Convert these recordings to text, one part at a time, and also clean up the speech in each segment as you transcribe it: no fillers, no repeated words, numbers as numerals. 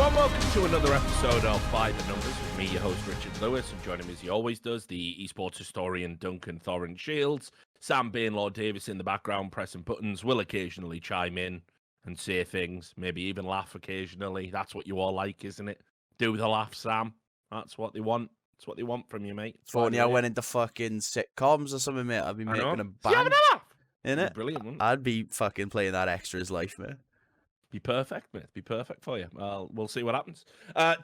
and welcome to another episode of By the Numbers with me, your host Richard Lewis, and joining me as he always does, the esports historian Duncan Thorin Shields. Sam Bainlaw Davis in the background pressing buttons, will occasionally chime in and say things, maybe even laugh occasionally. That's what you all like, isn't it? Do the laugh, Sam. That's what they want. That's what they want from you, mate. If only I went into fucking sitcoms or something, mate, I'd be making a bang. You having a laugh? Innit? Brilliant, wouldn't it? I'd be fucking playing that extras life, mate. Be perfect, mate. Be perfect for you. We'll see what happens.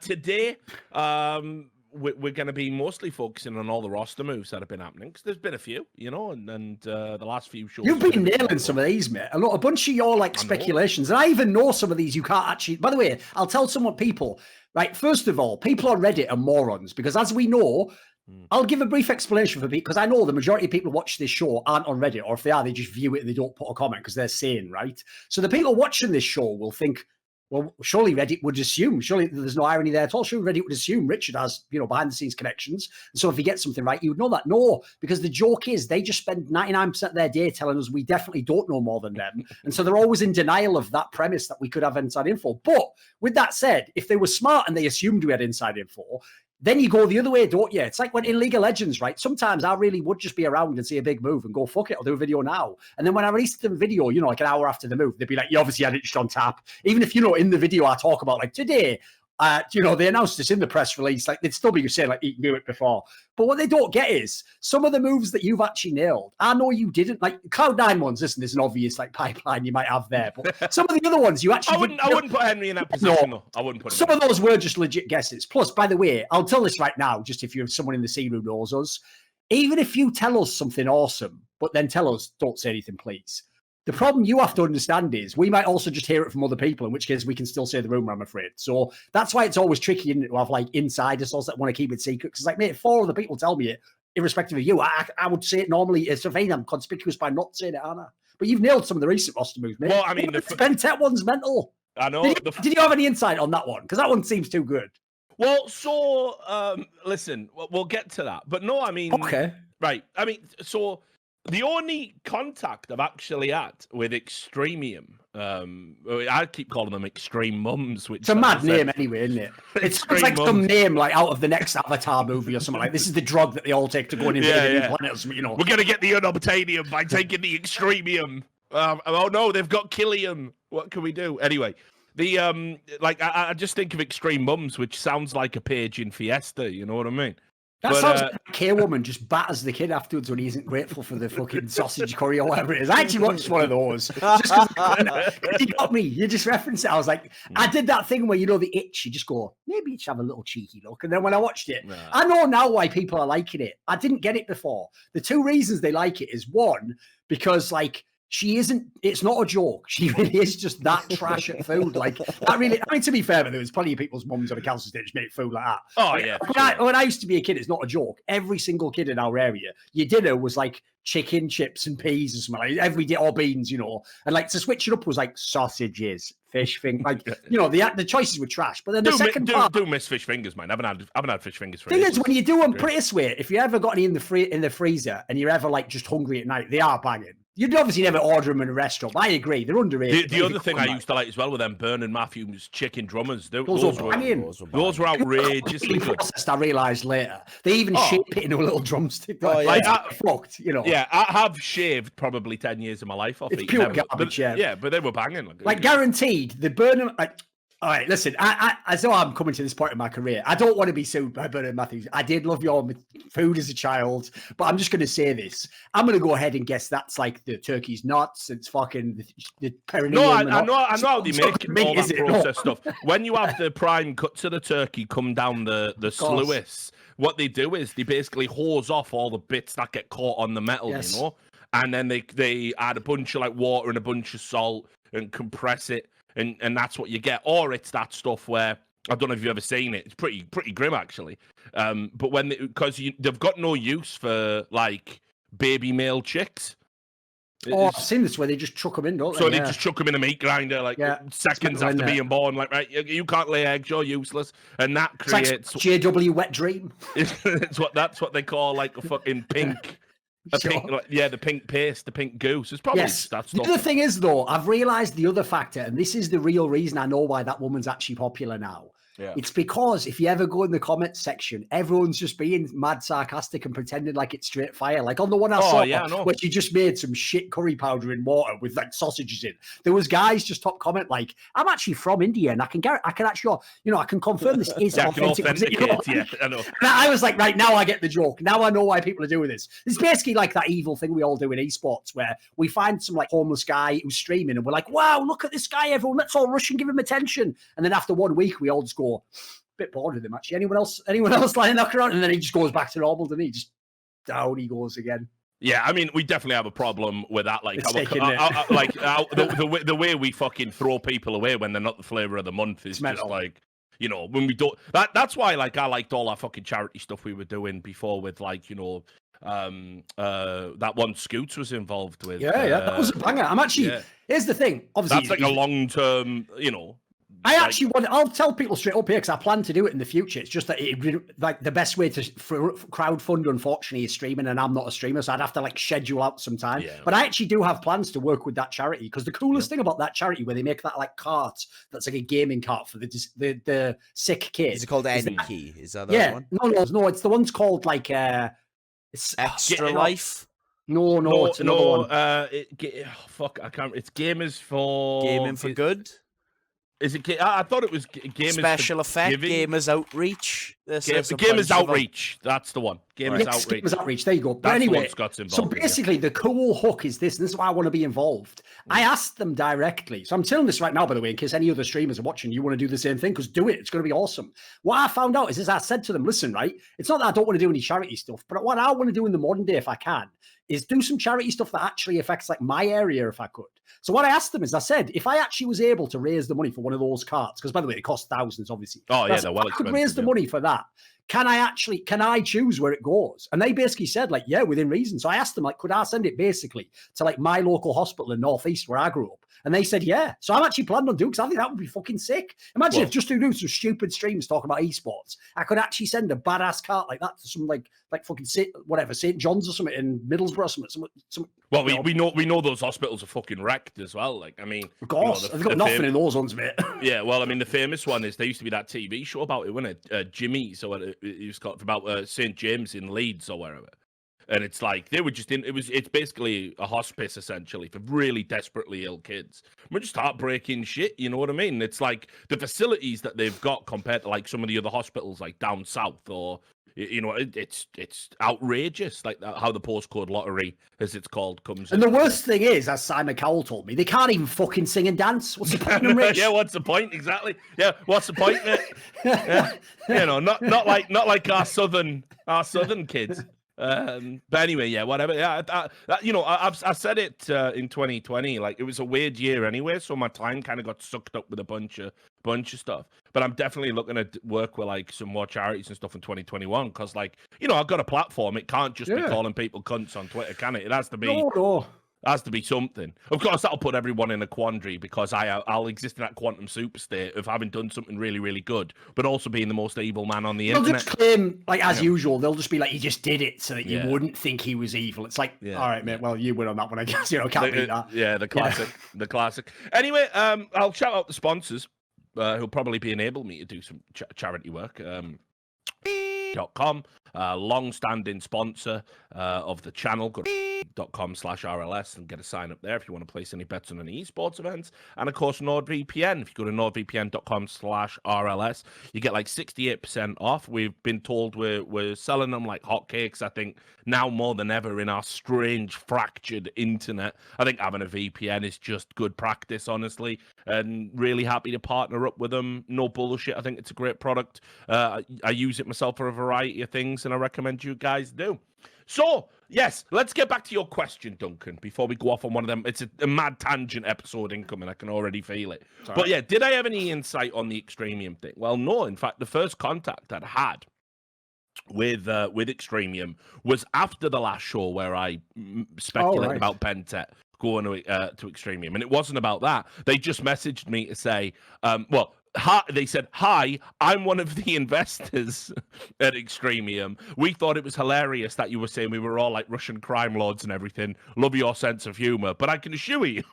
Today, we're going to be mostly focusing on all the roster moves that have been happening, because there's been a few, you know, and the last few shows. You've been nailing some of these, mate. A bunch of your like speculations, and I even know some of these you can't actually. By the way, I'll tell people. Right, first of all, people on Reddit are morons, because as we know, I'll give a brief explanation for people, because I know the majority of people who watch this show aren't on Reddit, or if they are, they just view it and they don't put a comment because they're sane, right? So the people watching this show will think, well, surely Reddit would assume, surely there's no irony there at all. Surely Reddit would assume Richard has, you know, behind the scenes connections. And so if he gets something right, you would know that. No, because the joke is they just spend 99% of their day telling us we definitely don't know more than them. And so they're always in denial of that premise that we could have inside info. But with that said, if they were smart and they assumed we had inside info, then you go the other way, don't you? It's like when in League of Legends, right? Sometimes I really would just be around and see a big move and go, fuck it, I'll do a video now. And then when I release the video, you know, like an hour after the move, they'd be like, you obviously had it just on tap. Even if, you know, in the video I talk about, like today, you know, they announced this in the press release, like they'd still be saying, like, you knew it before. But what they don't get is some of the moves that you've actually nailed. I know you didn't, like Cloud9 ones, listen, there's an obvious like pipeline you might have there. But some of the other ones you actually I wouldn't put Henry in that position, though. I wouldn't put him some of those were just legit guesses. Plus, by the way, I'll tell this right now, just if you're someone in the scene who knows us, even if you tell us something awesome, but then tell us, don't say anything, please. The problem you have to understand is we might also just hear it from other people, in which case we can still say the rumor, I'm afraid. So that's why it's always tricky, isn't it, to have like insiders that want to keep it secret. Because like, mate, if 4 other people tell me it, irrespective of you, I would say it normally. It's a thing I'm conspicuous by not saying it, aren't I? But you've nailed some of the recent roster moves, mate. Well, I mean, the Ben Tech one's mental. I know. Did you have any insight on that one? Because that one seems too good. Well, so listen, we'll get to that. But no, I mean, okay, right. I mean, so the only contact I've actually had with Extremum, I keep calling them Extreme Mums, which it's a mad name anyway, isn't it? It's like Mums. some name like out of the next Avatar movie or something like. This is the drug that they all take to go and invade a new planet or something, you know. We're gonna get the unobtainium by taking the Extremium. Oh no, they've got Killium. What can we do? Anyway, the I just think of Extreme Mums, which sounds like a page in Fiesta. You know what I mean? That sounds like a K-woman just batters the kid afterwards when he isn't grateful for the fucking sausage curry or whatever it is. I actually watched one of those. Just because you got me. You just referenced it. I was like, I did that thing where, you know, the itch, you just go, maybe it should have a little cheeky look. And then when I watched it, I know now why people are liking it. I didn't get it before. The 2 reasons they like it is, one, because like, she isn't, it's not a joke. She really is just that trash at food. Like, that really, I mean, to be fair, but there was plenty of people's mums on the council stage make food like that. Oh, yeah. When I used to be a kid, it's not a joke. Every single kid in our area, your dinner was like chicken, chips, and peas or something like every day, or beans, you know. And like to switch it up was like sausages, fish thing. Like, you know, the choices were trash. But then the second part. Do miss fish fingers, man. I haven't had fish fingers for thing ages. is, when you do them, put it this way, if you ever got any in the freezer and you're ever like just hungry at night, they are banging. You'd obviously never order them in a restaurant. But I agree, they're underrated. The other thing I used to like as well with them Bernard Matthews chicken drummers. Those were outrageously good. Processed, I realised later. They even shape it into a little drumstick. Fucked, you know. Yeah, I have shaved probably 10 years of my life off. It's pure garbage, yeah, but they were banging. Like guaranteed, the Bernard. All right, listen, I know I'm coming to this point in my career. I don't want to be sued by Bernard Matthews. I did love your food as a child, but I'm just going to say this. I'm going to go ahead and guess that's like the turkey's nuts. It's fucking the perineum. No, I know how they make all that processed stuff. When you have the prime cut to the turkey come down the sluice, what they do is they basically hose off all the bits that get caught on the metal, you know? And then they add a bunch of like water and a bunch of salt and compress it. And that's what you get. Or it's that stuff where, I don't know if you've ever seen it. It's pretty grim, actually. But because they've got no use for, like, baby male chicks. I've seen this where they just chuck them in, don't they? So they just chuck them in a meat grinder, like, seconds after being born. Like, right, you can't lay eggs, you're useless. And that creates... It's like JW wet dream. That's what they call, like, a fucking pink The pink paste, the pink goose. It's probably that stuff. The other thing is, though, I've realised the other factor, and this is the real reason I know why that woman's actually popular now. Yeah. It's because if you ever go in the comments section, everyone's just being mad sarcastic and pretending like it's straight fire. Like on the one I saw, where she just made some shit curry powder in water with like sausages in. There was guys just top comment like, "I'm actually from India, and I can actually, I can confirm this is authentic." I know. And I was like, right now I get the joke. Now I know why people are doing this. It's basically like that evil thing we all do in esports, where we find some like homeless guy who's streaming, and we're like, "Wow, look at this guy! Everyone, let's all rush and give him attention." And then after 1 week, we all just go, bit bored with him actually. Anyone else lying knock around? And then he just goes back to normal, and he just down he goes again. Yeah, I mean, we definitely have a problem with that. Like, the way we fucking throw people away when they're not the flavor of the month is just like, when we don't. That's why, like, I liked all our fucking charity stuff we were doing before with, like, that one Scoots was involved with. Yeah, that was a banger. I'm actually. Yeah. Here's the thing. Obviously, that's like a long term, I actually want. I'll tell people straight up here because I plan to do it in the future. It's just that the best way to crowdfund, unfortunately, is streaming, and I'm not a streamer, so I'd have to like schedule out some time. Yeah. But I actually do have plans to work with that charity because the coolest thing about that charity, where they make that like cart that's like a gaming cart for the sick kids. Is it called ENCE? Is that the one? No. It's the one's called like it's Extra Life. No, it's another one. Fuck, I can't. It's Gamers for Gaming for Good. Is it? I thought it was Gamers Special Effect, giving. Gamers Outreach. Gamers Outreach. That's the one. Gamers Outreach. Gamers Outreach. There you go. But anyway, so basically, the cool hook is this, and this is why I want to be involved. I asked them directly. So I'm telling this right now, by the way, in case any other streamers are watching, you want to do the same thing, because do it. It's going to be awesome. What I found out is I said to them, listen, right? It's not that I don't want to do any charity stuff, but what I want to do in the modern day, if I can, is do some charity stuff that actually affects like my area if I could. So what I asked them is, I said, if I actually was able to raise the money for one of those carts, because by the way, it costs thousands, obviously. Oh yeah, they're well expensive. I could raise the money for that. Can I choose where it goes? And they basically said like, yeah, within reason. So I asked them like, could I send it basically to like my local hospital in Northeast where I grew up? And they said, yeah. So I'm actually planning on doing, because I think that would be fucking sick. Imagine if just to do some stupid streams talking about esports, I could actually send a badass cart like that to some like fucking St. John's or something in Middlesbrough or something. Well, we know those hospitals are fucking wrecked as well. Like, I mean, of course, they've got nothing in those ones, mate. Yeah, well, I mean, the famous one is there used to be that TV show about it, wasn't it? Jimmy, so it was called about St. James in Leeds or wherever. And it's like they were just it's basically a hospice essentially for really desperately ill kids. We're just heartbreaking shit, you know what I mean? It's like the facilities that they've got compared to like some of the other hospitals like down south, or it's outrageous, like how the postcode lottery, as it's called, comes. And the worst thing is, as Simon Cowell told me, they can't even fucking sing and dance. What's the point, Rich? Yeah, what's the point exactly? Yeah, what's the point, mate? Yeah. Not like our southern kids. But anyway, yeah, whatever. Yeah, I said it in 2020. Like, it was a weird year anyway, so my time kind of got sucked up with a bunch of stuff. But I'm definitely looking to work with like some more charities and stuff in 2021, because like I've got a platform. It can't just be calling people cunts on Twitter, can it? It has to be. No. Has to be something. Of course, that'll put everyone in a quandary, because I'll exist in that quantum super state of having done something really, really good, but also being the most evil man on the internet. They'll just claim, like, as usual, they'll just be like, he just did it so that you wouldn't think he was evil. It's like, all right, mate, well, you win on that one, I guess. Can't beat that. Yeah, the classic. The classic. Anyway, I'll shout out the sponsors who'll probably enable me to do some charity work. .com, long-standing sponsor of the channel. Go to .com/RLS and get a sign up there if you want to place any bets on any esports events. And of course, NordVPN. If you go to nordvpn.com/RLS, you get like 68% off. We've been told we're selling them like hotcakes. I think now more than ever in our strange, fractured internet, I think having a VPN is just good practice, honestly, and really happy to partner up with them. No bullshit. I think it's a great product. I use it myself for a variety of things, and I recommend you guys do. So, yes, let's get back to your question, Duncan, before we go off on one of them. It's a mad tangent episode incoming. I can already feel it. Sorry. But yeah, did I have any insight on the Extremum thing? Well, no. In fact, the first contact I'd had with Extremum was after the last show, where I speculated about Pentet going to Extremum. And it wasn't about that. They just messaged me to say, they said, "Hi, I'm one of the investors at Extremum. We thought it was hilarious that you were saying we were all like Russian crime lords and everything. Love your sense of humor, but I can assure you,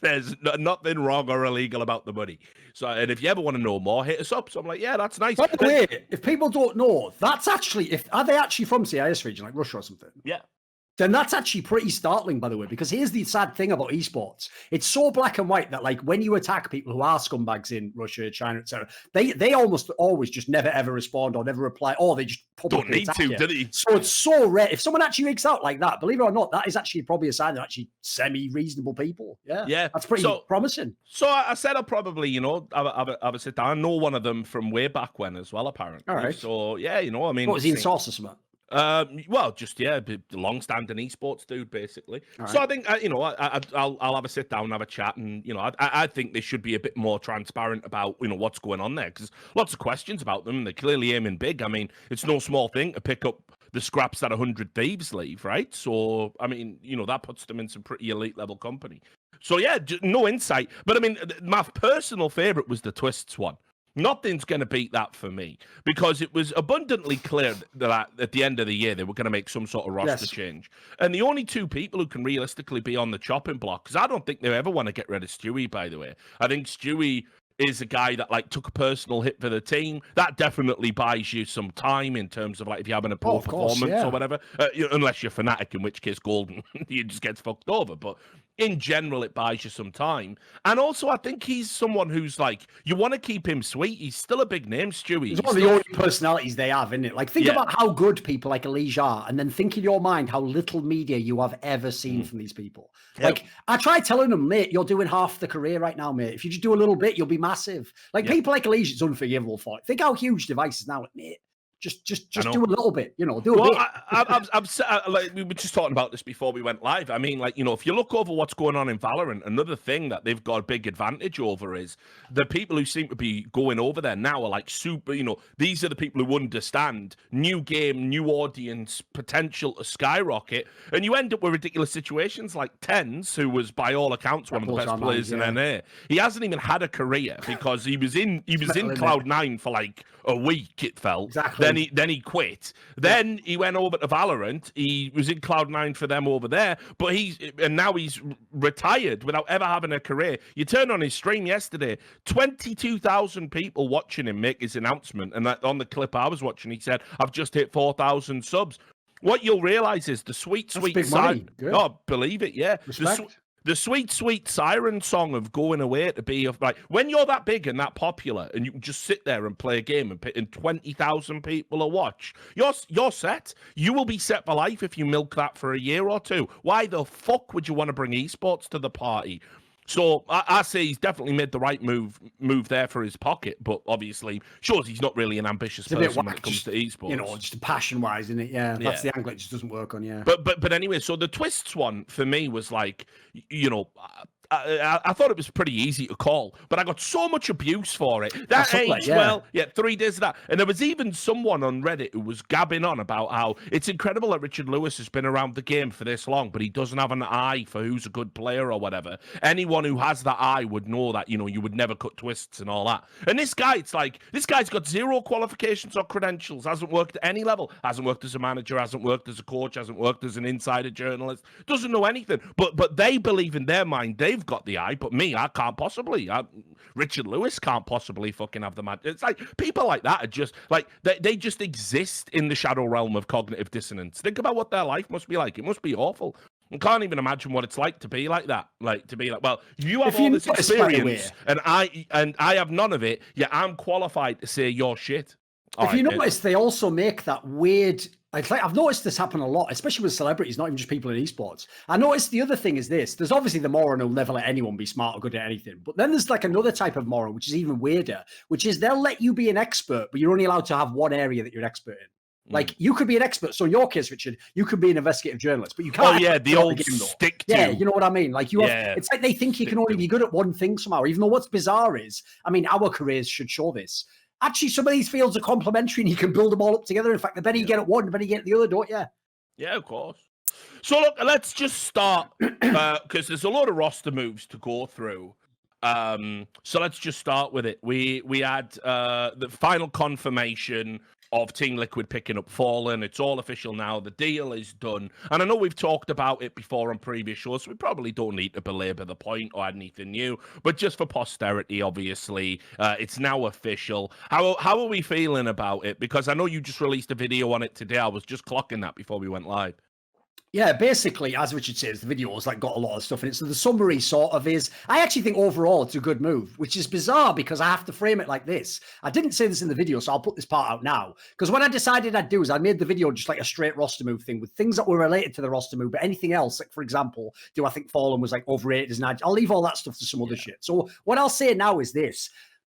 there's nothing wrong or illegal about the money. So, and if you ever want to know more, hit us up." So I'm like, "Yeah, that's nice." By the way, if people don't know, that's actually are they actually from CIS region, like Russia or something? Yeah. Then that's actually pretty startling, by the way, because here's the sad thing about esports. It's so black and white that, like, when you attack people who are scumbags in Russia, China, etc., they almost always just never, ever respond or never reply, or they just don't need to, do they? So it's so rare. If someone actually makes out like that, believe it or not, that is actually probably a sign they're actually semi-reasonable people. Yeah. That's pretty promising. So I said I'll probably, have a sit down. I know one of them from way back when as well, apparently. All right. So, yeah, I mean... What, was he in Source or something? Well, just the long-standing esports dude, basically. Right. So I think I'll have a sit down and have a chat, and I think they should be a bit more transparent about what's going on there, because lots of questions about them. They're clearly aiming big. I mean, it's no small thing to pick up the scraps that 100 Thieves leave, right? So I mean, that puts them in some pretty elite level company. So yeah, no insight. But I mean, my personal favorite was the Twistzz one. Nothing's going to beat that for me, because it was abundantly clear that at the end of the year they were going to make some sort of roster change. And the only two people who can realistically be on the chopping block, because I don't think they ever want to get rid of Stewie, by the way. I think Stewie is a guy that took a personal hit for the team. That definitely buys you some time in terms of if you're having a poor performance or whatever, unless you're Fnatic, in which case Golden, you just get fucked over. But in general, it buys you some time. And also, I think he's someone who's you want to keep him sweet. He's still a big name, Stewie. He's one of the only personalities they have, isn't it? Think about how good people like Legija are, and then think in your mind how little media you have ever seen from these people. Yep. I try telling them, mate, you're doing half the career right now, mate. If you just do a little bit, you'll be massive. People like Legija, it's unforgivable for it. Think how huge Device is now, mate. Just do a little bit, do a bit. We were just talking about this before we went live. I mean, if you look over what's going on in Valorant, another thing that they've got a big advantage over is the people who seem to be going over there now are super, these are the people who understand new game, new audience, potential to skyrocket. And you end up with ridiculous situations like TenZ, who was by all accounts one of the best players in NA. He hasn't even had a career because he was in Cloud9 for a week, it felt. Exactly. Then he quit. Then he went over to Valorant. He was in Cloud9 for them over there, but now he's retired without ever having a career. You turn on his stream yesterday, 22,000 people watching him make his announcement, and on the clip I was watching, he said, "I've just hit 4,000 subs." What you'll realize is the sweet side. Oh, believe it, yeah. The sweet siren song of going away to be when you're that big and that popular, and you can just sit there and play a game and 20,000 people will watch, you're set. You will be set for life if you milk that for a year or two. Why the fuck would you want to bring esports to the party? So I say he's definitely made the right move there for his pocket, but obviously shows he's not really an ambitious person when it comes to esports. Just passion-wise, isn't it? Yeah, that's the angle it just doesn't work on. Yeah, but anyway, so the Twistzz one for me was I thought it was pretty easy to call, but I got so much abuse for it. That aged well. Yeah, 3 days of that. And there was even someone on Reddit who was gabbing on about how it's incredible that Richard Lewis has been around the game for this long, but he doesn't have an eye for who's a good player or whatever. Anyone who has that eye would know that, you would never cut Twistzz and all that. And this guy, this guy's got 0 qualifications or credentials, hasn't worked at any level, hasn't worked as a manager, hasn't worked as a coach, hasn't worked as an insider journalist, doesn't know anything. But they believe in their mind they've got the eye, but me, I can't possibly. Richard Lewis can't possibly fucking have the man. It's people like that are just they just exist in the shadow realm of cognitive dissonance. Think about what their life must be like. It must be awful. I can't even imagine what it's like to be like that. Well, you have all this experience, and I have none of it. Yet I'm qualified to say your shit. If you notice, they also make that weird. I've noticed this happen a lot, especially with celebrities, not even just people in esports. I noticed the other thing is this. There's obviously the moron who'll never let anyone be smart or good at anything. But then there's another type of moron, which is even weirder, which is they'll let you be an expert, but you're only allowed to have one area that you're an expert in. You could be an expert. So in your case, Richard, you could be an investigative journalist, but you can't. Oh yeah, the old stick to. Yeah, you know what I mean? It's like they think you can only be good at one thing somehow, even though what's bizarre is, our careers should show this. Actually, some of these fields are complementary and you can build them all up together. In fact, the better you get at one, the better you get at the other, don't you? Yeah, of course. So, look, let's just start because there's a lot of roster moves to go through. So let's just start with it. We had the final confirmation of Team Liquid picking up Fallen. It's all official now. The deal is done. And I know we've talked about it before on previous shows, so we probably don't need to belabor the point or add anything new. But just for posterity, obviously, it's now official. How are we feeling about it? Because I know you just released a video on it today. I was just clocking that before we went live. Yeah, basically, as Richard says, the video's like got a lot of stuff in it. So the summary sort of is, I actually think overall it's a good move, which is bizarre because I have to frame it like this. I didn't say this in the video, so I'll put this part out now. Because what I decided I'd do is I made the video just like a straight roster move thing with things that were related to the roster move, but anything else, like for example, do I think Fallen was like overrated as an I'll leave all that stuff to some other shit. So what I'll say now is this.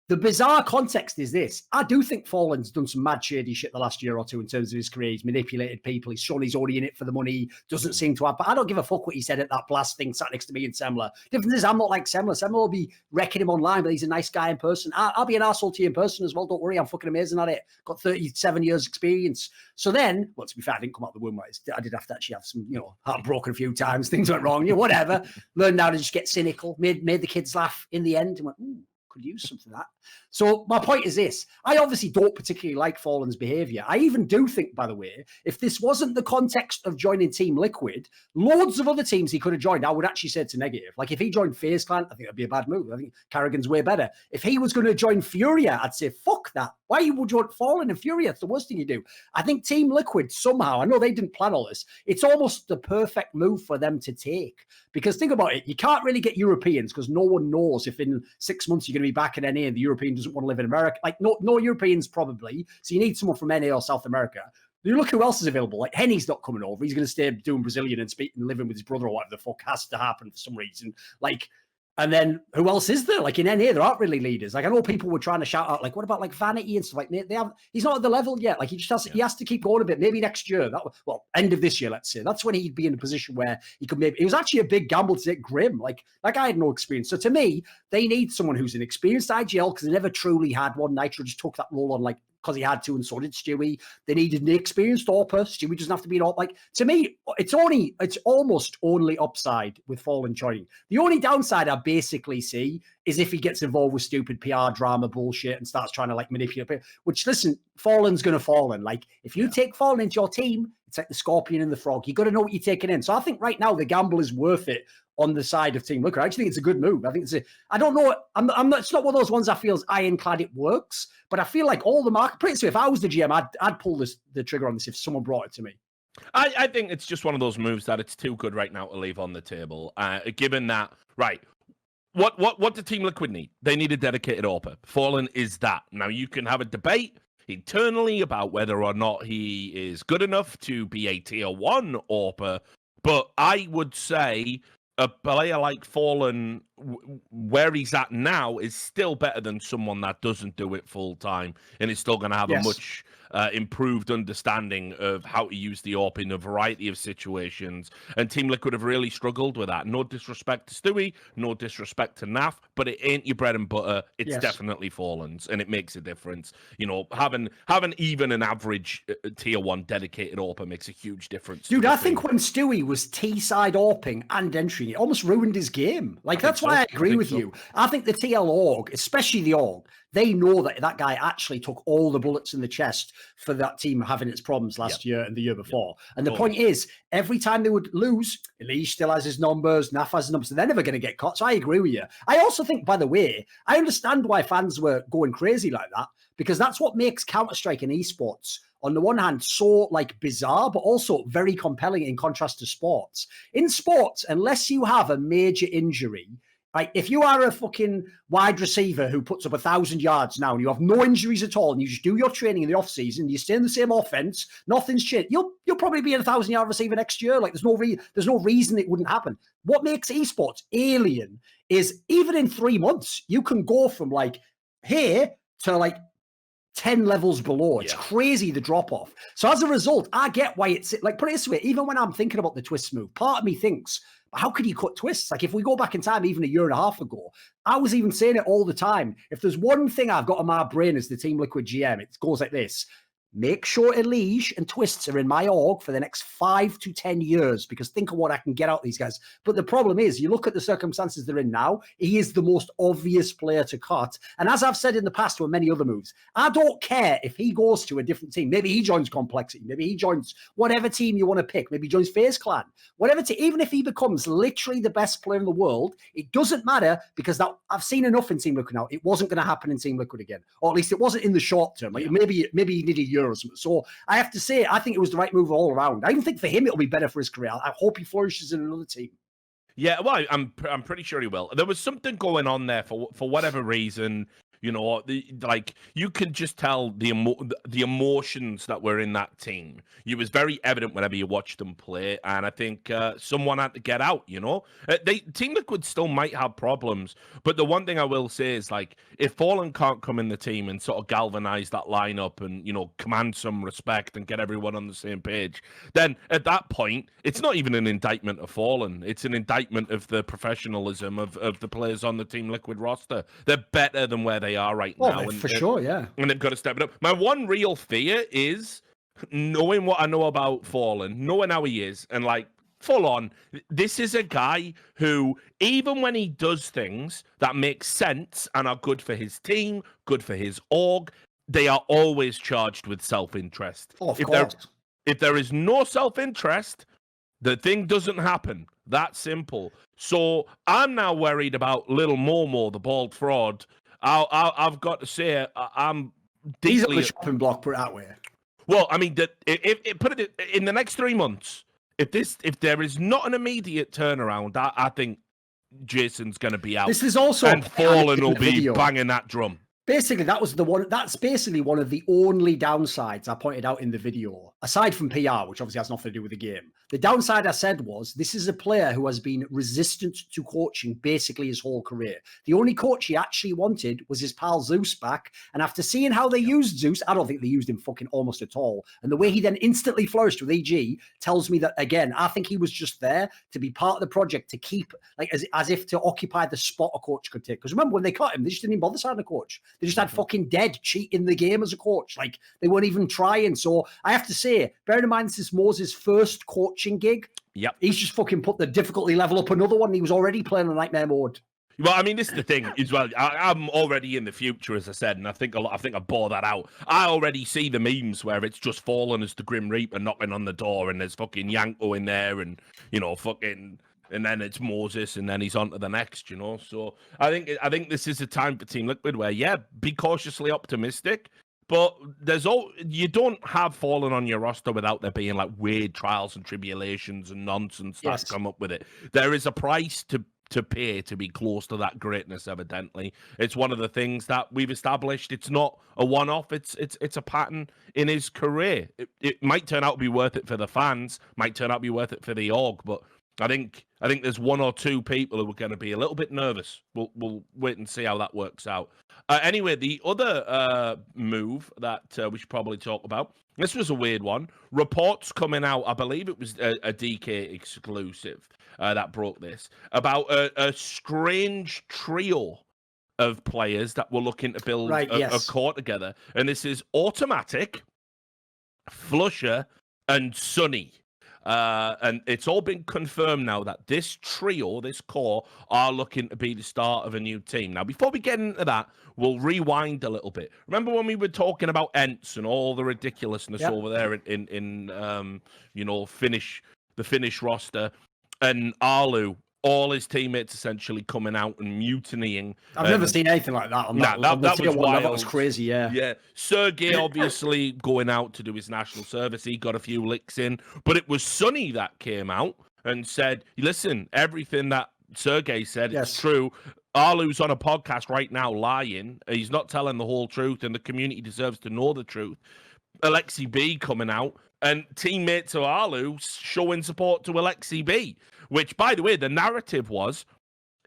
The bizarre context is this. I do think Fallen's done some mad shady shit the last year or two in terms of his career. He's manipulated people. He's shown he's only in it for the money. Doesn't seem to have. But I don't give a fuck what he said at that blast thing sat next to me in Semler. Difference is I'm not like Semler. Semler will be wrecking him online, but he's a nice guy in person. I'll be an arsehole to you in person as well. Don't worry. I'm fucking amazing at it. Got 37 years experience. So then, well, to be fair, I didn't come out the womb. I did have to actually have some, heartbroken a few times. Things went wrong. Whatever. Learned how to just get cynical. Made the kids laugh in the end and went, ooh. Could use something like that. So my point is this. I obviously don't particularly like Fallen's behavior. I even do think, by the way, if this wasn't the context of joining Team Liquid, loads of other teams he could have joined, I would actually say it's a negative. Like if he joined FaZe Clan, I think that'd be a bad move. I think Carrigan's way better. If he was going to join Furia, I'd say, fuck that. Why would you want Fallen and Furia? It's the worst thing you do. I think Team Liquid somehow, I know they didn't plan all this, it's almost the perfect move for them to take. Because think about it, you can't really get Europeans because no one knows if in 6 months you're going to be back in NA and the European doesn't want to live in America. Like no Europeans probably. So you need someone from NA or South America. You look who else is available. Like Henny's not coming over. He's going to stay doing Brazilian and speaking and living with his brother or whatever the fuck has to happen for some reason. Like, and then who else is there? Like in NA, there aren't really leaders. Like I know people were trying to shout out, like, what about like Vanity and stuff? Like he's not at the level yet. Like he just has, he has to keep going a bit. Maybe next year, end of this year, let's say. That's when he'd be in a position where he could maybe. It was actually a big gamble to take Grim. Like that guy had no experience. So to me, they need someone who's an experienced IGL because they never truly had one. Nitro just took that role on like because he had to, and so did Stewie. They needed an experienced AWPer. Stewie doesn't have to be an AWP. Like to me, it's almost only upside with Fallen joining. The only downside I basically see is if he gets involved with stupid PR drama bullshit and starts trying to like manipulate people. Which listen, Fallen's gonna Fallen. Like if you take Fallen into your team, it's like the scorpion and the frog. You got to know what you're taking in. So I think right now the gamble is worth it on the side of Team Liquid. I actually think it's a good move. I think I don't know. I'm not. It's not one of those ones I feel is ironclad it works, but I feel like all the market. Pretty soon, if I was the GM, I'd pull the trigger on this if someone brought it to me. I think it's just one of those moves that it's too good right now to leave on the table. Given that, right. What do Team Liquid need? They need a dedicated AWPer. Fallen is that. Now you can have a debate internally about whether or not he is good enough to be a tier 1 AWPer, but I would say a player like Fallen, where he's at now, is still better than someone that doesn't do it full time and is still going to have a much improved understanding of how to use the AWP in a variety of situations. And Team Liquid have really struggled with that. No disrespect to Stewie, no disrespect to Naf, but it ain't your bread and butter. It's definitely Fallen's, and it makes a difference. Having even an average tier 1 dedicated AWPer makes a huge difference. Dude, I think when Stewie was T-side AWPing and entering, it almost ruined his game. Like, that's why I agree with you. I think the TL org, especially the org, they know that guy actually took all the bullets in the chest for that team having its problems last year and the year before. And the point is, every time they would lose, Elish still has his numbers, Naf has his numbers, and they're never going to get caught. So I agree with you. I also think, by the way, I understand why fans were going crazy like that, because that's what makes Counter-Strike and esports, on the one hand, so like bizarre, but also very compelling in contrast to sports. In sports, unless you have a major injury, like if you are a fucking wide receiver who puts up 1,000 yards now and you have no injuries at all and you just do your training in the off season, you stay in the same offense, nothing's changed. You'll probably be a 1,000-yard receiver next year. Like there's no reason it wouldn't happen. What makes esports alien is even in 3 months you can go from like here to like 10 levels below. It's crazy, the drop off. So as a result, I get why it's like, put it this way, even when I'm thinking about the Twistzz move, part of me thinks, how could you cut Twistzz? Like if we go back in time, even a year and a half ago, I was even saying it all the time. If there's one thing I've got in my brain as the Team Liquid GM, it goes like this. make sure Legija and Twistzz are in my org for the next 5 to 10 years, because think of what I can get out of these guys. But the problem is, you look at the circumstances they're in now, he is the most obvious player to cut. And as I've said in the past with many other moves, I don't care if he goes to a different team. Maybe he joins Complexity. Maybe he joins whatever team you want to pick. Maybe he joins FaZe Clan. Whatever team, even if he becomes literally the best player in the world, it doesn't matter, because that I've seen enough in Team Liquid now. It wasn't going to happen in Team Liquid again. Or at least it wasn't in the short term. Like maybe he needed a year or something. So I have to say, I think it was the right move all around. I even think for him, it'll be better for his career. I hope he flourishes in another team. Yeah, well, I'm pretty sure he will. There was something going on there for whatever reason. You know, like you could just tell the emotions that were in that team. It was very evident whenever you watched them play, and I think someone had to get out. You know, Team Liquid still might have problems, but the one thing I will say is, like, if Fallen can't come in the team and sort of galvanize that lineup and, you know, command some respect and get everyone on the same page, then at that point it's not even an indictment of Fallen. It's an indictment of the professionalism of the players on the Team Liquid roster. They're better than where they are right now. And, for sure, yeah. And they've got to step it up. My one real fear is knowing what I know about Fallen, knowing how he is, and like full on, this is a guy who, even when he does things that make sense and are good for his team, good for his org, they are always charged with self-interest. Of course. If there is no self-interest, the thing doesn't happen. That simple. So I'm now worried about little Momo, the bald fraud. I've got to say, I'm deeply... He's on the shopping block, put it that way. Well, I mean, if put it in the next 3 months, if there is not an immediate turnaround, I think Jason's going to be out. This is also... And Fallen will be banging that drum. Basically, that's basically one of the only downsides I pointed out in the video, aside from PR, which obviously has nothing to do with the game. The downside I said was, this is a player who has been resistant to coaching basically his whole career. The only coach he actually wanted was his pal Zeus back. And after seeing how they used Zeus, I don't think they used him fucking almost at all. And the way he then instantly flourished with EG tells me that, again, I think he was just there to be part of the project, to keep, like, as if to occupy the spot a coach could take. Because remember, when they cut him, they just didn't even bother signing a coach. They just had fucking dead cheating the game as a coach. Like, they weren't even trying. So I have to say, bearing in mind this is Moses' first coaching gig, he's just fucking put the difficulty level up another one. He was already playing a nightmare mode. Well, I mean, this is the thing as well. I'm already in the future, as I said, and I think I bore that out. I already see the memes where it's just Fallen as the Grim Reaper knocking on the door, and there's fucking Yanko in there, and, you know, fucking... And then it's Moses, and then he's on to the next, you know. So I think this is a time for Team Liquid where, yeah, be cautiously optimistic, but you don't have Fallen on your roster without there being like weird trials and tribulations and nonsense that come up with it. There is a price to pay to be close to that greatness. Evidently, it's one of the things that we've established. It's not a one-off. It's a pattern in his career. It might turn out to be worth it for the fans. Might turn out to be worth it for the org, but I think there's one or two people who are going to be a little bit nervous. We'll wait and see how that works out. Anyway, the other move that we should probably talk about, this was a weird one. Reports coming out, I believe it was a DK exclusive that broke this, about a strange trio of players that were looking to build a core together. And this is Autimatic, Flusha, and Sunny. And it's all been confirmed now that this trio, this core, are looking to be the start of a new team. Now, before we get into that, we'll rewind a little bit. Remember when we were talking about ENCE and all the ridiculousness over there in you know, the Finnish roster, and Allu, all his teammates essentially coming out and mutinying. I've never seen anything like that. That was wild. That was crazy, yeah. Yeah. Sergey obviously going out to do his national service. He got a few licks in. But it was Sunny that came out and said, listen, everything that Sergey said is true. Allu's on a podcast right now lying. He's not telling the whole truth, and the community deserves to know the truth. Alexi B coming out, and teammates of Allu showing support to Alexi B. Which, by the way, the narrative was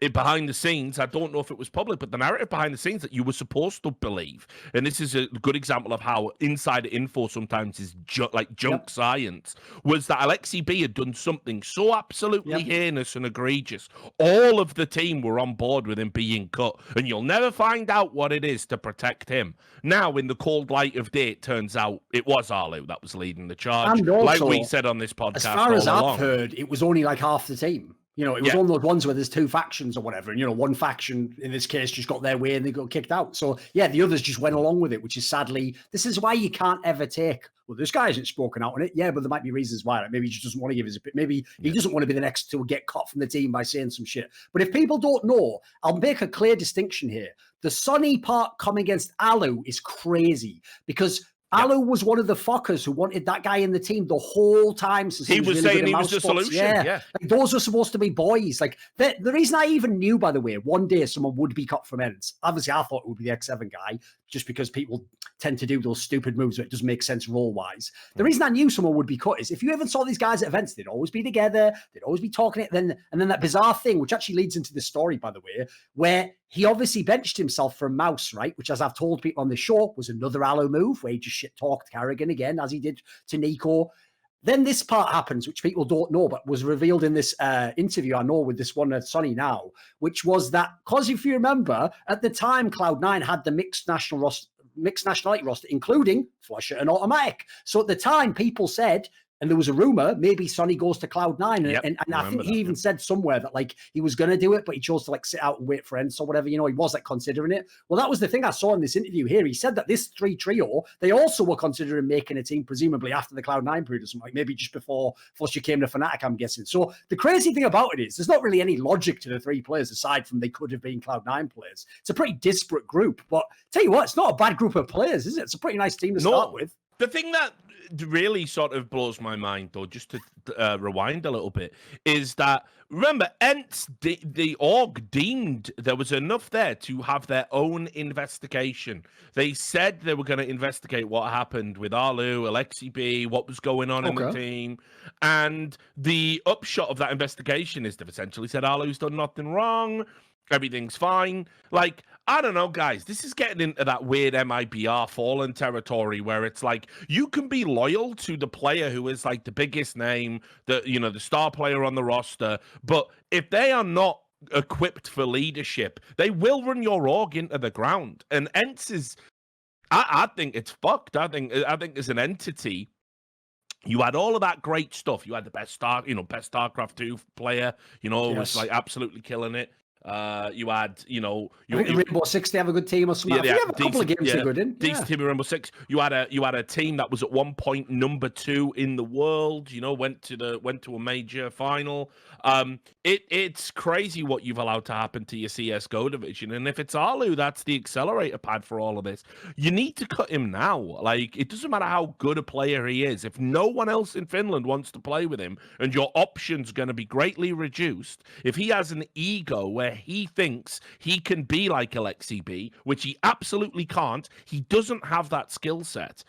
behind the scenes, I don't know if it was public, but the narrative behind the scenes that you were supposed to believe, and this is a good example of how insider info sometimes is junk science, was that Alexi B had done something so absolutely heinous and egregious. All of the team were on board with him being cut, and you'll never find out what it is to protect him. Now, in the cold light of day, it turns out it was Allu that was leading the charge. And also, like we said on this podcast, as far as I've heard, it was only like half the team. You know, it was one of those ones where there's two factions or whatever. And, you know, one faction in this case just got their way and they got kicked out. So, yeah, the others just went along with it, which is sadly, this is why you can't ever take, well, this guy hasn't spoken out on it. Yeah, but there might be reasons why. Like maybe he just doesn't want to give his opinion. Maybe he doesn't want to be the next to get cut from the team by saying some shit. But if people don't know, I'll make a clear distinction here. The Sonny part coming against Allu is crazy because Allu was one of the fuckers who wanted that guy in the team the whole time. Since he was really saying he was the solution. Yeah. Like, those are supposed to be boys. Like the reason I even knew, by the way, one day someone would be cut from ENCE. Obviously, I thought it would be the X7 guy, just because people tend to do those stupid moves where it doesn't make sense role-wise. The reason I knew someone would be cut is if you even saw these guys at events, they'd always be together, they'd always be talking it. And then that bizarre thing, which actually leads into the story, by the way, where he obviously benched himself for a mouse, right? Which, as I've told people on the show, was another Allu move where he just shit-talked Carrigan again, as he did to Nico. Then this part happens, which people don't know, but was revealed in this interview I know with this one at Sonny now, which was that, because if you remember, at the time, Cloud9 had the mixed nationality roster, including Flusha and Autimatic. So at the time, people said, and there was a rumor, maybe Sonny goes to Cloud9. And I think he even said somewhere that like he was going to do it, but he chose to like sit out and wait for ENCE or whatever. You know, he was like considering it. Well, that was the thing I saw in this interview here. He said that this three trio, they also were considering making a team, presumably after the Cloud9 period or something, like maybe just before Flusha came to Fnatic, I'm guessing. So the crazy thing about it is there's not really any logic to the three players aside from they could have been Cloud9 players. It's a pretty disparate group, but tell you what, it's not a bad group of players, is it? It's a pretty nice team to start with. The thing that really sort of blows my mind, though, just to rewind a little bit, is that, remember, ENCE, the org deemed there was enough there to have their own investigation. They said they were going to investigate what happened with Allu, Alexi B, what was going on in the team. And the upshot of that investigation is they've essentially said Allu's done nothing wrong, everything's fine. Like, I don't know, guys. This is getting into that weird MIBR fallen territory where it's like you can be loyal to the player who is like the biggest name, the star player on the roster, but if they are not equipped for leadership, they will run your org into the ground. And ENCE is, I think it's fucked. I think as an entity, you had all of that great stuff. You had the best best StarCraft 2 player, was like absolutely killing it. You had, Rainbow Six, they have a good team or something. Yeah, have a couple of games they're good in. Decent team in Rainbow Six. You had a team that was at one point number 2 in the world. Went to a major final. It's crazy what you've allowed to happen to your CSGo division. And if it's Allu, that's the accelerator pad for all of this. You need to cut him now. Like, it doesn't matter how good a player he is. If no one else in Finland wants to play with him, and your options going to be greatly reduced, if he has an ego where he thinks he can be like Alexi B, which he absolutely can't. He doesn't have that skill set.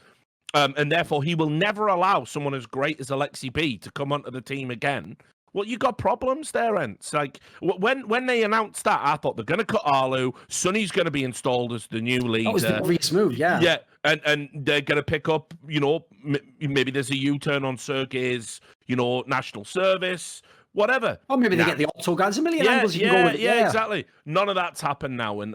And therefore, he will never allow someone as great as Alexi B to come onto the team again. Well, you got problems there, ENCE. Like, when they announced that, I thought they're going to cut Allu. Sonny's going to be installed as the new leader. That was the obvious move, yeah. Yeah, and they're going to pick up, maybe there's a U-turn on Sergey's, national service. Whatever. Or maybe they get the auto guys. A million angles you can go with it. Yeah, exactly. None of that's happened now, and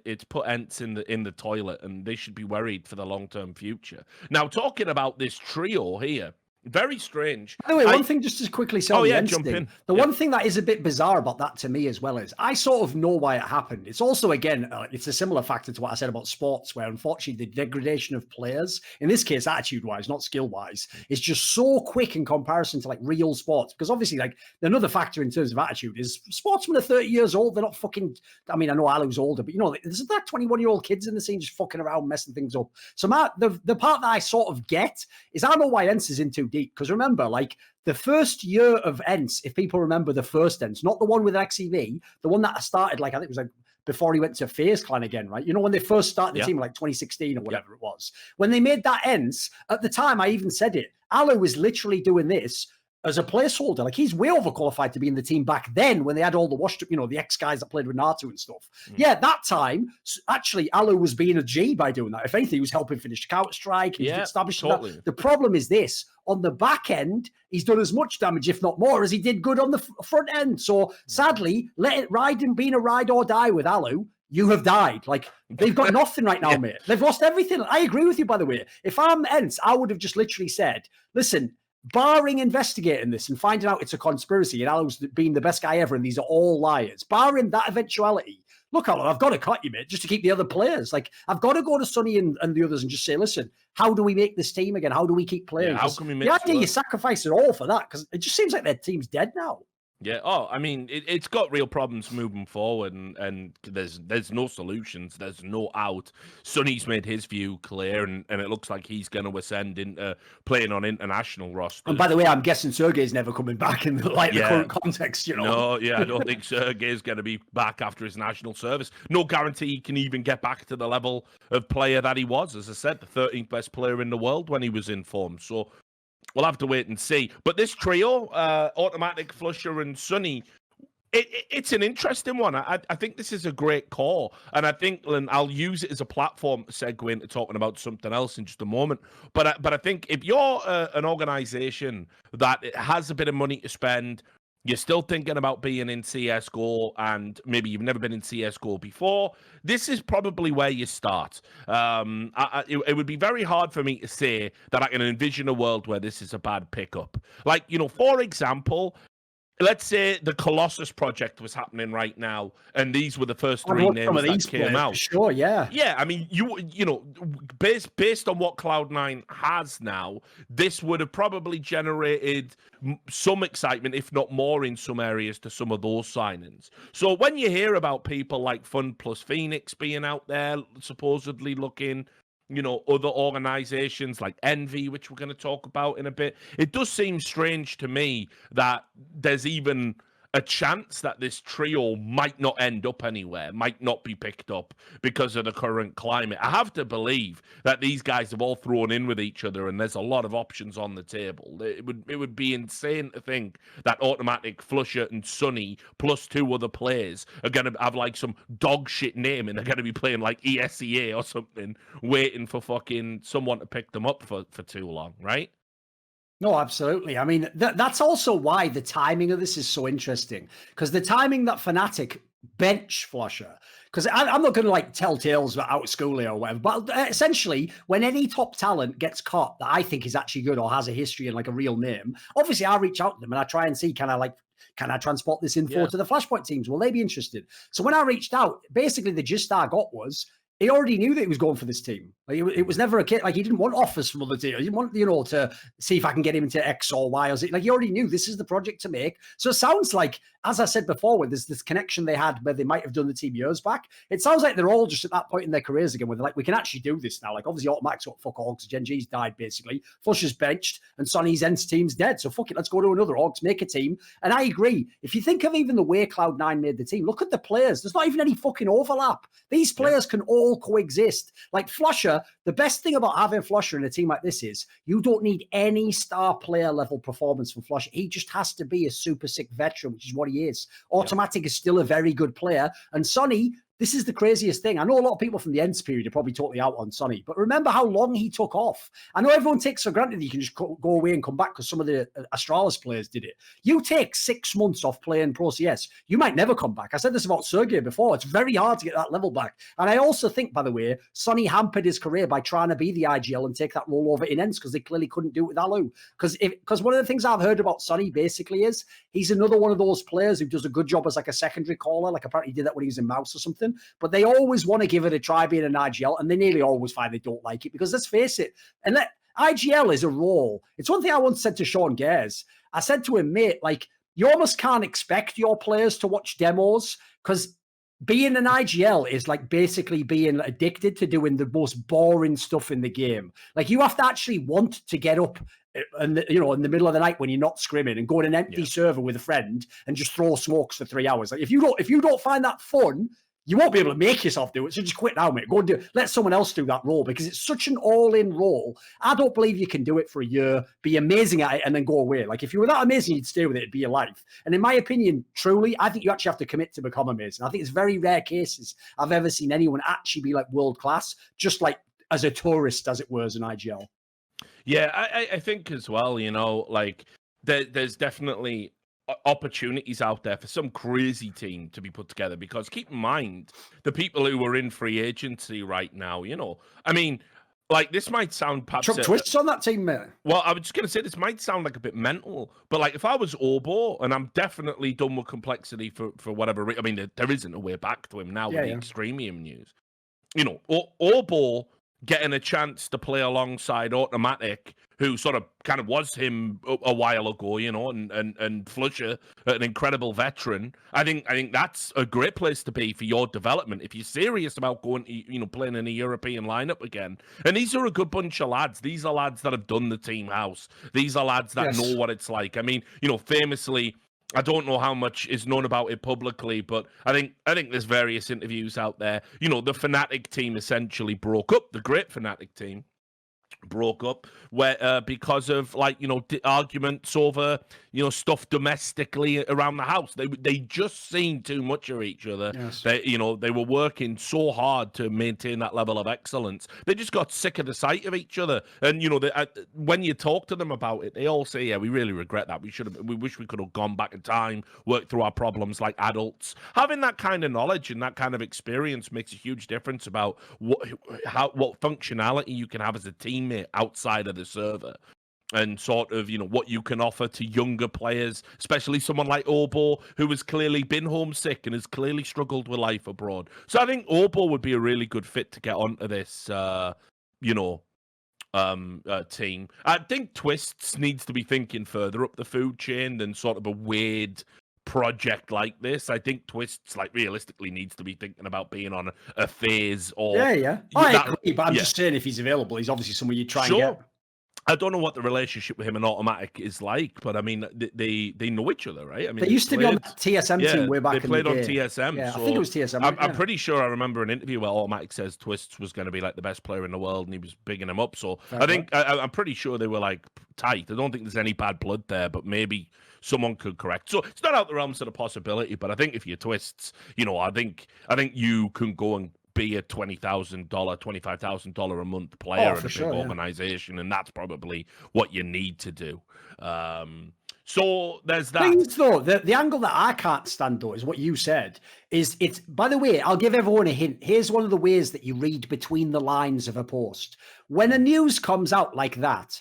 it's put ENCE in the toilet, and they should be worried for the long-term future. Now, talking about this trio here, very strange. By the way, one thing just to quickly say jump in. One thing that is a bit bizarre about that to me as well is I sort of know why it happened. It's also, again, it's a similar factor to what I said about sports, where unfortunately the degradation of players, in this case attitude-wise, not skill-wise, is just so quick in comparison to like real sports. Because obviously, like, another factor in terms of attitude is sportsmen are 30 years old. They're not fucking, I mean, I know Allu's older, but there's like 21-year-old kids in the scene just fucking around, messing things up. So the part that I sort of get is I know why ENCE is in too deep. Because remember, like, the first year of ENCE, if people remember the first ENCE, not the one with XEV, the one that started, like, I think it was like before he went to FaZe Clan again, right? When they first started the team, like 2016 or whatever it was. When they made that ENCE, at the time, I even said it, Allu was literally doing this as a placeholder. Like, he's way overqualified to be in the team back then when they had all the washed up, the ex-guys that played with Naruto and stuff. Yeah, that time, actually, Allu was being a G by doing that. If anything, he was helping finish Counter-Strike. He was establishing that. The problem is this. On the back end, he's done as much damage, if not more, as he did good on the front end. So, sadly, being a ride or die with Allu, you have died. Like, they've got nothing right now, mate. They've lost everything. I agree with you, by the way. If I'm ENCE, I would have just literally said, listen, barring investigating this and finding out it's a conspiracy and Allu's being the best guy ever and these are all liars, barring that eventuality, look, Allu, I've got to cut you, mate, just to keep the other players. Like, I've got to go to Sonny and the others and just say, listen, how do we make this team again? How do we keep playing? Yeah, how can we make the idea you sacrifice it all for that, because it just seems like their team's dead now. Yeah. Oh, I mean, it's got real problems moving forward, and there's no solutions. There's no out. Sonny's made his view clear, and it looks like he's going to ascend into playing on international rosters. And by the way, I'm guessing Sergey's never coming back in the current context. No, I don't think Sergey's going to be back after his national service. No guarantee he can even get back to the level of player that he was. As I said, the 13th best player in the world when he was in form. So we'll have to wait and see. But this trio, Autimatic, Flusha, and Sonny, it's an interesting one. I think this is a great call. And I think, and I'll use it as a platform to segue into talking about something else in just a moment. But I think if you're an organization that has a bit of money to spend, you're still thinking about being in CSGo, and maybe you've never been in CSGO before, this is probably where you start. It would be very hard for me to say that I can envision a world where this is a bad pickup. Like, for example, let's say the Colossus project was happening right now, and these were the first three names that came out. Sure, yeah. Yeah, I mean, based on what Cloud9 has now, this would have probably generated some excitement, if not more, in some areas to some of those signings. So when you hear about people like Fun Plus Phoenix being out there, supposedly looking, other organizations like Envy, which we're going to talk about in a bit, it does seem strange to me that there's even a chance that this trio might not end up anywhere, might not be picked up because of the current climate. I have to believe that these guys have all thrown in with each other, and there's a lot of options on the table. It would be insane to think that Autimatic, Flusha, and Sonny plus two other players are going to have like some dog shit name, and they're going to be playing like ESEA or something, waiting for fucking someone to pick them up for too long, right? No, absolutely. I mean, that's also why the timing of this is so interesting, because the timing that Fnatic bench Flusha, because I'm not going to tell tales about out schooling or whatever, but essentially when any top talent gets caught that I think is actually good or has a history and like a real name, obviously I reach out to them and I try and see, can I transport this info to the Flashpoint teams? Will they be interested? So when I reached out, basically the gist I got was, he already knew that he was going for this team. Like, it was never a kid. Like, he didn't want offers from other teams. He didn't want, to see if I can get him into X or Y or Z. Like, he already knew this is the project to make. So it sounds like, as I said before, with this connection they had where they might have done the team years back, it sounds like they're all just at that point in their careers again where they're like, we can actually do this now. Like, obviously, Autimatic's got fuck all because Gen G's died, basically. Flusha's benched and Sonny's ENCE team's dead. So fuck it, let's go to another org, make a team. And I agree. If you think of even the way Cloud9 made the team, look at the players. There's not even any fucking overlap. These players can all coexist. Like Flusha, the best thing about having Flusha in a team like this is you don't need any star player level performance from Flusha. He just has to be a super sick veteran, which is what he is. Autimatic is still a very good player. And Sonny, this is the craziest thing. I know a lot of people from the ENCE period are probably totally out on Sonny, but remember how long he took off. I know everyone takes for granted that you can just go away and come back because some of the Astralis players did it. You take 6 months off playing Pro CS, you might never come back. I said this about Sergey before. It's very hard to get that level back. And I also think, by the way, Sonny hampered his career by trying to be the IGL and take that role over in ENCE because they clearly couldn't do it with Allu. Because one of the things I've heard about Sonny basically is he's another one of those players who does a good job as like a secondary caller. Like apparently he did that when he was in Mouse or something. But they always want to give it a try being an IGL, and they nearly always find they don't like it because let's face it, IGL is a role. It's one thing I once said to Sean Gares. I said to him, mate, like you almost can't expect your players to watch demos because being an IGL is like basically being addicted to doing the most boring stuff in the game. Like you have to actually want to get up in the middle of the night when you're not scrimming and go to an empty server with a friend and just throw smokes for 3 hours. Like if you don't find that fun, You won't be able to make yourself do it, so just quit now, mate. Go and do it. Let someone else do that role because it's such an all-in role. I don't believe you can do it for a year, be amazing at it, and then go away. Like, if you were that amazing, you'd stay with it. It'd be your life. And in my opinion, truly, I think you actually have to commit to become amazing. I think it's very rare cases I've ever seen anyone actually be like world-class, just like as a tourist, as it were, as an IGL. Yeah, I think as well, you know, like, there's definitely opportunities out there for some crazy team to be put together, because keep in mind the people who are in free agency right now, you know, I mean, like, this might sound perhaps Chuck Twistzz on that team, mate. Well, I was just going to say this might sound like a bit mental, but like, if I was Orbo, and I'm definitely done with complexity for whatever I mean, there isn't a way back to him now with the Extremum news, you know, Orbo getting a chance to play alongside Autimatic, who sort of kind of was him a while ago, you know, and Flusha, an incredible veteran. I think that's a great place to be for your development if you're serious about going to, you know, playing in a European lineup again. And these are a good bunch of lads. These are lads that have done the team house. These are lads that know what it's like. I mean, you know, famously, I don't know how much is known about it publicly, but I think there's various interviews out there. You know, the Fnatic team essentially broke up. The great Fnatic team broke up where because of, like, you know, arguments over, you know, stuff domestically around the house. They just seen too much of each other. They, you know, they were working so hard to maintain that level of excellence. They just got sick of the sight of each other. And, you know, when you talk to them about it, they all say, yeah, we really regret that. We wish we could have gone back in time, worked through our problems like adults. Having that kind of knowledge and that kind of experience makes a huge difference about what functionality you can have as a teammate outside of the server, and sort of, you know, what you can offer to younger players, especially someone like Orbo, who has clearly been homesick and has clearly struggled with life abroad. So I think Orbo would be a really good fit to get onto this, you know, team. I think Twistzz needs to be thinking further up the food chain than sort of a weird project like this. I think Twistzz, like, realistically needs to be thinking about being on a FaZe or I agree, but I'm just saying, if he's available, he's obviously someone you try and get. I don't know what the relationship with him and Autimatic is like, but I mean, they know each other, right? I mean, they used to be on that TSM team way back in the day. They played on TSM. Yeah, so I think it was TSM. I'm pretty sure I remember an interview where Autimatic says Twistzz was going to be like the best player in the world, and he was bigging him up. So I'm pretty sure they were like tight. I don't think there's any bad blood there, but maybe someone could correct. So it's not out the realms of the possibility, but I think if you're Twistzz, you know, I think you can go and be a $20,000, $25,000 a month player in a big organization, and that's probably what you need to do. So there's that. Things, though, the angle that I can't stand, though, is what you said. It's by the way, I'll give everyone a hint. Here's one of the ways that you read between the lines of a post. When a news comes out like that,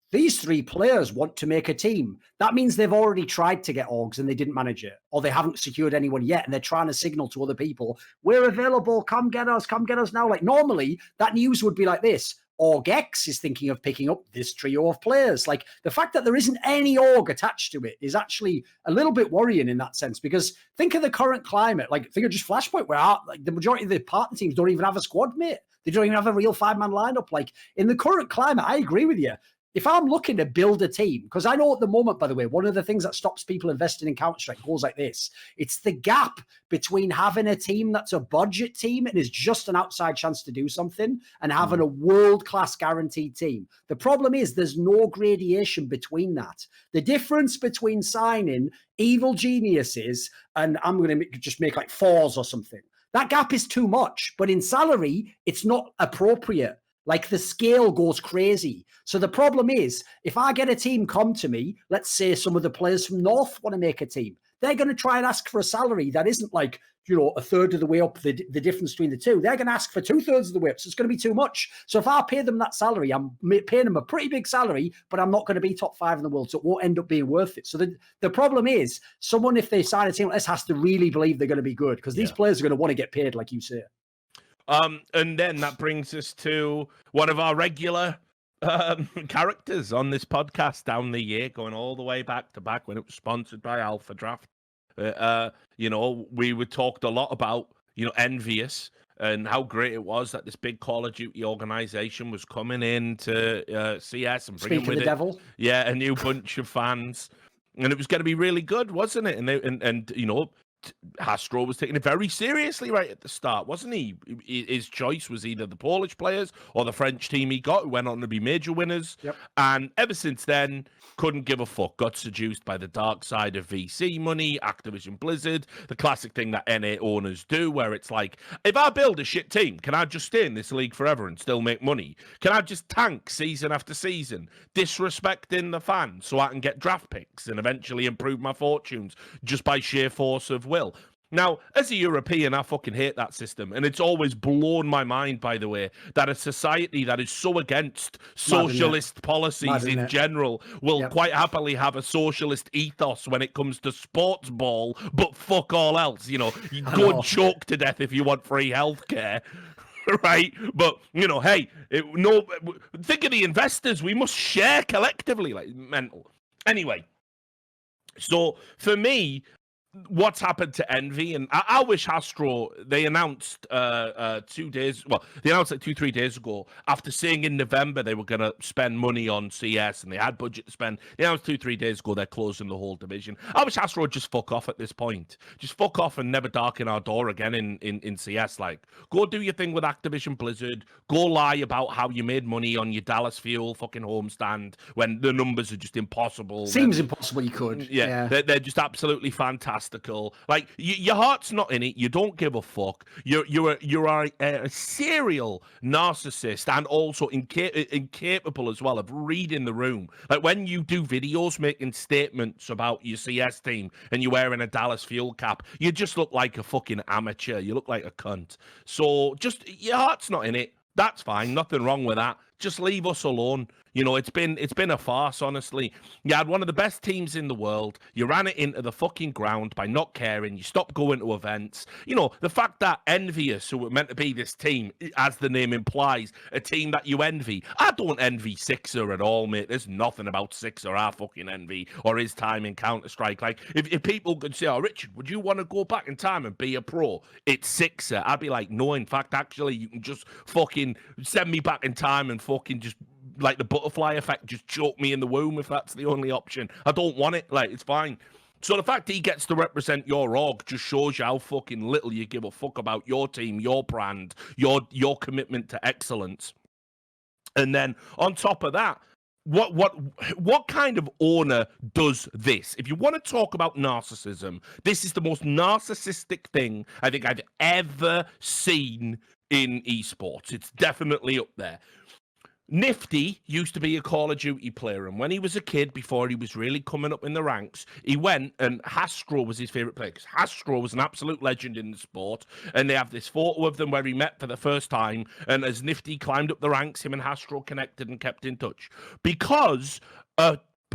these three players want to make a team. That means they've already tried to get orgs and they didn't manage it, or they haven't secured anyone yet, and they're trying to signal to other people, we're available, come get us now. Like, normally, that news would be like this. Org X is thinking of picking up this trio of players. Like, the fact that there isn't any org attached to it is actually a little bit worrying in that sense, because think of the current climate. Like, think of just Flashpoint, where like the majority of the partner teams don't even have a squad mate. They don't even have a real 5-man lineup. Like, in the current climate, I agree with you. If I'm looking to build a team, because I know at the moment, by the way, one of the things that stops people investing in Counter-Strike goes like this. It's the gap between having a team that's a budget team and is just an outside chance to do something, and having a world-class guaranteed team. The problem is there's no gradation between that. The difference between signing evil geniuses and I'm going to just make like 4s or something, that gap is too much. But in salary, it's not appropriate. Like, the scale goes crazy. So the problem is, if I get a team come to me, let's say some of the players from North want to make a team, they're going to try and ask for a salary that isn't like, you know, a third of the way up the difference between the two. They're going to ask for 2/3 of the way up. So it's going to be too much. So if I pay them that salary, I'm paying them a pretty big salary, but I'm not going to be top 5 in the world. So it won't end up being worth it. So the problem is, someone, if they sign a team like this, has to really believe they're going to be good, because these players are going to want to get paid, like you say. And then that brings us to one of our regular characters on this podcast down the year, going all the way back to back when it was sponsored by Alpha Draft. You know, we were talked a lot about, you know, EnvyUs and how great it was that this big Call of Duty organization was coming into CS and bringing with it, devil. a new bunch of fans, and it was going to be really good, wasn't it? And you know, Hastro was taking it very seriously right at the start, wasn't he? His choice was either the Polish players or the French team he got, who went on to be major winners. Yep. And ever since then, couldn't give a fuck. Got seduced by the dark side of VC money, Activision Blizzard, the classic thing that NA owners do, where it's like, if I build a shit team, can I just stay in this league forever and still make money? Can I just tank season after season, disrespecting the fans so I can get draft picks and eventually improve my fortunes just by sheer force of will? Now, as a European, I fucking hate that system. And it's always blown my mind, by the way, that a society that is so against socialist policies in general will quite happily have a socialist ethos when it comes to sports ball, but fuck all else. You know, you go and choke to death if you want free healthcare. Right? But, you know, hey, think of the investors. We must share collectively, like mental. Anyway, so for me, what's happened to Envy, and I wish Hastro, they announced 2 days, well, they announced like 2-3 days ago, after saying in November they were going to spend money on CS and they had budget to spend. They announced 2-3 days ago they're closing the whole division. I wish Hastro would just fuck off at this point. Just fuck off and never darken our door again in CS. Like, go do your thing with Activision Blizzard. Go lie about how you made money on your Dallas Fuel fucking homestand when the numbers are just impossible. Seems impossible you could. Yeah. They're just absolutely fantastic. Like, your heart's not in it. You don't give a fuck. You're a serial narcissist and also incapable as well of reading the room. Like, when you do videos making statements about your CS team and you're wearing a Dallas Fuel cap, you just look like a fucking amateur. You look like a cunt. So just, your heart's not in it. That's fine. Nothing wrong with that. Just leave us alone. You know, it's been a farce, honestly. You had one of the best teams in the world. You ran it into the fucking ground by not caring. You stopped going to events. You know, the fact that EnvyUs, who were meant to be this team, as the name implies, a team that you envy. I don't envy Sixer at all, mate. There's nothing about Sixer I fucking envy, or his time in Counter-Strike. Like, if people could say, oh, Richard, would you want to go back in time and be a pro? It's Sixer. I'd be like, no, in fact, actually, you can just fucking send me back in time and fucking just, like the butterfly effect, just choke me in the womb if that's the only option. I don't want it. Like, it's fine. So the fact he gets to represent your org just shows you how fucking little you give a fuck about your team, your brand, your commitment to excellence. And then on top of that, what kind of owner does this? If you want to talk about narcissism, this is the most narcissistic thing I think I've ever seen in esports. It's definitely up there. Nifty used to be a Call of Duty player, and when he was a kid, before he was really coming up in the ranks, he went, and Hastro was his favourite player, because Hastro was an absolute legend in the sport, and they have this photo of them where he met for the first time, and as Nifty climbed up the ranks, him and Hastro connected and kept in touch. Because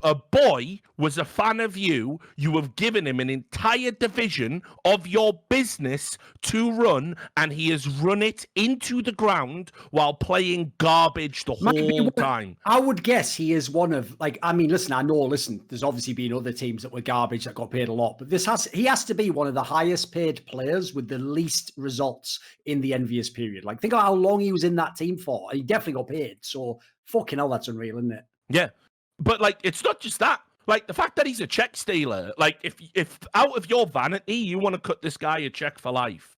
a boy was a fan of you, you have given him an entire division of your business to run, and he has run it into the ground while playing garbage the whole time. I would guess he is one of, like, I mean, listen, there's obviously been other teams that were garbage that got paid a lot, but he has to be one of the highest paid players with the least results in the EnvyUs period. Like, think of how long he was in that team for. He definitely got paid. So fucking hell, that's unreal, isn't it? Yeah. But, like, it's not just that. Like, the fact that he's a check stealer, like, if out of your vanity, you want to cut this guy a check for life,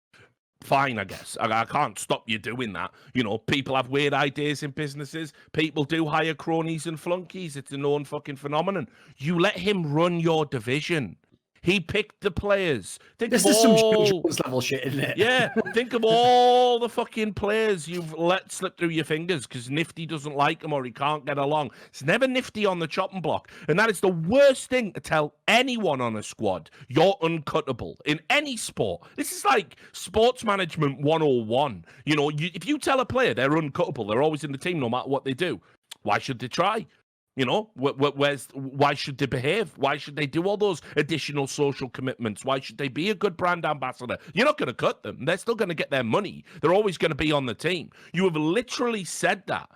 fine, I guess. I can't stop you doing that. You know, people have weird ideas in businesses. People do hire cronies and flunkies. It's a known fucking phenomenon. You let him run your division. He picked the players. This is some Jones level shit, isn't it? Yeah, think of all the fucking players you've let slip through your fingers because Nifty doesn't like them or he can't get along. It's never Nifty on the chopping block. And that is the worst thing to tell anyone on a squad. You're uncuttable in any sport. This is like sports management 101. You know, if you tell a player they're uncuttable, they're always in the team no matter what they do, why should they try? You know, why should they behave? Why should they do all those additional social commitments? Why should they be a good brand ambassador? You're not going to cut them. They're still going to get their money. They're always going to be on the team. You have literally said that,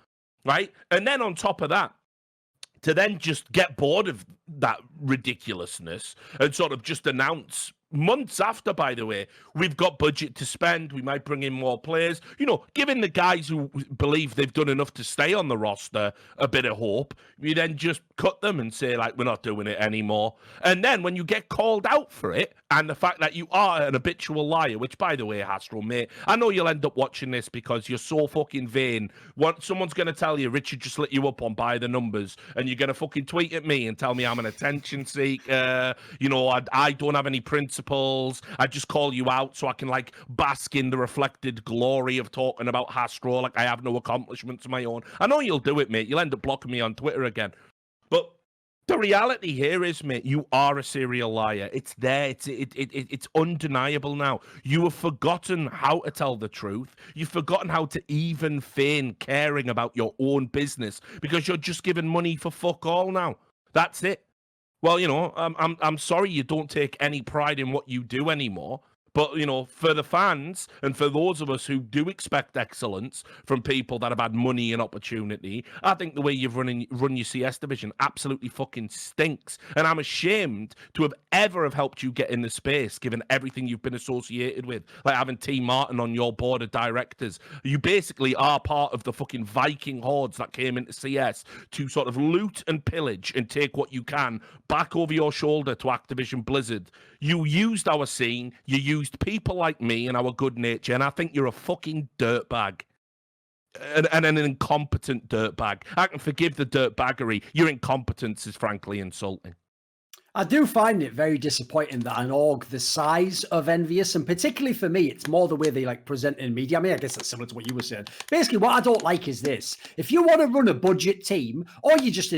right? And then on top of that, to then just get bored of that ridiculousness and sort of just announce months after, by the way, we've got budget to spend. We might bring in more players. You know, giving the guys who believe they've done enough to stay on the roster a bit of hope. You then just cut them and say, like, we're not doing it anymore. And then when you get called out for it, and the fact that you are an habitual liar, which, by the way, Hastro, mate, I know you'll end up watching this because you're so fucking vain. Someone's going to tell you, Richard just lit you up on By the Numbers, and you're going to fucking tweet at me and tell me I'm an attention seeker. You know, I don't have any principles. I just call you out so I can, like, bask in the reflected glory of talking about Hastro like I have no accomplishments of my own. I know you'll do it, mate. You'll end up blocking me on Twitter again. But the reality here is, mate, you are a serial liar. It's there. It's undeniable now. You have forgotten how to tell the truth. You've forgotten how to even feign caring about your own business because you're just giving money for fuck all now. That's it. Well, you know, I'm sorry you don't take any pride in what you do anymore. But, you know, for the fans and for those of us who do expect excellence from people that have had money and opportunity, I think the way you've run your CS division absolutely fucking stinks. And I'm ashamed to have helped you get in the space, given everything you've been associated with, like having T. Martin on your board of directors. You basically are part of the fucking Viking hordes that came into CS to sort of loot and pillage and take what you can back over your shoulder to Activision Blizzard. You used our scene, you used people like me and our good nature, and I think you're a fucking dirtbag. And an incompetent dirtbag. I can forgive the dirtbaggery. Your incompetence is frankly insulting. I do find it very disappointing that an org the size of EnvyUs, and particularly for me, it's more the way they like present in media. I mean, I guess that's similar to what you were saying. Basically, what I don't like is this: if you want to run a budget team, or you just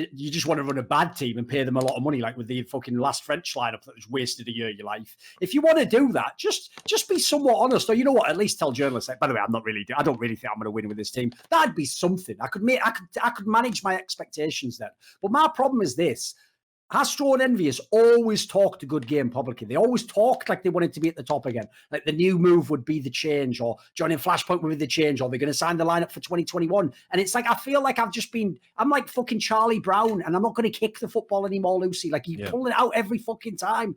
want to run a bad team and pay them a lot of money, like with the fucking last French lineup that was wasted a year of your life. If you want to do that, just be somewhat honest, or you know what? At least tell journalists. Like, by the way, I don't really think I'm going to win with this team. That'd be something. I could manage my expectations then. But my problem is this. Hastro and EnvyUs always talked a good game publicly. They always talked like they wanted to be at the top again. Like the new move would be the change, or joining Flashpoint would be the change, or they're going to sign the lineup for 2021. And it's like, I feel like I'm like fucking Charlie Brown, and I'm not going to kick the football anymore, Lucy. Like you pull it out every fucking time.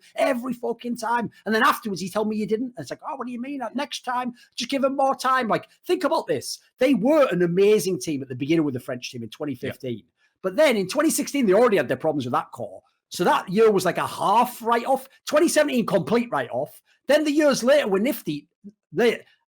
And then afterwards, you tell me you didn't. And it's like, oh, what do you mean? Next time, just give them more time. Like, think about this. They were an amazing team at the beginning with the French team in 2015. Yeah. But then in 2016, they already had their problems with that core. So that year was like a half write-off. 2017, complete write-off. Then the years later were Nifty.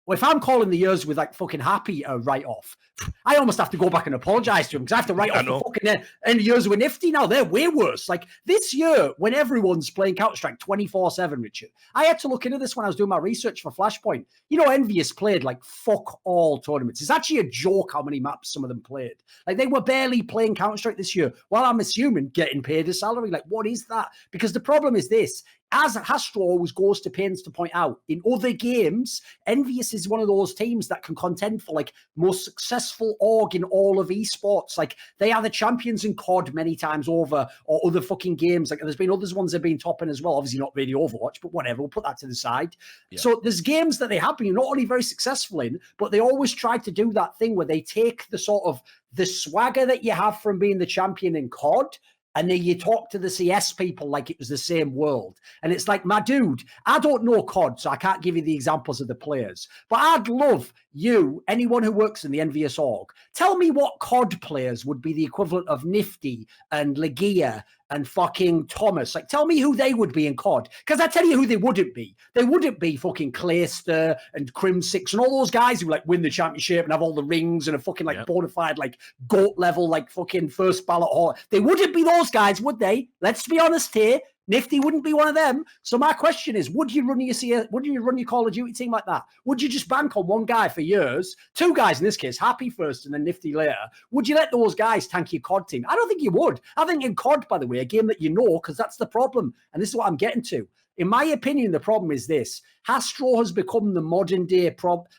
If I'm calling the years with like fucking Happy a write-off, I almost have to go back and apologize to him because I have to write off the fucking end of years with Nifty now. They're way worse. Like this year, when everyone's playing Counter-Strike 24/7, Richard, I had to look into this when I was doing my research for Flashpoint. You know, EnvyUs played like fuck all tournaments. It's actually a joke how many maps some of them played. Like they were barely playing Counter-Strike this year, while I'm assuming getting paid a salary. Like, what is that? Because the problem is this. As Hastro always goes to pains to point out, in other games, EnvyUs is one of those teams that can contend for like most successful org in all of esports. Like they are the champions in COD many times over, or other fucking games. Like there's been others ones that have been topping as well. Obviously not really Overwatch, but whatever. We'll put that to the side. Yeah. So there's games that they have been not only very successful in, but they always try to do that thing where they take the sort of the swagger that you have from being the champion in COD, and then you talk to the CS people like it was the same world. And it's like, my dude, I don't know COD, so I can't give you the examples of the players. But I'd love you, anyone who works in the EnvyUs org, tell me what COD players would be the equivalent of Nifty and Legija and fucking Thomas. Like, tell me who they would be in COD. Because I tell you who they wouldn't be. They wouldn't be fucking Clayster and Crim6 and all those guys who like win the championship and have all the rings and are fucking like bona fide like GOAT level like fucking first ballot. Or they wouldn't be those guys, would they? Let's be honest here. Nifty wouldn't be one of them. So my question is, would you run your Call of Duty team like that? Would you just bank on one guy for years? Two guys in this case, Happy first and then Nifty later. Would you let those guys tank your COD team? I don't think you would. I think in COD, by the way, a game that you know, because that's the problem. And this is what I'm getting to. In my opinion, the problem is this. Hastro has become the modern day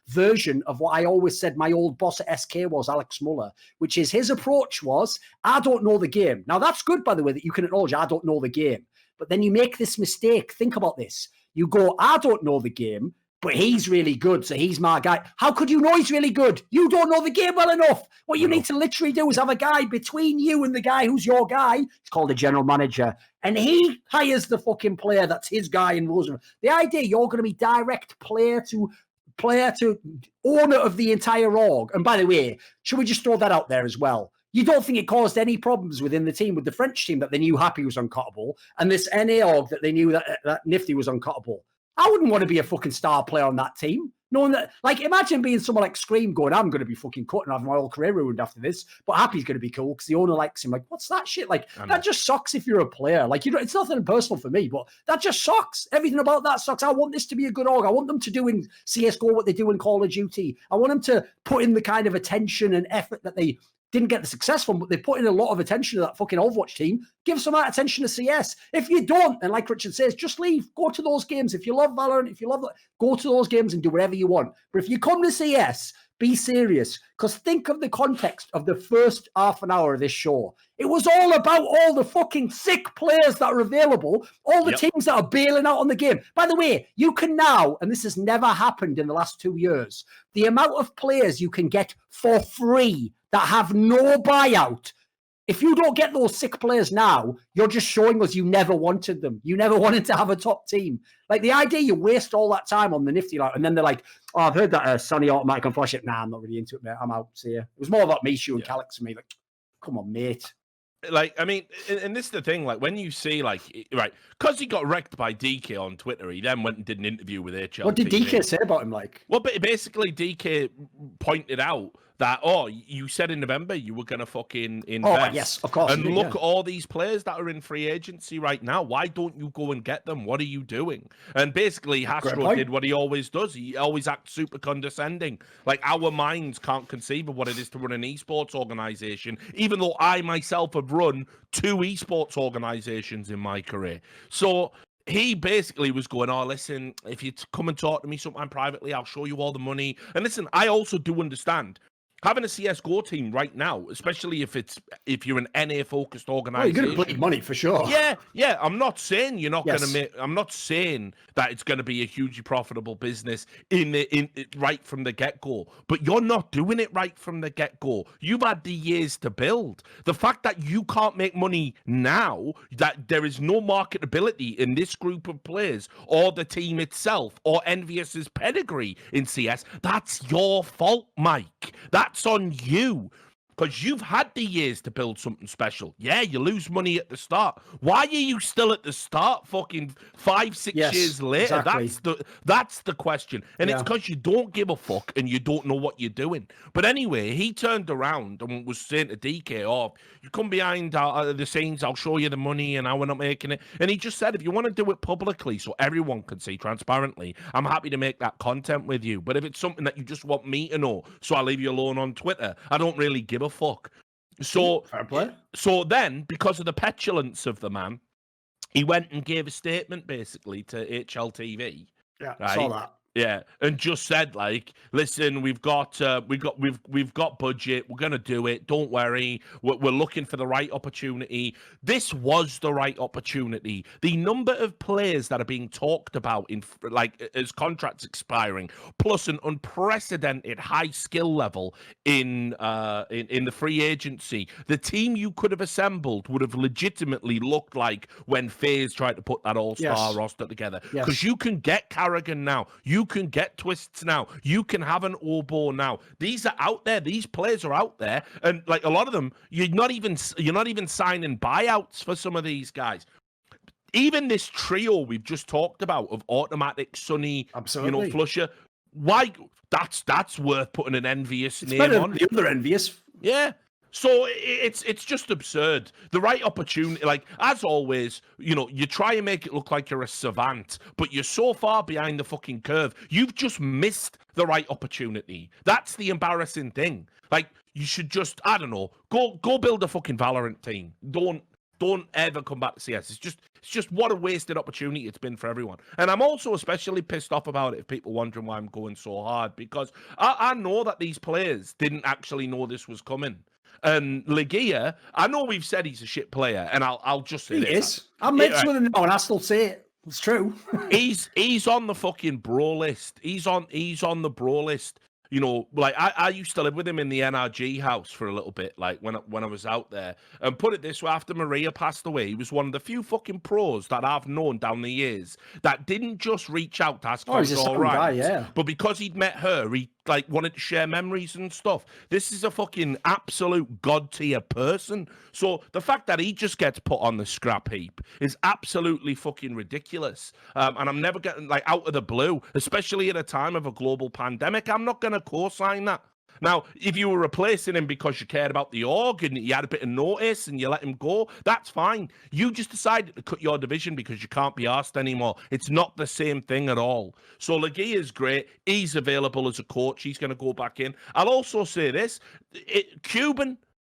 version of what I always said my old boss at SK was, Alex Muller, which is his approach was, I don't know the game. Now, that's good, by the way, that you can acknowledge I don't know the game. But then you make this mistake. Think about this. You go, I don't know the game. but he's really good, so he's my guy. How could you know he's really good? You don't know the game well enough. What you need to literally do is have a guy between you and the guy who's your guy. It's called a general manager. And he hires the fucking player that's his guy in Rosen. The idea you're going to be direct player to owner of the entire org. And by the way, should we just throw that out there as well? You don't think it caused any problems within the team with the French team that they knew Happy was uncuttable and this NA org that they knew that Nifty was uncuttable? I wouldn't want to be a fucking star player on that team. Knowing that, like, imagine being someone like Scream going, I'm going to be fucking cut and have my whole career ruined after this, but Happy's going to be cool because the owner likes him. Like, what's that shit? Like, that just sucks if you're a player. Like, you know, it's nothing personal for me, but that just sucks. Everything about that sucks. I want this to be a good org. I want them to do in CSGO what they do in Call of Duty. I want them to put in the kind of attention and effort that they didn't get the success from, but they put in a lot of attention to that fucking Overwatch team. Give some attention to CS. If you don't, and like Richard says, just leave. Go to those games. If you love Valorant, if you love that, go to those games and do whatever you want. But if you come to CS, be serious. Because think of the context of the first half an hour of this show. It was all about all the fucking sick players that are available, all the teams that are bailing out on the game. By the way, you can now, and this has never happened in the last 2 years, the amount of players you can get for free that have no buyout. If you don't get those sick players now, you're just showing us you never wanted them. You never wanted to have a top team. Like, the idea you waste all that time on the Nifty, like, and then they're like, oh, I've heard that Sonny Autimatic and Flusha. Nah, I'm not really into it, mate. I'm out. See ya. It was more about Mishu and Calyx for me. Like, come on, mate. Like, I mean, and this is the thing, like, when you see, like, right, because he got wrecked by DK on Twitter, he then went and did an interview with HL. What did DK say about him, like? Well, but basically, DK pointed out that, oh, you said in November you were going to fucking invest. Oh, yes, of course. And look at all these players that are in free agency right now. Why don't you go and get them? What are you doing? And basically, Hastro did what he always does. He always acts super condescending. Like, our minds can't conceive of what it is to run an esports organization, even though I myself have run 2 esports organizations in my career. So he basically was going, oh, listen, if you come and talk to me sometime privately, I'll show you all the money. And listen, I also do understand having a CSGO team right now, especially if you're an NA focused organization, you're gonna bleed money for sure. Yeah. I'm not saying you're not gonna make. I'm not saying that it's gonna be a hugely profitable business in right from the get go. But you're not doing it right from the get go. You've had the years to build. The fact that you can't make money now, that there is no marketability in this group of players or the team itself or EnvyUs's pedigree in CS, that's your fault, Mike. That's on you, because you've had the years to build something special. Yeah, you lose money at the start. Why are you still at the start fucking 5-6 years later? Exactly. That's the question. And it's because you don't give a fuck and you don't know what you're doing. But anyway, he turned around and was saying to DK, oh, you come behind the scenes, I'll show you the money and how we're not making it. And he just said, if you want to do it publicly so everyone can see transparently, I'm happy to make that content with you. But if it's something that you just want me to know, so I'll leave you alone on Twitter, I don't really give a fuck. So then, because of the petulance of the man, he went and gave a statement basically to HLTV. Yeah, right? I saw that. Yeah, and just said, like, listen, we've got budget. We're gonna do it. Don't worry. We're looking for the right opportunity. This was the right opportunity. The number of players that are being talked about in as contracts expiring, plus an unprecedented high skill level in the free agency. The team you could have assembled would have legitimately looked like when FaZe tried to put that all-star roster together. Because you can get Carrigan now. You can get Twistzz now. You can have an Obo now. These are out there. These players are out there, and like a lot of them, you're not even signing buyouts for some of these guys. Even this trio we've just talked about of Autimatic, Sonny, Flusha. Why? That's worth putting an EnvyUs name on. The other EnvyUs. Yeah. So it's just absurd. The right opportunity, like, as always, you try and make it look like you're a savant, but you're so far behind the fucking curve. You've just missed the right opportunity. That's the embarrassing thing. Like, you should just, I don't know, go build a fucking Valorant team. Don't ever come back to CS. It's just what a wasted opportunity it's been for everyone. And I'm also especially pissed off about it if people wondering why I'm going so hard, because I know that these players didn't actually know this was coming. And Legija, I know we've said he's a shit player, and I'll just say he is. I'm mates with him now, and I still say it. It's true. he's on the fucking bro list. He's on the bro list. You know, like I used to live with him in the NRG house for a little bit, like when I was out there. And put it this way, after Maria passed away, he was one of the few fucking pros that I've known down the years that didn't just reach out to ask if I was all right, guy, yeah. but because he'd met her, he like wanted to share memories and stuff. This is a fucking absolute god tier person. So the fact that he just gets put on the scrap heap is absolutely fucking ridiculous. And I'm never getting like out of the blue, especially at a time of a global pandemic. I'm not going to co-sign that. Now, if you were replacing him because you cared about the org and you had a bit of notice and you let him go, that's fine. You just decided to cut your division because you can't be asked anymore. It's not the same thing at all. So Legija is great. He's available as a coach. He's going to go back in. I'll also say this. Kuben,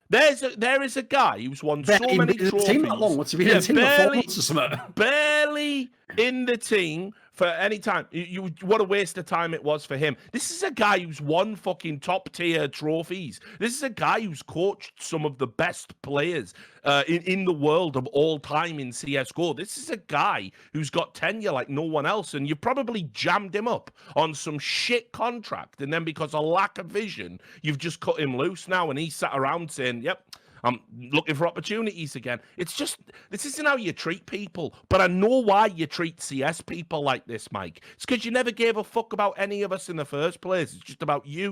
there is a guy who's won so many trophies. Team that long. What's he been in the team for 4 months or something? Barely in the team for any time. You what a waste of time it was for him. This is a guy who's won fucking top tier trophies. This is a guy who's coached some of the best players in the world of all time in CSGo. This is a guy who's got tenure like no one else, and you probably jammed him up on some shit contract, and then because of lack of vision, you've just cut him loose now, and he sat around saying, yep, I'm looking for opportunities again. It's just, this isn't how you treat people. But I know why you treat CS people like this, Mike. It's because you never gave a fuck about any of us in the first place. It's just about you,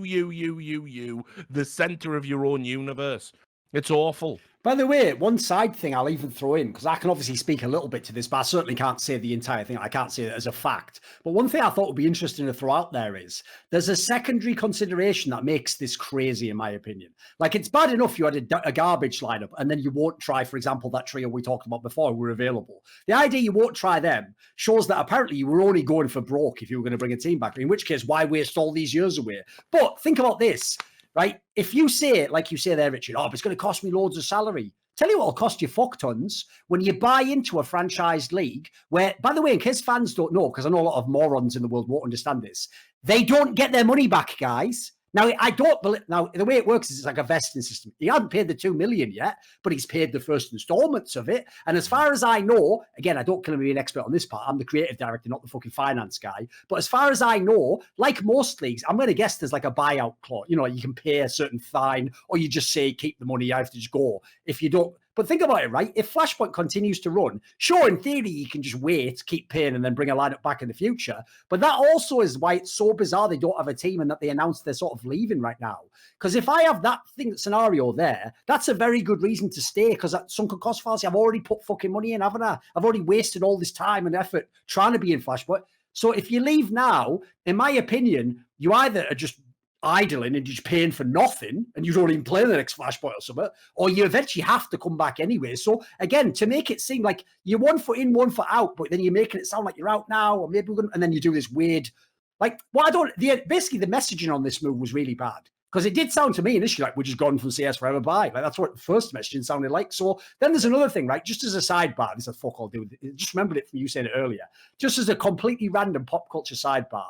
the center of your own universe. It's awful. By the way, one side thing I'll even throw in, because I can obviously speak a little bit to this, but I certainly can't say the entire thing. I can't say it as a fact. But one thing I thought would be interesting to throw out there is there's a secondary consideration that makes this crazy, in my opinion. Like, it's bad enough you had a garbage lineup and then you won't try, for example, that trio we talked about before who were available. The idea you won't try them shows that apparently you were only going for broke if you were going to bring a team back, in which case, why waste all these years away? But think about this. Right? If you say, like you say there, Richard, oh, but it's going to cost me loads of salary. Tell you what, it'll cost you fuck tons when you buy into a franchised league where, by the way, in case fans don't know, because I know a lot of morons in the world won't understand this, they don't get their money back, guys. Now, I don't believe, now, the way it works is it's like a vesting system. He hasn't paid the 2 million yet, but he's paid the first installments of it. And as far as I know, again, I don't claim to be an expert on this part. I'm the creative director, not the fucking finance guy. But as far as I know, like most leagues, I'm going to guess there's like a buyout clause. You know, you can pay a certain fine, or you just say, keep the money, you have to just go. If you don't, but think about it, right? If Flashpoint continues to run, sure, in theory, you can just wait, keep paying, and then bring a lineup back in the future. But that also is why it's so bizarre they don't have a team and that they announced they're sort of leaving right now. Because if I have that scenario there, that's a very good reason to stay, because that sunken cost fallacy, I've already put fucking money in, haven't I? I've already wasted all this time and effort trying to be in Flashpoint. So if you leave now, in my opinion, you either are just idling and just paying for nothing and you don't even play the next Flashpoint or something, or you eventually have to come back anyway. So again, to make it seem like you're 1 foot in, 1 foot out, but then you're making it sound like you're out now, or maybe we're gonna, and then you do this weird, like, well, basically the messaging on this move was really bad, because it did sound to me initially like we're just gone from CS forever, bye. Like, that's what the first messaging sounded like. So then there's another thing, right? Just as a sidebar, this is a fuck all do. Just remembered it from you saying it earlier. Just as a completely random pop culture sidebar,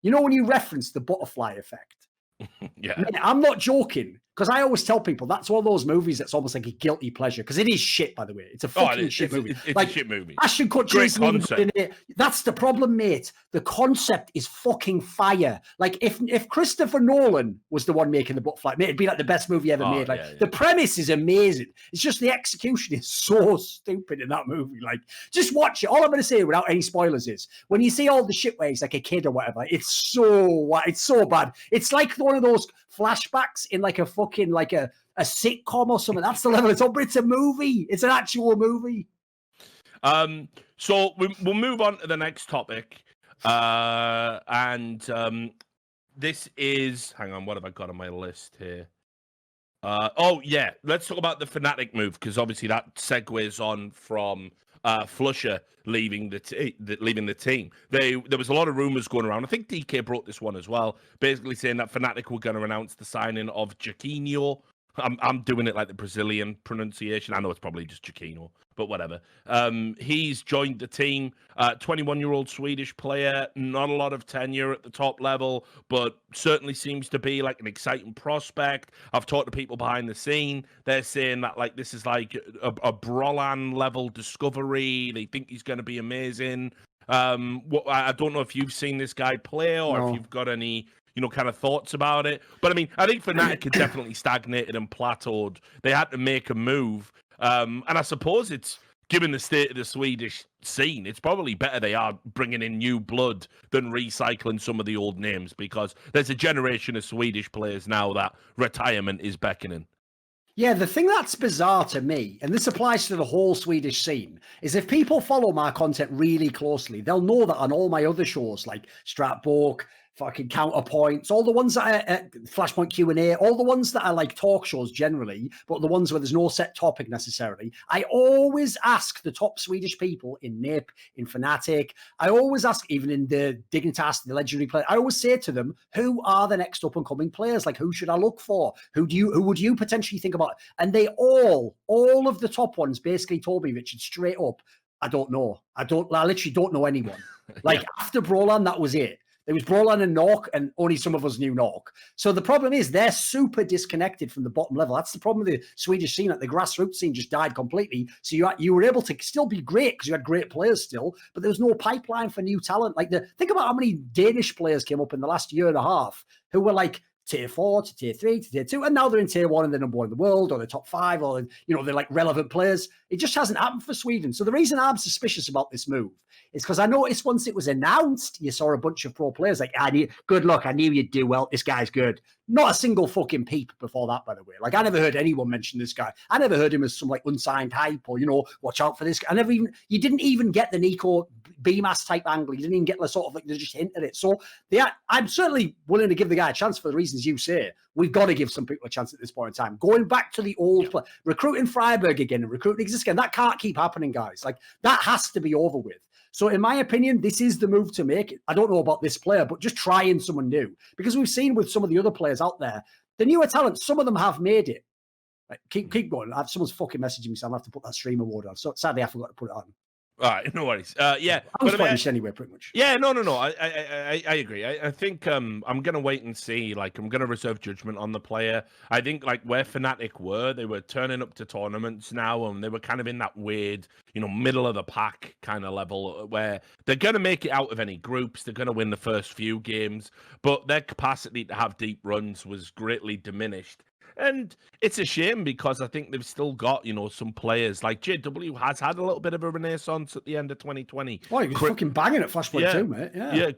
you know when you reference the butterfly effect? Yeah, I'm not joking, because I always tell people that's one of those movies that's almost like a guilty pleasure, because it is shit, by the way. It's a fucking shit movie. It's like, a shit movie. Ashton Kutcher isn't even good in it. That's the problem, mate. The concept is fucking fire. Like, if Christopher Nolan was the one making the butterfly, mate, it'd be like the best movie ever made. Like, the premise is amazing. It's just the execution is so stupid in that movie. Like, just watch it. All I'm going to say without any spoilers is when you see all the shit where he's like a kid or whatever, it's so bad. It's like one of those flashbacks in like a fucking like a sitcom or something. That's the level it's on, but it's a movie. It's an actual movie. So we'll move on to the next topic. This is, hang on, what have I got on my list here? Oh yeah, let's talk about the Fnatic move, because obviously that segues on from Flusha leaving the team. There was a lot of rumors going around. I think DK brought this one as well, basically saying that Fnatic were going to announce the signing of Jaquinho. I'm doing it like the Brazilian pronunciation. I know it's probably just Jaquinho, but whatever. He's joined the team. 21-year-old Swedish player, not a lot of tenure at the top level, but certainly seems to be like an exciting prospect. I've talked to people behind the scene. They're saying that like this is like a Brolan level discovery. They think he's going to be amazing. I don't know if you've seen this guy play or if you've got any, kind of thoughts about it. But I mean, I think Fnatic had definitely stagnated and plateaued. They had to make a move. And I suppose it's, given the state of the Swedish scene, it's probably better they are bringing in new blood than recycling some of the old names, because there's a generation of Swedish players now that retirement is beckoning. Yeah, the thing that's bizarre to me, and this applies to the whole Swedish scene, is if people follow my content really closely, they'll know that on all my other shows like Stratborg, fucking Counterpoints, all the ones that are Flashpoint Q&A, all the ones that are like talk shows generally, but the ones where there's no set topic necessarily, I always ask the top Swedish people in NIP, in Fnatic, I always ask, even in the Dignitas, the legendary player, I always say to them, who are the next up and coming players? Like, who should I look for? Who would you potentially think about? And they all of the top ones basically told me, Richard, straight up, I don't know. I literally don't know anyone. Like after Brolan, that was it. There was Brolan and Nork, and only some of us knew Nork. So the problem is they're super disconnected from the bottom level. That's the problem with the Swedish scene. That the grassroots scene just died completely. So you were able to still be great because you had great players still, but there was no pipeline for new talent. Like think about how many Danish players came up in the last year and a half who were like tier 4 to tier 3 to tier 2, and now they're in tier 1 and they're number 1 in the world, or the top 5, or they're like relevant players. It just hasn't happened for Sweden. So the reason I'm suspicious about this move is because I noticed once it was announced, you saw a bunch of pro players like, good luck, I knew you'd do well, this guy's good. Not a single fucking peep before that, by the way. Like, I never heard anyone mention this guy. I never heard him as some like unsigned hype or, watch out for this guy. You didn't even get the Nico BMAS type angle. You didn't even get the sort of like, they just hinted it. So I'm certainly willing to give the guy a chance for the reasons you say. We've got to give some people a chance at this point in time. Going back to the old play, recruiting Freiburg again and recruiting Exist again, that can't keep happening, guys. Like, that has to be over with. So in my opinion, this is the move to make. I don't know about this player, but just trying someone new. Because we've seen with some of the other players out there, the newer talents, some of them have made it. Right, keep going. Someone's fucking messaging me, so I'll have to put that stream award on. So sadly, I forgot to put it on. All right, no worries. Yeah, I was Spanish anyway, pretty much. Yeah, no. I agree. I think I'm gonna wait and see. Like, I'm gonna reserve judgment on the player. I think like where Fnatic were, they were turning up to tournaments now, and they were kind of in that weird, middle of the pack kind of level where they're gonna make it out of any groups. They're gonna win the first few games, but their capacity to have deep runs was greatly diminished. And it's a shame because I think they've still got, some players like JW has had a little bit of a renaissance at the end of 2020. Oh, he was fucking banging at Flashpoint too, mate. Yeah,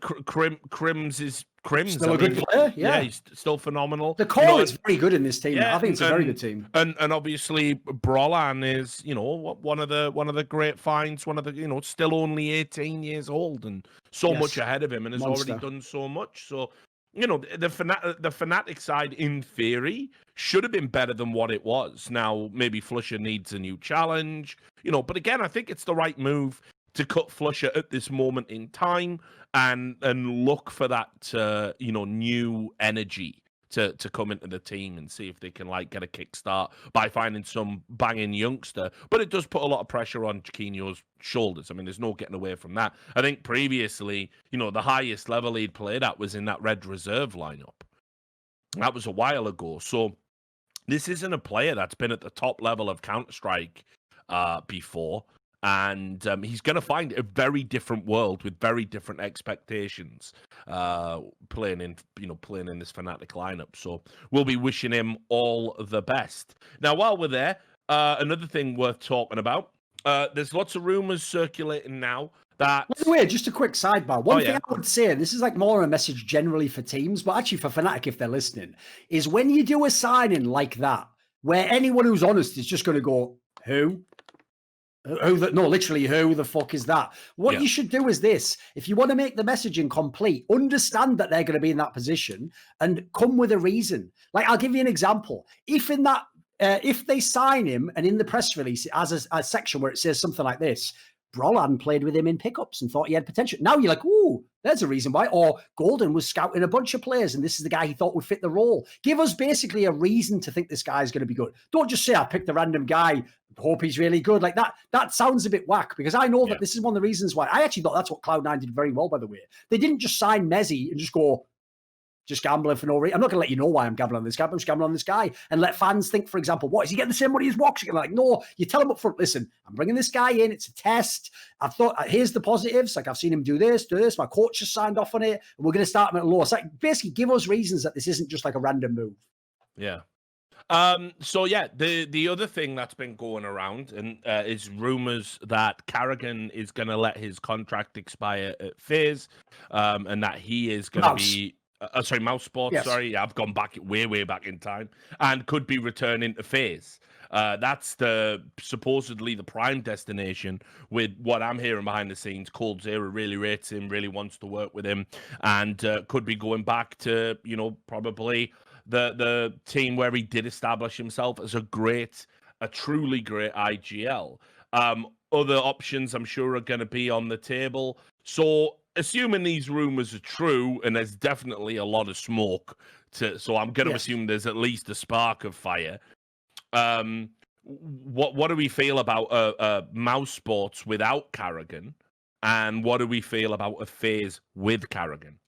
Crims is Crims. Still a good player. Yeah, he's still phenomenal. The core is very good in this team. Yeah, I think it's a very good team. And obviously Brolan is, one of the great finds. One of the, still only 18 years old and so much ahead of him, and has already done so much. So. The Fnatic side, in theory, should have been better than what it was. Now, maybe Flusha needs a new challenge, but again, I think it's the right move to cut Flusha at this moment in time and look for that, new energy to come into the team and see if they can get a kickstart by finding some banging youngster. But it does put a lot of pressure on Chiquinho's shoulders. I mean, there's no getting away from that. I think previously, the highest level he'd played at was in that red reserve lineup. That was a while ago. So this isn't a player that's been at the top level of Counter-Strike before. And he's going to find a very different world with very different expectations playing in this Fnatic lineup. So we'll be wishing him all the best. Now, while we're there, another thing worth talking about, there's lots of rumors circulating now that... By the way, just a quick sidebar. One thing I would say, this is more a message generally for teams, but actually for Fnatic, if they're listening, is when you do a signing like that, where anyone who's honest is just going to go, who? Literally, who the fuck is that? What you should do is this. If you want to make the messaging complete, understand that they're going to be in that position and come with a reason. Like, I'll give you an example. If they sign him and in the press release it has a section where it says something like this, Brolan played with him in pickups and thought he had potential. Now you're like, ooh, there's a reason why. Or Golden was scouting a bunch of players and this is the guy he thought would fit the role. Give us basically a reason to think this guy's going to be good. Don't just say, I picked a random guy, hope he's really good. Like that sounds a bit whack because I know that this is one of the reasons why. I actually thought that's what Cloud9 did very well, by the way. They didn't just sign Messi and just go, just gambling for no reason. I'm not going to let you know why I'm gambling on this guy, but I'm just gambling on this guy and let fans think, for example, what, is he getting the same money as Wox? You're like, no, you tell him up front, listen, I'm bringing this guy in. It's a test. I've thought, here's the positives. Like, I've seen him do this. My coach has signed off on it, and we're going to start him at low. It's like, basically give us reasons that this isn't just like a random move. Yeah. So yeah, the other thing that's been going around and is rumors that Carrigan is going to let his contract expire at FaZe, and that he is going to be Mouse Sports. Yes. Sorry, I've gone back way back in time, and could be returning to FaZe. That's supposedly the prime destination. With what I'm hearing behind the scenes, coldzera really rates him, really wants to work with him, and could be going back to probably the team where he did establish himself as a truly great IGL. Other options I'm sure are going to be on the table. So assuming these rumors are true, and there's definitely a lot of smoke, so I'm going to assume there's at least a spark of fire. What do we feel about Mouse Sports without Carrigan, and what do we feel about a FaZe with Carrigan?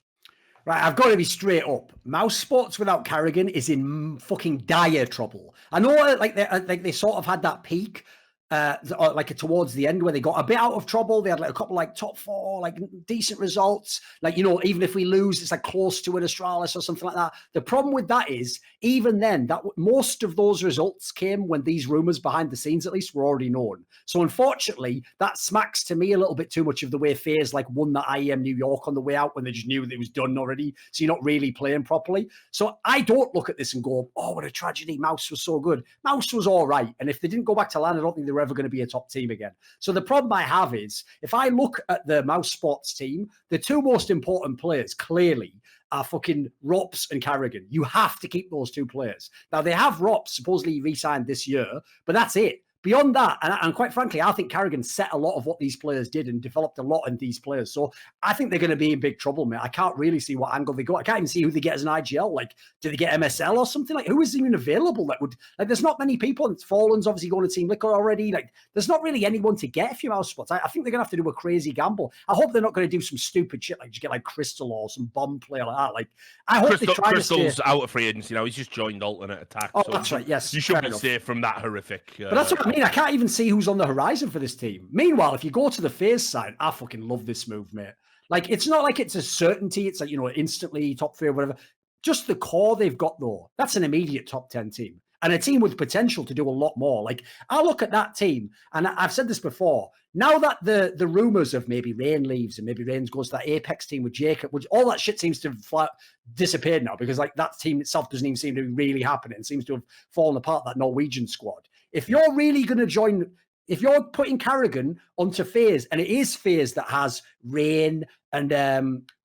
Right, I've got to be straight up. Mouse Sports without Carrigan is in fucking dire trouble. I know, like they sort of had that peak, like towards the end where they got a bit out of trouble. They had like a couple like top 4, like decent results. Like, even if we lose, it's like close to an Astralis or something like that. The problem with that is, even then, that most of those results came when these rumors behind the scenes, at least, were already known. So unfortunately, that smacks to me a little bit too much of the way FaZe like won that IEM New York on the way out when they just knew that it was done already. So you're not really playing properly. So I don't look at this and go, oh, what a tragedy. Mouse was so good. Mouse was all right. And if they didn't go back to LAN, I don't think they were ever going to be a top team again. So the problem I have is, if I look at the Mouse Sports team, the two most important players clearly are fucking Rops and Carrigan. You have to keep those two players. Now, they have Rops supposedly re-signed this year, but that's it. Beyond that, and quite frankly, I think Carrigan set a lot of what these players did and developed a lot in these players. So I think they're going to be in big trouble, mate. I can't really see what angle they go. I can't even see who they get as an IGL. Like, do they get MSL or something? Like, who is even available that would, like, there's not many people. And Fallen's obviously going to Team Liquid already. Like, there's not really anyone to get if you're Mouse Sports. I think they're going to have to do a crazy gamble. I hope they're not going to do some stupid shit, like just get like Crystal or some bomb player like that. Like, I hope they try Crystal's out of free agency now. He's just joined alternate attack. Oh, so that's right. Yes. You should be safe from that horrific. But that's what I mean. I can't even see who's on the horizon for this team. Meanwhile, if you go to the FaZe side, I fucking love this move, mate. Like, it's not like it's a certainty. It's like, instantly top 3 or whatever. Just the core they've got, though. That's an immediate top 10 team. And a team with potential to do a lot more. Like, I look at that team, and I've said this before. Now that the rumors of maybe Rain leaves and maybe Rain goes to that Apex team with Jacob, which all that shit seems to have disappeared now, because like that team itself doesn't even seem to be really happening. It seems to have fallen apart, that Norwegian squad. If you're really going to join, if you're putting Carrigan onto FaZe, and it is FaZe that has Rain and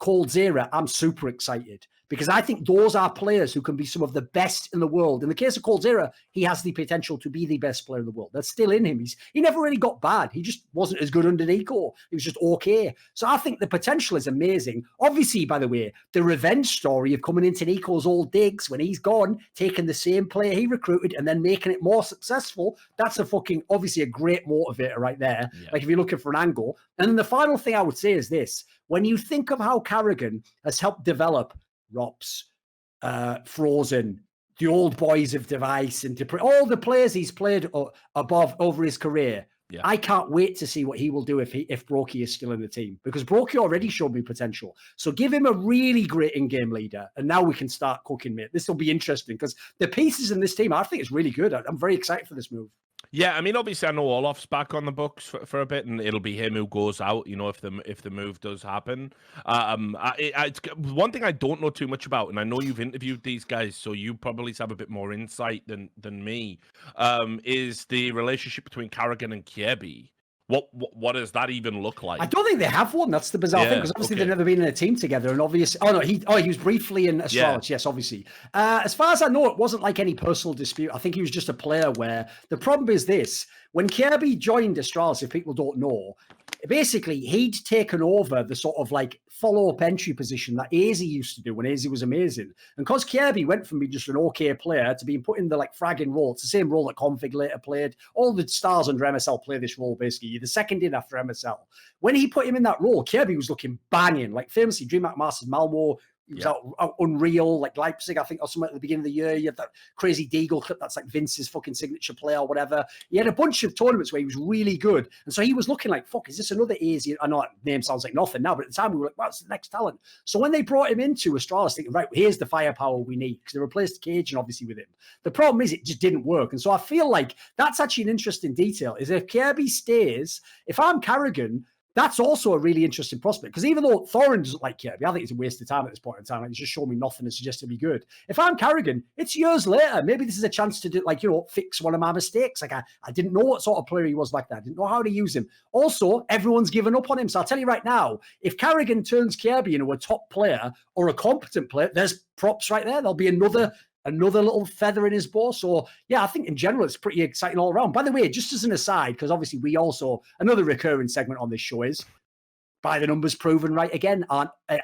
coldzera, I'm super excited, because I think those are players who can be some of the best in the world. In the case of coldzera, he has the potential to be the best player in the world. That's still in him. He never really got bad. He just wasn't as good under Nico. He was just okay. So I think the potential is amazing. Obviously, by the way, the revenge story of coming into Nico's old digs when he's gone, taking the same player he recruited and then making it more successful, that's obviously a great motivator right there. Yeah. Like, if you're looking for an angle. And then the final thing I would say is this. When you think of how Carrigan has helped develop Rops, Frozen, the old boys of Device, and all the players he's played over his career, yeah. I can't wait to see what he will do if Brokey is still in the team, because Brokey already showed me potential. So give him a really great in-game leader, and now we can start cooking, mate. This will be interesting, because the pieces in this team, I think, is really good. I'm very excited for this move. Yeah, I mean, obviously, I know Olaf's back on the books for a bit, and it'll be him who goes out, if the move does happen. One thing I don't know too much about, and I know you've interviewed these guys, so you probably have a bit more insight than me, is the relationship between Carrigan and Kiebi. What does that even look like? I don't think they have one. That's the bizarre thing, because obviously they've never been in a team together. And obviously, he was briefly in Astralis. Yes, obviously. As far as I know, it wasn't like any personal dispute. I think he was just a player where the problem is this: when Kirby joined Astralis, if people don't know, basically he'd taken over the sort of like follow-up entry position that AZ used to do when AZ was amazing. And because Kirby went from being just an okay player to being put in the like fragging role, it's the same role that Config later played. All the stars under MSL play this role, basically. You're the second in after MSL. When he put him in that role, Kirby was looking banging. Like famously, DreamHack Masters, Malmo, He was out unreal, like Leipzig, I think, or something at the beginning of the year. You had that crazy Deagle clip that's like Vince's fucking signature play or whatever. He had a bunch of tournaments where he was really good. And so he was looking like, fuck, is this another easy? I know that name sounds like nothing now, but at the time we were like, what's the next talent? So when they brought him into Astralis, thinking, right, here's the firepower we need, because they replaced Cajun obviously with him. The problem is it just didn't work. And so I feel like that's actually an interesting detail, is if Kirby stays, if I'm Carrigan, that's also a really interesting prospect, because even though Thorin doesn't like Kirby, I think it's a waste of time at this point in time. Like, he's just showing me nothing and suggested to be good. If I'm Carrigan, it's years later. Maybe this is a chance to do, like, you know, fix one of my mistakes. Like, I didn't know what sort of player he was back then. I didn't know how to use him. Also, everyone's given up on him. So I'll tell you right now, if Carrigan turns Kirby into a top player or a competent player, there's props right there. There'll be another little feather in his bow. So, yeah, I think in general, it's pretty exciting all around. By the way, just as an aside, because obviously we also, another recurring segment on this show is, by the numbers proven right again,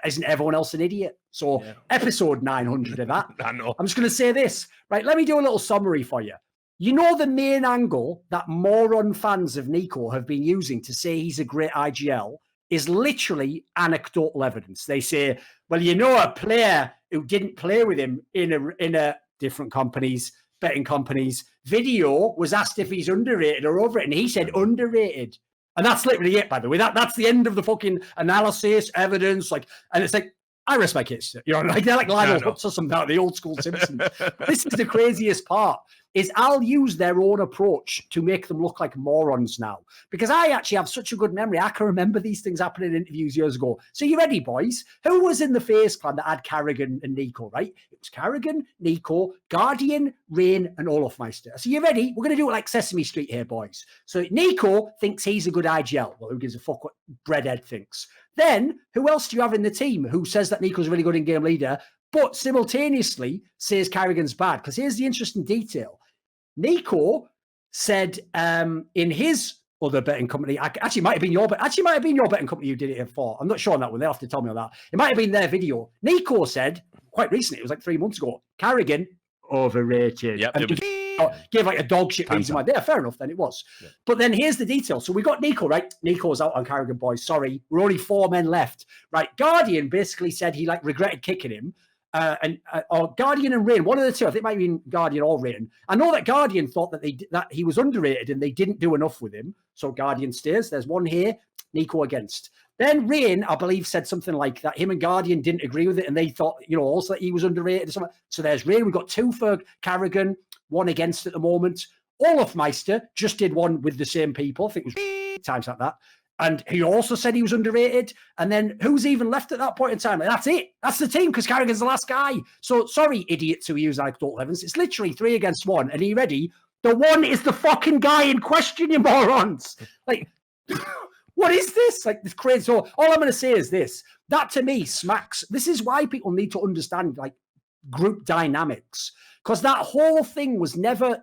isn't everyone else an idiot? So, episode 900 of that. I know. I'm just going to say this, right? Let me do a little summary for you. You know, the main angle that moron fans of Nico have been using to say he's a great IGL is literally anecdotal evidence. They say, well, you know, a player who didn't play with him in a different companies, betting companies, video was asked if he's underrated or over it, and he said underrated. And that's literally it, by the way. That's the end of the fucking analysis, evidence, like, and it's like, I rest my case. You know, like they're like Lionel Hutz or something out of the old school Simpsons. This is the craziest part, is I'll use their own approach to make them look like morons now. Because I actually have such a good memory. I can remember these things happening in interviews years ago. So you ready, boys? Who was in the FaZe clan that had Carrigan and Nico, right? It was Carrigan, Nico, Guardian, Rain, and Olofmeister. So you ready? We're going to do it like Sesame Street here, boys. So Nico thinks he's a good IGL. Well, who gives a fuck what Breadhead thinks? Then, who else do you have in the team who says that Nico's a really good in-game leader, but simultaneously says Carrigan's bad? Because here's the interesting detail. Nico said in his other betting company, actually might have been your betting company you did it for. I'm not sure on that one. They'll have to tell me on that. It might have been their video. Nico said quite recently, it was like 3 months ago, Carrigan overrated. Yep. Gave like a dog shit reason why. Yeah, fair enough, then it was. Yeah. But then here's the detail. So we got Nico, right? Nico's out on Carrigan, boys. Sorry. We're only 4 men left. Right. Guardian basically said he like regretted kicking him. Or Guardian and Rain, one of the two. I think it might be Guardian or Rain. I know that Guardian thought that he was underrated and they didn't do enough with him. So Guardian stays. There's one here. Nico against. Then Rain, I believe, said something like that him and Guardian didn't agree with it, and they thought, you know, also that he was underrated or something. So there's Rain. We've got 2 for Carrigan, 1 against at the moment. Olofmeister just did one with the same people. I think it was times like that. And he also said he was underrated. And then who's even left at that point in time? Like, that's it. That's the team, because Carrigan's the last guy. So sorry, idiots who use anecdotal evidence. It's literally 3 against 1. And are you ready? The one is the fucking guy in question, you morons. Like, what is this? Like, this crazy. So all I'm going to say is this. That to me smacks. This is why people need to understand, like, group dynamics. Because that whole thing was never,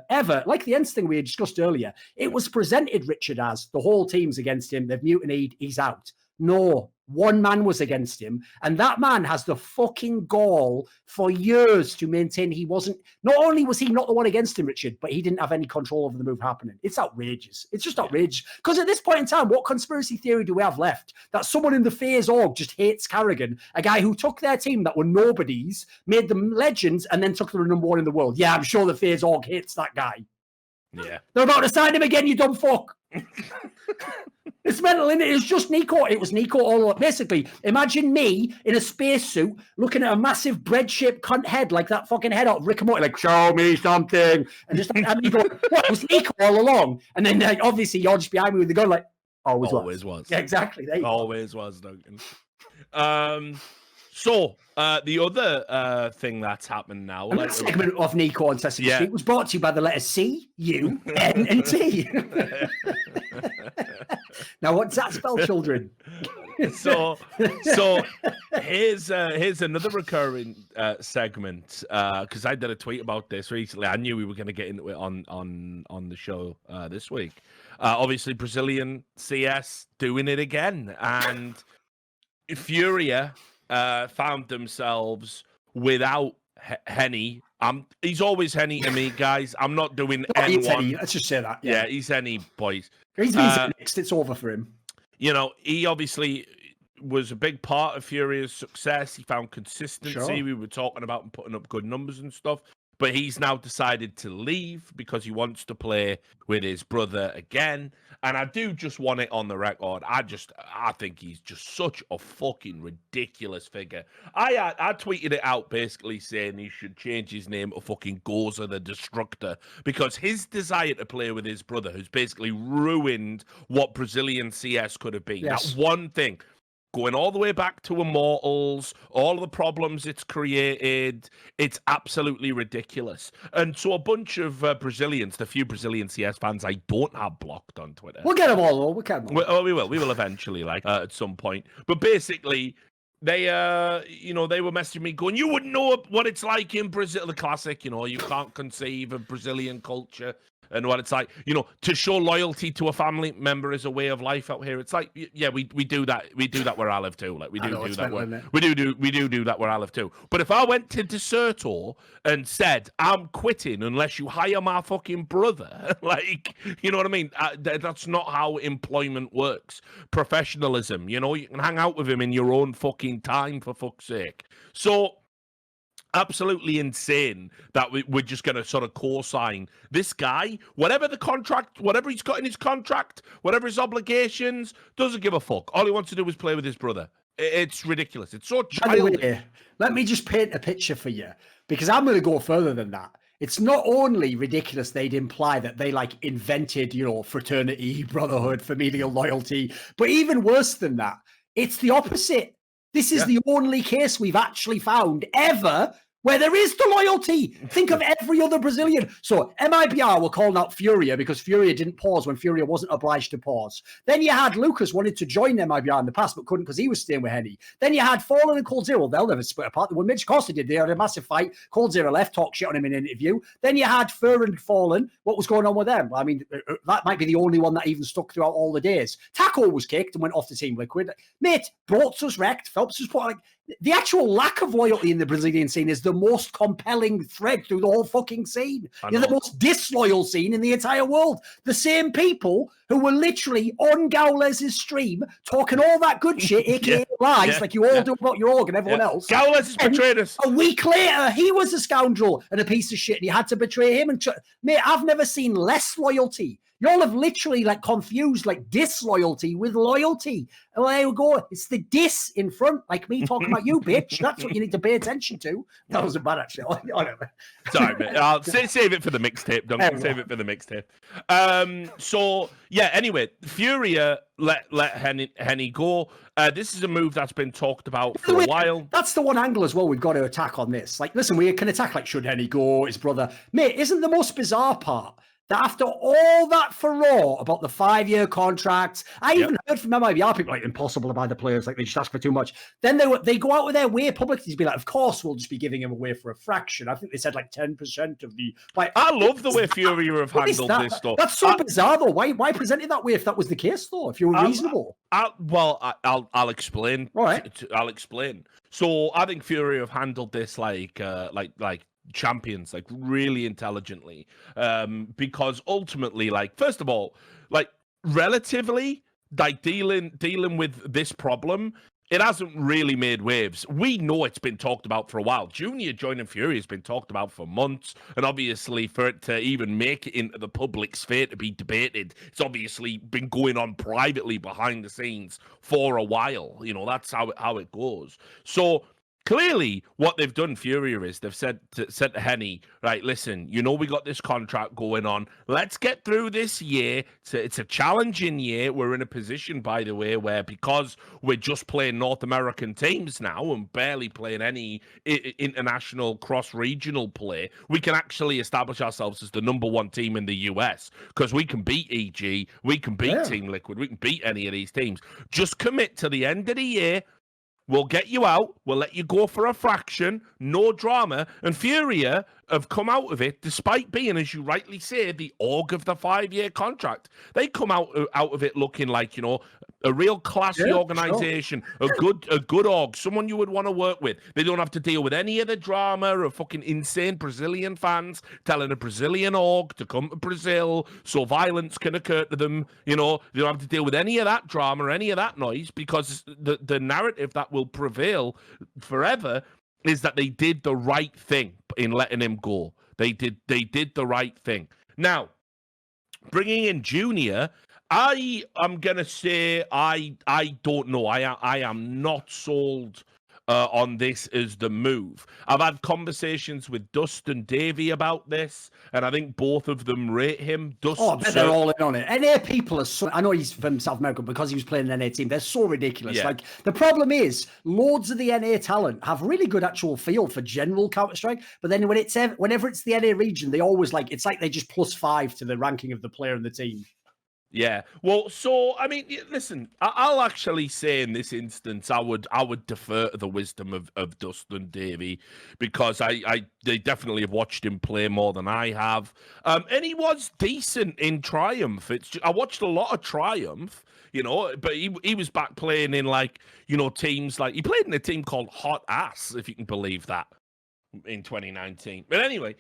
ever, like the ENCE thing we had discussed earlier, it was presented, Richard, as the whole team's against him, they've mutinied, he's out. No, 1 man was against him. And that man has the fucking gall for years to maintain he wasn't, not only was he not the one against him, Richard, but he didn't have any control over the move happening. It's outrageous. It's just outrageous. Because at this point in time, what conspiracy theory do we have left? That someone in the FaZe org just hates Carrigan, a guy who took their team that were nobodies, made them legends, and then took them to #1 in the world. Yeah, I'm sure the FaZe org hates that guy. Yeah. They're about to sign him again, you dumb fuck. It's mental, isn't it? It was just Nico. It was Nico all up. Basically, imagine me in a spacesuit looking at a massive bread-shaped cunt head, like that fucking head out of Rick and Morty, like, show me something. And just and me go, what? It was Nico all along. And then, like, obviously, you're just behind me with the gun, like, always was. Yeah, exactly. Always was, Duncan. So, the other thing that's happened now... Like, that segment of Nico on Sesame Street was brought to you by the letters C, U, N, and T. Now, what's that spell, children? So here's another recurring segment, because I did a tweet about this recently. I knew we were going to get into it on the show this week. Obviously, Brazilian CS doing it again, and Furia found themselves without Henny. He's always Henny to me, guys. I'm not doing N1. Let's just say that. Yeah, he's Henny, boys. He's next. It's over for him. You know, he obviously was a big part of Furia's success. He found consistency. Sure. We were talking about him putting up good numbers and stuff. But he's now decided to leave because he wants to play with his brother again. And I do just want it on the record. I think he's just such a fucking ridiculous figure. I tweeted it out basically saying he should change his name to fucking Goza the Destructor, because his desire to play with his brother has basically ruined what Brazilian CS could have been. Yes. That one thing. Going all the way back to Immortals, all of the problems it's created, it's absolutely ridiculous. And so a bunch of Brazilians, the few Brazilian CS fans I don't have blocked on Twitter. We'll get them all, though. We'll get them all. We will eventually, at some point. But basically, they were messaging me going, you wouldn't know what it's like in Brazil, the classic, you can't conceive of Brazilian culture. And what it's like, to show loyalty to a family member is a way of life out here. It's like, yeah, we do that. We do that where I live too. Like we do that where I live too. But if I went to Desertor and said, I'm quitting unless you hire my fucking brother, you know what I mean? That's not how employment works. Professionalism, you can hang out with him in your own fucking time, for fuck's sake. So, absolutely insane that we're just going to sort of co-sign this guy, whatever he's got in his contract, whatever his obligations, doesn't give a fuck. All he wants to do is play with his brother. It's ridiculous. It's so childish. Let me just paint a picture for you, because I'm going to go further than that. It's not only ridiculous they'd imply that they invented, fraternity, brotherhood, familial loyalty, but even worse than that, it's the opposite. This is the only case we've actually found ever where there is the loyalty. Think of every other Brazilian. So MIBR were calling out Furia because Furia didn't pause when Furia wasn't obliged to pause. Then you had Lucas wanted to join MIBR in the past but couldn't because he was staying with Henny. Then you had Fallen and Cold Zero. They'll never split apart. Well, Mitch, of course they did. They had a massive fight. Cold Zero left, talked shit on him in an interview. Then you had Fur and Fallen. What was going on with them? I mean, that might be the only one that even stuck throughout all the days. Taco was kicked and went off to Team Liquid. Mate, Boltz was wrecked. Phelps was put the actual lack of loyalty in the Brazilian scene is the most compelling thread through the whole fucking scene. You're the most disloyal scene in the entire world. The same people who were literally on Gaules' stream talking all that good shit, aka lies, like you all do about your org and everyone else. Gaules has betrayed us. A week later, he was a scoundrel and a piece of shit, and you had to betray him. Mate, I've never seen less loyalty. Y'all have literally confused disloyalty with loyalty. And there you go. It's the dis in front, like me talking about you, bitch. That's what you need to pay attention to. That wasn't bad, actually. Sorry, mate. I'll save it for the mixtape, Duncan. Save it for the mixtape. So, yeah, anyway, Furia let Henny go. This is a move that's been talked about for a while. That's the one angle as well we've got to attack on this. Listen, we can attack, should Henny go, his brother. Mate, isn't the most bizarre part that after all that furore about the 5-year contracts, I even heard from MIBR people impossible to buy the players, they just ask for too much. Then they go out with their way publicly to be of course we'll just be giving him away for a fraction. I think they said 10% of the. I love the way Furia have handled this stuff. That's so bizarre though. Why present it that way if that was the case though? If you were reasonable. I'll explain. All right. I'll explain. So I think Furia have handled this like champions, really intelligently, because ultimately, first of all, relatively, dealing with this problem, it hasn't really made waves. We know it's been talked about for a while. Junior joining Fury has been talked about for months, and obviously for it to even make it into the public sphere to be debated, it's obviously been going on privately behind the scenes for a while. That's how it goes. So clearly, what they've done, Furia, is they've said to Henny, right, listen, we got this contract going on. Let's get through this year. It's a challenging year. We're in a position, by the way, where because we're just playing North American teams now and barely playing any international cross-regional play, we can actually establish ourselves as the #1 team in the US because we can beat EG, we can beat Team Liquid, we can beat any of these teams. Just commit to the end of the year. We'll get you out. We'll let you go for a fraction. No drama. And Furia have come out of it, despite being, as you rightly say, the org of the 5-year contract. They come out of it looking like, a real classy organization, a good org, someone you would want to work with. They don't have to deal with any of the drama of fucking insane Brazilian fans telling a Brazilian org to come to Brazil so violence can occur to them. You know, they don't have to deal with any of that drama, any of that noise, because the narrative that will prevail forever is that they did the right thing in letting him go. They did the right thing. Now, bringing in Junior, I am gonna say I don't know. I am not sold on this as the move. I've had conversations with Dust and Davey about this, and I think both of them rate him. Dust, I bet they're all in on it. NA people are so... I know he's from South America because he was playing the NA team. They're so ridiculous. Yeah. Like, the problem is, loads of the NA talent have really good actual feel for general Counter-Strike, but then whenever it's the NA region, they always it's like they just +5 to the ranking of the player and the team. Yeah, well, so I mean, listen, I'll actually say in this instance, I would defer to the wisdom of Dust and Davey, because they definitely have watched him play more than I have, and he was decent in Triumph. I watched a lot of Triumph, you know, but he was back playing in teams he played in a team called Hot Ass, if you can believe that, in 2019. But anyway.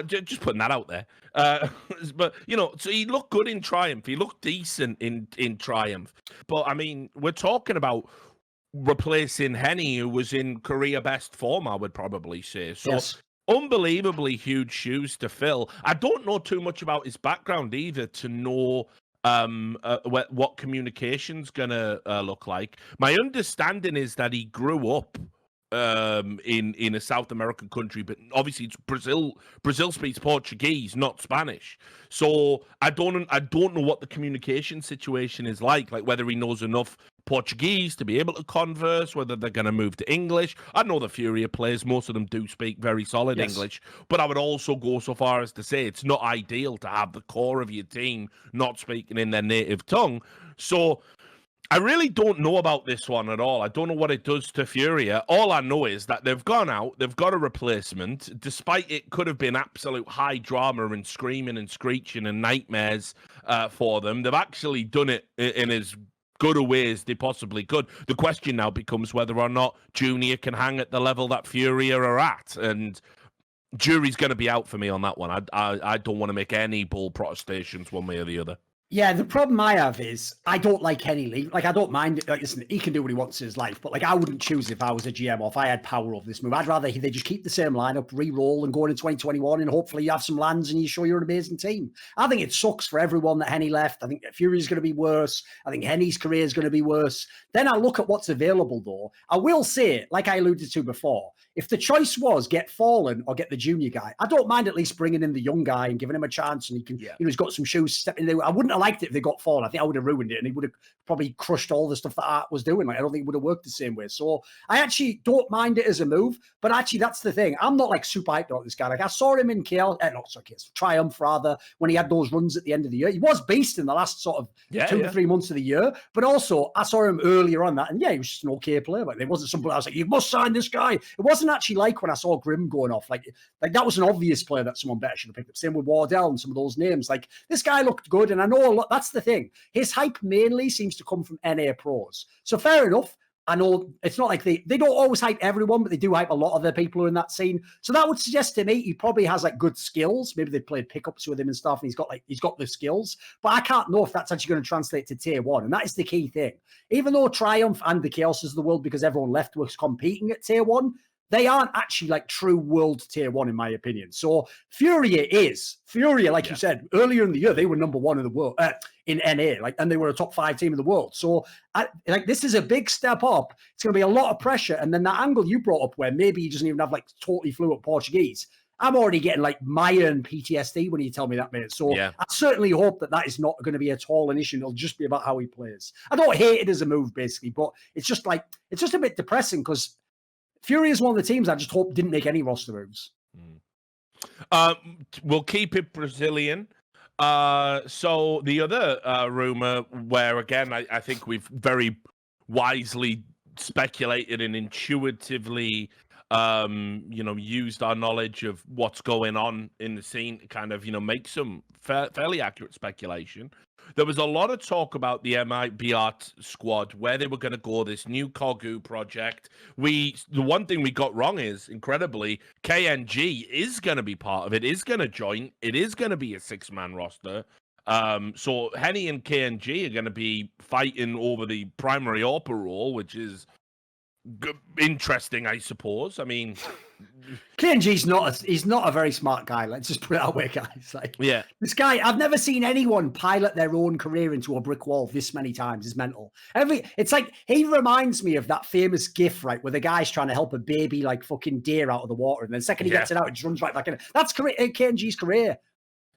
Just putting that out there. But, so he looked good in Triumph. He looked decent in Triumph. But, I mean, we're talking about replacing Henny, who was in career best form, I would probably say. So, unbelievably huge shoes to fill. I don't know too much about his background either to know what communication's going to look like. My understanding is that he grew up in a South American country, but obviously it's Brazil speaks Portuguese, not Spanish. So I don't know what the communication situation is like whether he knows enough Portuguese to be able to converse, whether they're going to move to English. I know the Furia players, most of them do speak very solid English, but I would also go so far as to say it's not ideal to have the core of your team not speaking in their native tongue. So I really don't know about this one at all. I don't know what it does to Furia. All I know is that they've gone out, they've got a replacement, despite it could have been absolute high drama and screaming and screeching and nightmares for them. They've actually done it in as good a way as they possibly could. The question now becomes whether or not Junior can hang at the level that Furia are at, and jury's going to be out for me on that one. I don't want to make any bold protestations one way or the other. Yeah, the problem I have is I don't like Henny Lee. I don't mind it. Listen, he can do what he wants in his life, but I wouldn't choose if I was a GM or if I had power over this move. I'd rather they just keep the same lineup, re-roll, and go into 2021, and hopefully you have some lands and you show you're an amazing team. I think it sucks for everyone that Henny left. I think Fury's going to be worse. I think Henny's career is going to be worse. Then I look at what's available, though. I will say, like I alluded to before, if the choice was get Fallen or get the junior guy, I don't mind at least bringing in the young guy and giving him a chance, and he can, he's got some shoes stepping in. I wouldn't have liked it if they got Fallen. I think I would have ruined it, and he would have probably crushed all the stuff that Art was doing. I don't think it would have worked the same way. So I actually don't mind it as a move, but actually that's the thing. I'm not super hyped on this guy. I saw him in Triumph rather, when he had those runs at the end of the year. He was beast in the last sort of 2 to 3 months of the year, but also I saw him earlier on that, and he was just an okay player. But there wasn't somebody I was like, you must sign this guy. It wasn't actually like when I saw Grim going off. Like that was an obvious player that someone better should have picked up. Same with Wardell and some of those names. This guy looked good, and I know a lot. That's the thing. His hype mainly seems to come from NA pros. So fair enough. I know it's not like they don't always hype everyone, but they do hype a lot of the people who are in that scene. So that would suggest to me he probably has good skills. Maybe they played pickups with him and stuff, and he's got the skills. But I can't know if that's actually going to translate to tier 1, and that is the key thing. Even though Triumph and the Chaos of the world, because everyone left, was competing at tier 1, they aren't actually true world tier 1, in my opinion. So Furia, like you said earlier in the year, they were number 1 in the world in NA, and they were a top 5 team in the world. So this is a big step up. It's going to be a lot of pressure. And then that angle you brought up, where maybe he doesn't even have totally fluent Portuguese. I'm already getting Maya and PTSD when you tell me that, mate. So I certainly hope that is not going to be at all an issue. It'll just be about how he plays. I don't hate it as a move, basically, but it's just a bit depressing because Fury is one of the teams I just hope didn't make any roster moves. We'll keep it Brazilian. So the other rumor, where again I think we've very wisely speculated and intuitively used our knowledge of what's going on in the scene to kind of, make some fairly accurate speculation. There was a lot of talk about the MIBR squad, where they were going to go, this new Kogu project. The one thing we got wrong is, incredibly, KNG is going to be part of it, is going to join. It is going to be a 6-man roster. So Henny and KNG are going to be fighting over the primary AWPer role, which is interesting, I suppose. I mean, KNG's he's not a very smart guy. Let's just put it that way, guys. Like, yeah, this guy, I've never seen anyone pilot their own career into a brick wall this many times. It's mental. It's like, he reminds me of that famous GIF, right, where the guy's trying to help a baby like fucking deer out of the water, and then the second he gets it out, it just runs right back in. That's KNG's career.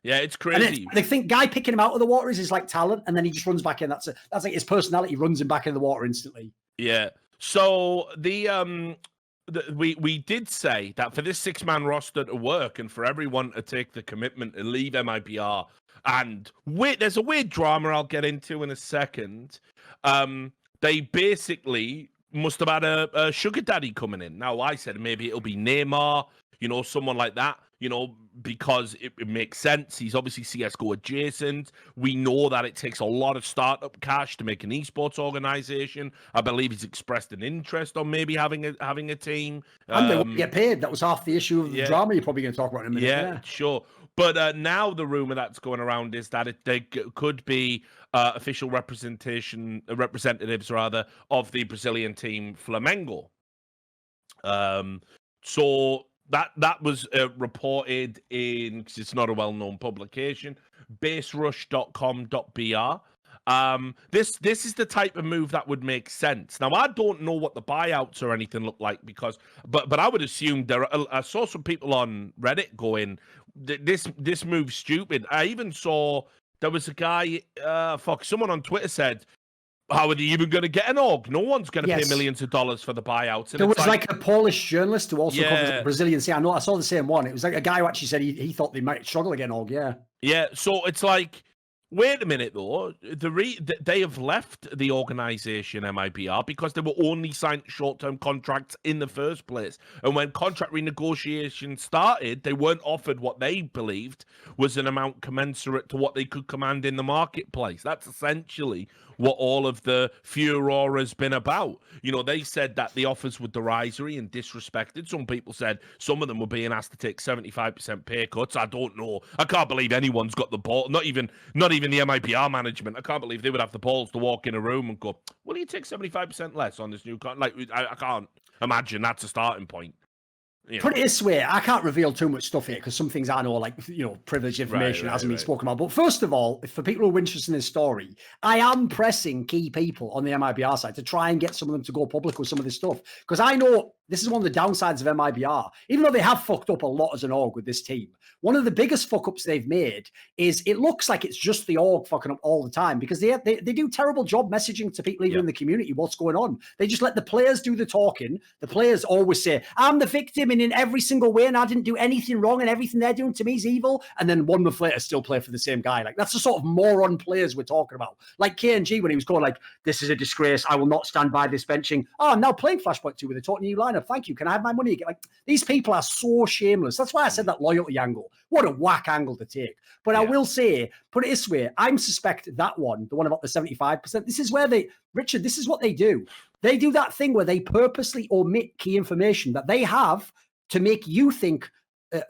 Yeah, it's crazy. They think guy picking him out of the water is his like talent, and then he just runs back in. That's like his personality, runs him back in the water instantly. Yeah. So we did say that for this 6-man roster to work and for everyone to take the commitment and leave MIBR, and there's a weird drama I'll get into in a second. They basically must have had a sugar daddy coming in. Now, I said maybe it'll be Neymar, someone like that, because it makes sense. He's obviously CSGo adjacent. We know that it takes a lot of startup cash to make an esports organization. I believe he's expressed an interest on maybe having a team. And they won't get paid. That was half the issue of the drama you're probably going to talk about in a minute. Yeah, sure. But now the rumor that's going around is that there could be official representatives of the Brazilian team Flamengo. So that was reported in, because it's not a well-known publication, baserush.com.br. This is the type of move that would make sense. Now, I don't know what the buyouts or anything look like, but I would assume I saw some people on Reddit going, this move's stupid. I even saw there was a guy, someone on Twitter said, how are they even going to get an org? No one's going to pay millions of dollars for the buyouts. And there was like a Polish journalist who also covers the Brazilian CS. I saw the same one. It was like a guy who actually said he thought they might struggle to get an org. Yeah. So it's like, wait a minute though. They have left the organization MIBR because they were only signed short-term contracts in the first place. And when contract renegotiation started, they weren't offered what they believed was an amount commensurate to what they could command in the marketplace. That's essentially what all of the furor has been about. They said that the offers were derisory and disrespected. Some people said some of them were being asked to take 75% pay cuts. I don't know. I can't believe anyone's got the ball. Not even the MIBR management. I can't believe they would have the balls to walk in a room and go, will you take 75% less on this new contract? Like, I can't imagine that's a starting point. Put it this way, I can't reveal too much stuff here because some things I know, like, privileged information hasn't been spoken about. But first of all, for people who are interested in this story, I am pressing key people on the MIBR side to try and get some of them to go public with some of this stuff. Because I know this is one of the downsides of MIBR. Even though they have fucked up a lot as an org with this team, one of the biggest fuck-ups they've made is it looks like it's just the org fucking up all the time because they do terrible job messaging to people even in the community what's going on. They just let the players do the talking. The players always say, I'm the victim and in every single way and I didn't do anything wrong and everything they're doing to me is evil. And then 1 month later still play for the same guy. Like, that's the sort of moron players we're talking about. Like KNG when he was going like, this is a disgrace. I will not stand by this benching. Oh, I'm now playing Flashpoint 2 with a totally new lineup. Thank you. Can I have my money again? Like, these people are so shameless. That's why I said that loyalty angle. What a whack angle to take. But I will say, put it this way, I'm suspect that one, the one about the 75%, this is where Richard, this is what they do. They do that thing where they purposely omit key information that they have to make you think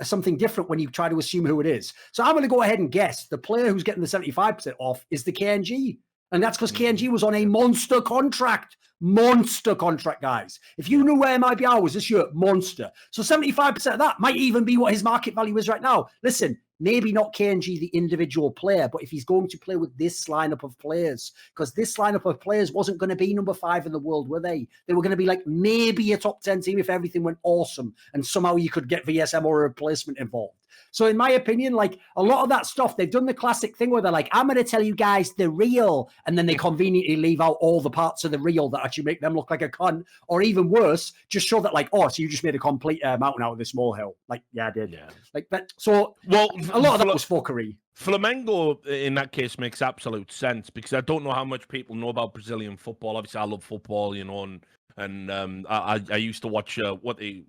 something different when you try to assume who it is. So I'm going to go ahead and guess the player who's getting the 75% off is the KNG. And that's because KNG was on a monster contract. Monster contract, guys. If you knew where MIBR was this year, monster. So 75% of that might even be what his market value is right now. Listen, maybe not KNG, the individual player, but if he's going to play with this lineup of players, because this lineup of players wasn't going to be number 5 in the world, were they? They were going to be like maybe a top 10 team if everything went awesome and somehow you could get VSM or a replacement involved. So in my opinion, like a lot of that stuff, they've done the classic thing where they're like, I'm going to tell you guys the real, and then they conveniently leave out all the parts of the real that actually make them look like a cunt, or even worse, just show that like, oh, so you just made a complete mountain out of this molehill. Like, yeah, I did. Yeah. Like that. So a lot of that was fuckery. Flamengo, in that case, makes absolute sense because I don't know how much people know about Brazilian football. Obviously, I love football, and And I used to watch what it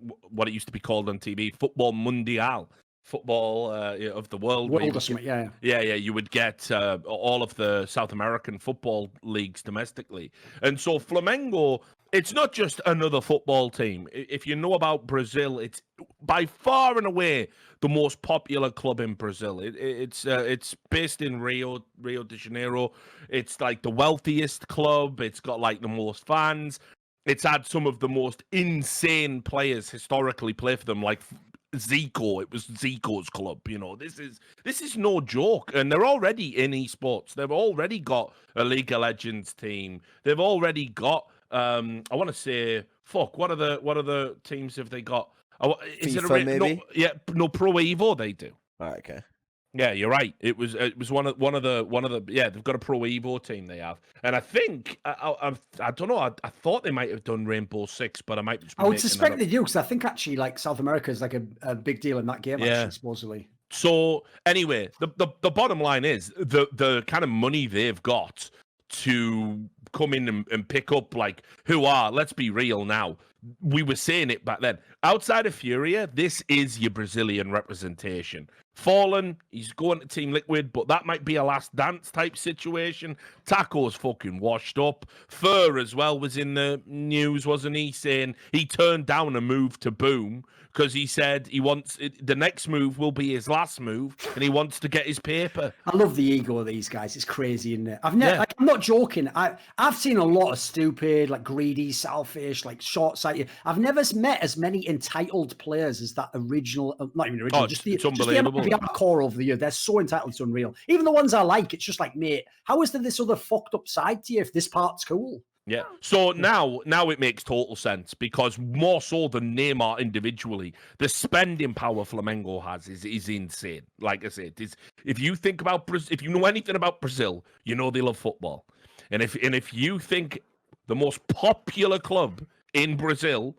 used to be called on TV, Football Mundial, football of the world. World or something, yeah. Yeah, you would get all of the South American football leagues domestically. And so Flamengo, it's not just another football team. If you know about Brazil, it's by far and away the most popular club in Brazil. It's based in Rio de Janeiro. It's like the wealthiest club. It's got like the most fans. It's had some of the most insane players historically play for them, like Zico. It was Zico's club. You know, this is no joke. And they're already in esports. They've already got a League of Legends team. They've already got I want to say, what are the teams have they got? Is FIFA, it maybe? No Pro Evo they do. All right, okay. Yeah, you're right. It was one of the yeah, they've got a Pro Evo team they have, and I think I don't know. I thought they might have done Rainbow Six, but I might. Just be I would suspect they do because I think actually like South America is like a big deal in that game. Yeah. Actually, supposedly. So anyway, the bottom line is the kind of money they've got to come in and pick up, like, let's be real now. We were saying it back then. Outside of Furia, this is your Brazilian representation. Fallen, he's going to Team Liquid, but that might be a last dance type situation. Taco's fucking washed up. Fur as well was in the news, wasn't he? Saying he turned down a move to Boom because he said he wants the next move will be his last move, and he wants to get his paper. I love the ego of these guys. It's crazy, isn't it? I'm not joking. I've seen a lot of stupid, like greedy, selfish, like short-sighted. I've never met as many entitled players as that original. Not even original. It's unbelievable. The core over the year. They're so entitled. It's unreal. Even the ones I like, it's just like, mate, how is there this other fucked up side to you if this part's cool? Yeah. So now it makes total sense because more so than Neymar individually, the spending power Flamengo has is insane. Like I said, if you think about if you know anything about Brazil, you know they love football, and if you think the most popular club in Brazil,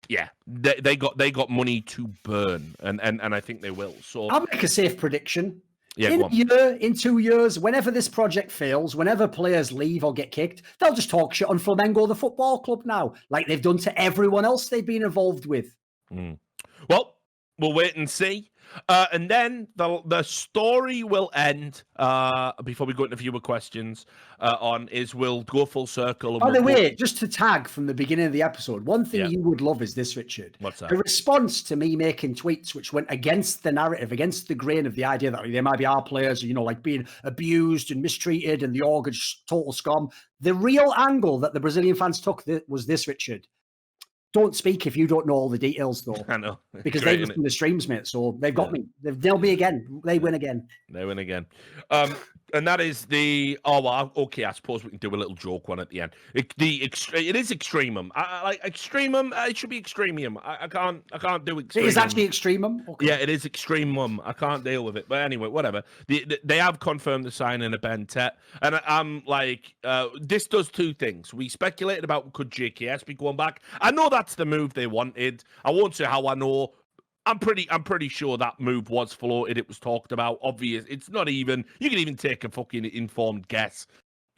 yeah, they got money to burn, and I think they will. So I'll make a safe prediction. Yeah, in 2 years, whenever this project fails, whenever players leave or get kicked, they'll just talk shit on Flamengo, the football club now, like they've done to everyone else they've been involved with. Well, we'll wait and see. And then the story will end before we go into viewer questions we'll go full circle. And By the way, just to tag from the beginning of the episode, one thing you would love is this, Richard. What's that? A response to me making tweets which went against the narrative, against the grain of the idea that they might be our players, you know, like being abused and mistreated and the org is total scum. The real angle that the Brazilian fans took was this, Richard. Don't speak if you don't know all the details, though. I know. Because they've listened to the streams, mate. So they've got me. They'll be again. They win again. They win again. And that is the... Oh, well, okay, I suppose we can do a little joke one at the end. It is Extremum. I like Extremum. It should be Extremium. I can't do Extremum. It is actually Extremum? Okay. Yeah, it is Extremum. I can't deal with it. But anyway, whatever. They have confirmed the signing of BTN. And I'm like, this does two things. We speculated about could JKS be going back. I know that's the move they wanted. I won't say how I know. I'm pretty sure that move was floated. It was talked about. Obvious. It's not even. You can even take a fucking informed guess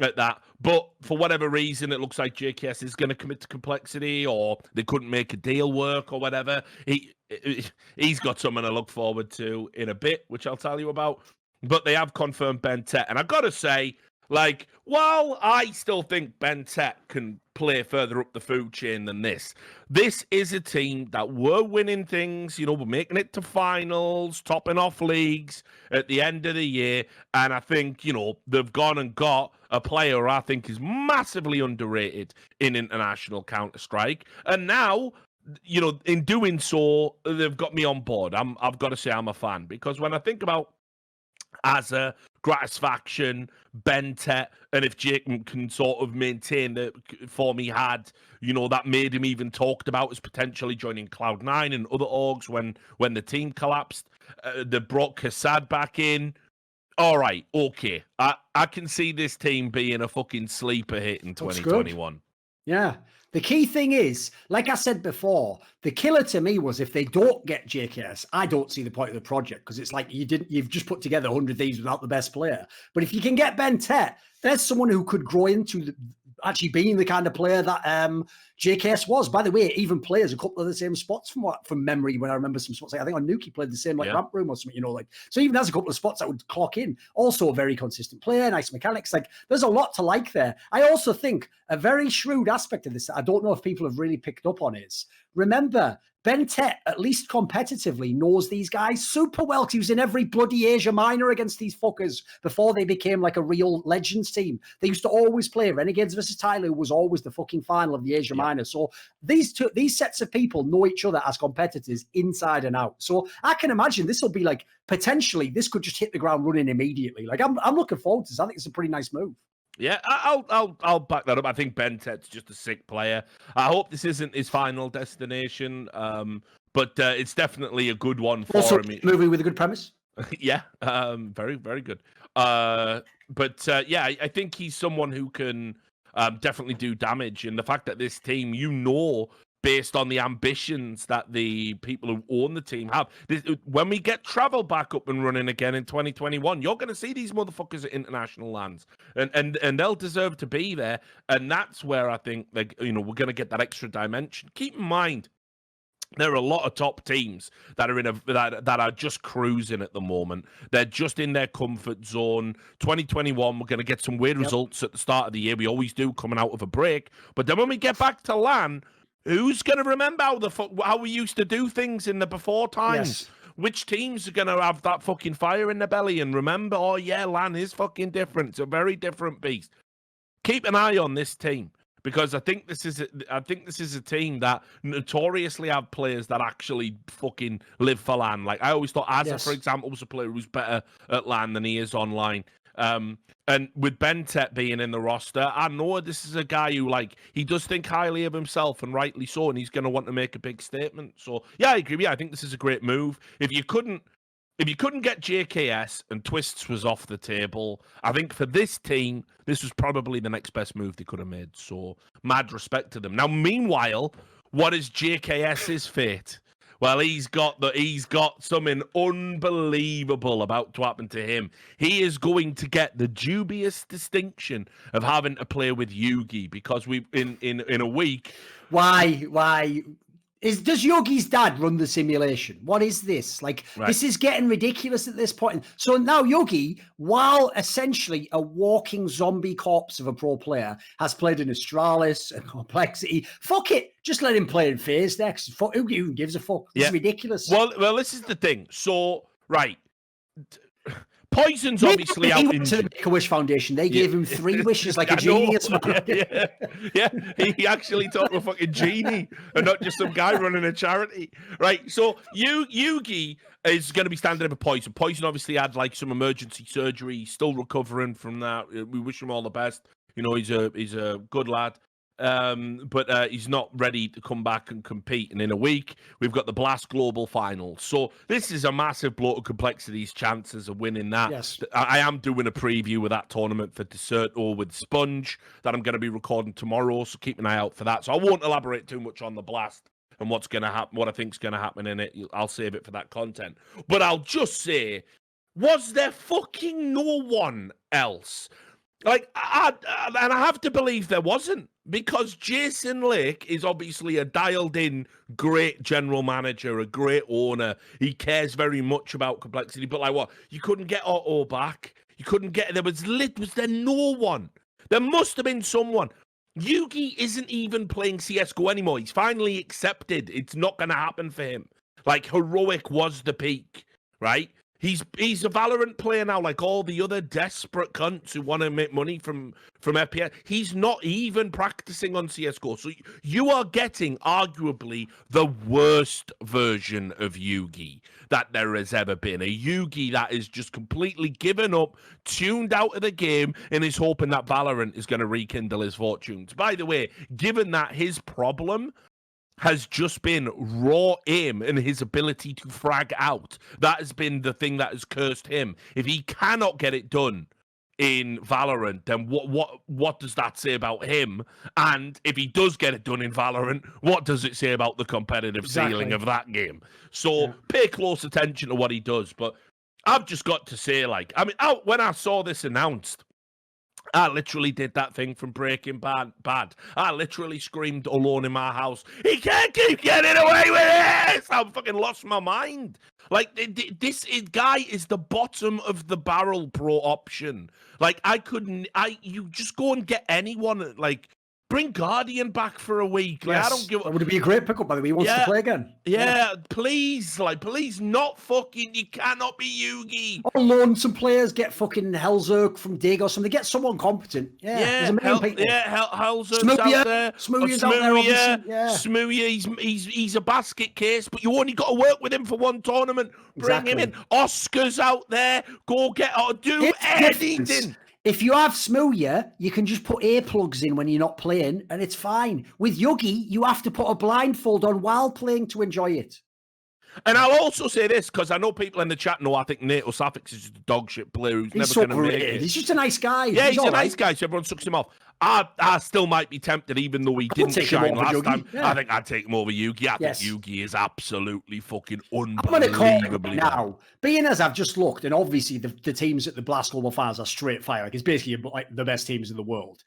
at that. But for whatever reason, it looks like JKS is going to commit to complexity, or they couldn't make a deal work, or whatever. He's got something to look forward to in a bit, which I'll tell you about. But they have confirmed BTN, and I gotta say, like, while I still think BTN can play further up the food chain than this is a team that were winning things, you know, we're making it to finals, topping off leagues at the end of the year. And I think, you know, they've gone and got a player I think is massively underrated in international Counter-Strike. And now, you know, in doing so, they've got me on board. I've got to say I'm a fan, because when I think about Azza, Gratisfaction, BTN, and if Jake can sort of maintain the form he had, you know, that made him even talked about as potentially joining Cloud9 and other orgs when the team collapsed. They brought Kassad back in. All right, okay. I can see this team being a fucking sleeper hit in 2021. Yeah. The key thing is, like I said before, the killer to me was if they don't get JKS, I don't see the point of the project, because it's like you've just put together 100 thieves without the best player. But if you can get BTN, there's someone who could grow into actually being the kind of player that JKS was. By the way, even players a couple of the same spots from memory when I remember some spots. Like I think on Nuki played the same ramp room or something, you know, like so even has a couple of spots that would clock in. Also a very consistent player, nice mechanics. Like there's a lot to like there. I also think a very shrewd aspect of this that I don't know if people have really picked up on is remember Ben Tet, at least competitively, knows these guys super well because he was in every bloody Asia Minor against these fuckers before they became like a real Legends team. They used to always play Renegades versus Tyler, was always the fucking final of the Asia Minor. So these sets of people know each other as competitors inside and out. So I can imagine this will be like, potentially, this could just hit the ground running immediately. Like I'm looking forward to this. I think it's a pretty nice move. Yeah, I'll back that up. I think Ben Tet's just a sick player. I hope this isn't his final destination, but it's definitely a good one for also, him. Movie with a good premise. Yeah, very, very good. I think he's someone who can definitely do damage. And the fact that this team, based on the ambitions that the people who own the team have. When we get travel back up and running again in 2021, you're going to see these motherfuckers at international lands, and they'll deserve to be there. And that's where I think we're going to get that extra dimension. Keep in mind, there are a lot of top teams that are that are just cruising at the moment. They're just in their comfort zone. 2021, we're going to get some weird results at the start of the year. We always do coming out of a break. But then when we get back to LAN, who's going to remember how we used to do things in the before times? Yes. Which teams are going to have that fucking fire in their belly and remember, oh yeah, LAN is fucking different. It's a very different beast. Keep an eye on this team because I think this is a team that notoriously have players that actually fucking live for LAN. Like I always thought Azza, for example, was a player who's better at LAN than he is online. And with Ben Tet being in the roster, I know this is a guy who, he does think highly of himself, and rightly so, and he's going to want to make a big statement. So, yeah, I agree. Yeah, I think this is a great move. If you couldn't get JKS and Twistzz was off the table, I think for this team, this was probably the next best move they could have made. So, mad respect to them. Now, meanwhile, what is JKS's fate? Well, he's got something unbelievable about to happen to him. He is going to get the dubious distinction of having to play with Yugi because we in a week. Why? Does Yogi's dad run the simulation? What is this? This is getting ridiculous at this point. So now Yogi, while essentially a walking zombie corpse of a pro player, has played in Astralis and Complexity. Fuck it. Just let him play in FaZe next. Who even gives a fuck? It's ridiculous. Well, this is the thing. So, right. Poison's obviously out in the Make-A-Wish Foundation. They gave him 3 wishes like a genius, man. Yeah. He actually talked to a fucking genie and not just some guy running a charity. Right. So Yugi is going to be standing up with Poison. Poison obviously had some emergency surgery. He's still recovering from that. We wish him all the best. He's a good lad. But he's not ready to come back and compete. And in a week, we've got the Blast Global Finals. So this is a massive blow to Complexity's chances of winning that. Yes. I am doing a preview of that tournament for Dessert or with Sponge that I'm going to be recording tomorrow. So keep an eye out for that. So I won't elaborate too much on the Blast and what's going to happen, what I think's going to happen in it. I'll save it for that content. But I'll just say, was there fucking no one else? And I have to believe there wasn't, because Jason Lake is obviously a dialed-in great general manager, a great owner. He cares very much about Complexity. But what? You couldn't get Otto back. You couldn't get... Was there no one? There must have been someone. Yugi isn't even playing CSGo anymore. He's finally accepted. It's not going to happen for him. Heroic was the peak, right? He's a Valorant player now, like all the other desperate cunts who want to make money from FPS. He's not even practicing on CSGO. So you are getting arguably the worst version of Yugi that there has ever been. A Yugi that is just completely given up, tuned out of the game, and is hoping that Valorant is going to rekindle his fortunes. By the way, given that his problem has just been raw aim and his ability to frag out. That has been the thing that has cursed him. If he cannot get it done in Valorant, then what does that say about him? And if he does get it done in Valorant, what does it say about the competitive ceiling of that game? So pay close attention to what he does. But I've just got to say, when I saw this announced, I literally did that thing from Breaking Bad. I literally screamed alone in my house, he can't keep getting away with this! I fucking lost my mind. Like, this guy is the bottom of the barrel pro option. Like, you just go and get anyone, like, bring Guardian back for a week. Like, yes. I don't give. That would be a great pickup, by the way. He wants to play again. Yeah, please, please, not fucking. You cannot be Yugi. Or loan some players, get fucking Hellzerk from Dig or something. Get someone competent. Yeah, there's a million people. Yeah, Hellzerk's out there. Smoothie's out there, obviously. Yeah. Smoothie, he's a basket case, but you only got to work with him for one tournament. Bring him in. Oscar's out there. Go get or do anything. If you have Smoothie, you can just put earplugs in when you're not playing, and it's fine. With Yugi, you have to put a blindfold on while playing to enjoy it. And I'll also say this, because I know people in the chat know I think Nate Osafix is just a dog shit player who's never going to make it. He's just a nice guy. Yeah, he's a nice guy, so everyone sucks him off. I still might be tempted, even though he didn't shine last time. Yeah. I think I'd take him over Yugi. I think Yugi is absolutely fucking unbelievably I'm going to call it now. Being as I've just looked, and obviously the teams at the Blast Global Finals are straight fire. Like, it's basically like the best teams in the world.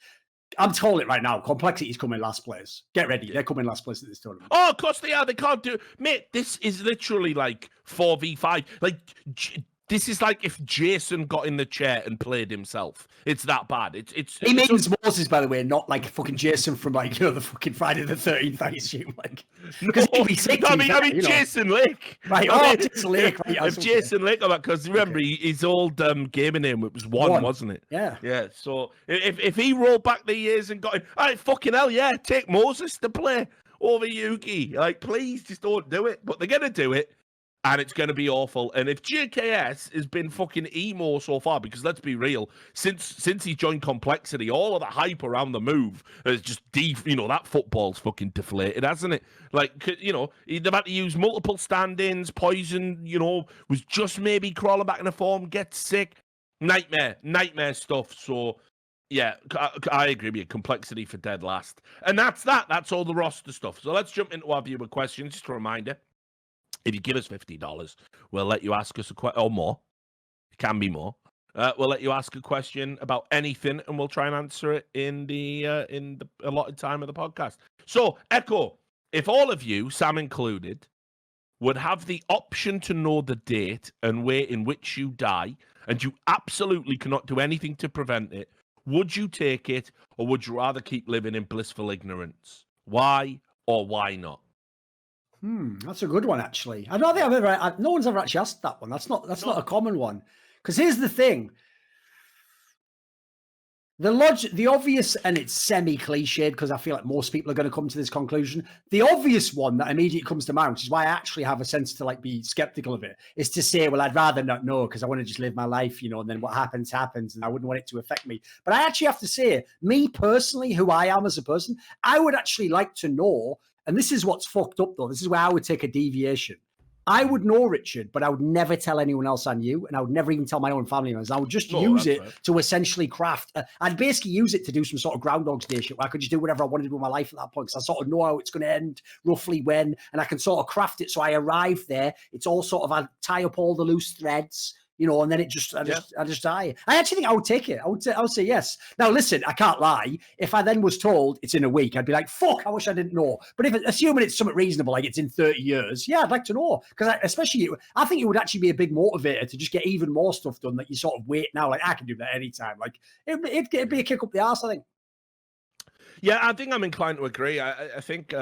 I'm calling it right now. Complexity's coming last place. Get ready. They're coming last place at this tournament. Oh, of course they are. They can't do it. Mate, this is literally like 4v5. Like, this is like if Jason got in the chair and played himself. It's that bad. He means Moses, by the way, not like fucking Jason from like, the fucking Friday the 13th, I assume. Like, because he'd be sick. I mean Jason Lake. Right, Jason Lake. Right, Jason Lake, because remember his old gaming name, it was one, wasn't it? Yeah. Yeah, so if he rolled back the years and got him, all right, fucking hell, yeah, take Moses to play over Yugi. Like, please, just don't do it. But they're going to do it. And it's going to be awful. And if JKS has been fucking emo so far, because let's be real, since he joined Complexity, all of the hype around the move is just that football's fucking deflated, hasn't it? Like, they've had to use multiple stand-ins. Poison, was just maybe crawling back into form, gets sick. Nightmare stuff. So, yeah, I agree with you. Complexity for dead last. And that's that. That's all the roster stuff. So let's jump into our viewer questions. Just a reminder. If you give us $50, we'll let you ask us a question, or more. It can be more. We'll let you ask a question about anything, and we'll try and answer it in the allotted time of the podcast. So, Echo, if all of you, Sam included, would have the option to know the date and way in which you die, and you absolutely cannot do anything to prevent it, would you take it, or would you rather keep living in blissful ignorance? Why or why not? That's a good one, actually. I don't think no one's ever actually asked that one. That's not a common one. Because here's the thing. The obvious, and it's semi-cliched because I feel like most people are going to come to this conclusion. The obvious one that immediately comes to mind, which is why I actually have a sense to be skeptical of it, is to say, well, I'd rather not know because I want to just live my life, and then what happens, and I wouldn't want it to affect me. But I actually have to say, me personally, who I am as a person, I would actually like to know. And this is what's fucked up, though. This is where I would take a deviation. I would know Richard, but I would never tell anyone else I knew, and I would never even tell my own family members. I would just use it to essentially craft. I'd basically use it to do some sort of Groundhog Day shit where I could just do whatever I wanted to do with my life at that point, because I sort of know how it's going to end, roughly when, and I can sort of craft it so I arrive there. It's all sort of, I tie up all the loose threads, and then I just die. I actually think I would take it. I would say yes. Now, listen, I can't lie. If I then was told it's in a week, I'd be like, fuck, I wish I didn't know. But assuming it's something reasonable, like it's in 30 years, yeah, I'd like to know. Because I think it would actually be a big motivator to just get even more stuff done that you sort of wait now. Like, I can do that anytime. Like, it'd be a kick up the arse, I think. Yeah, I think I'm inclined to agree. I think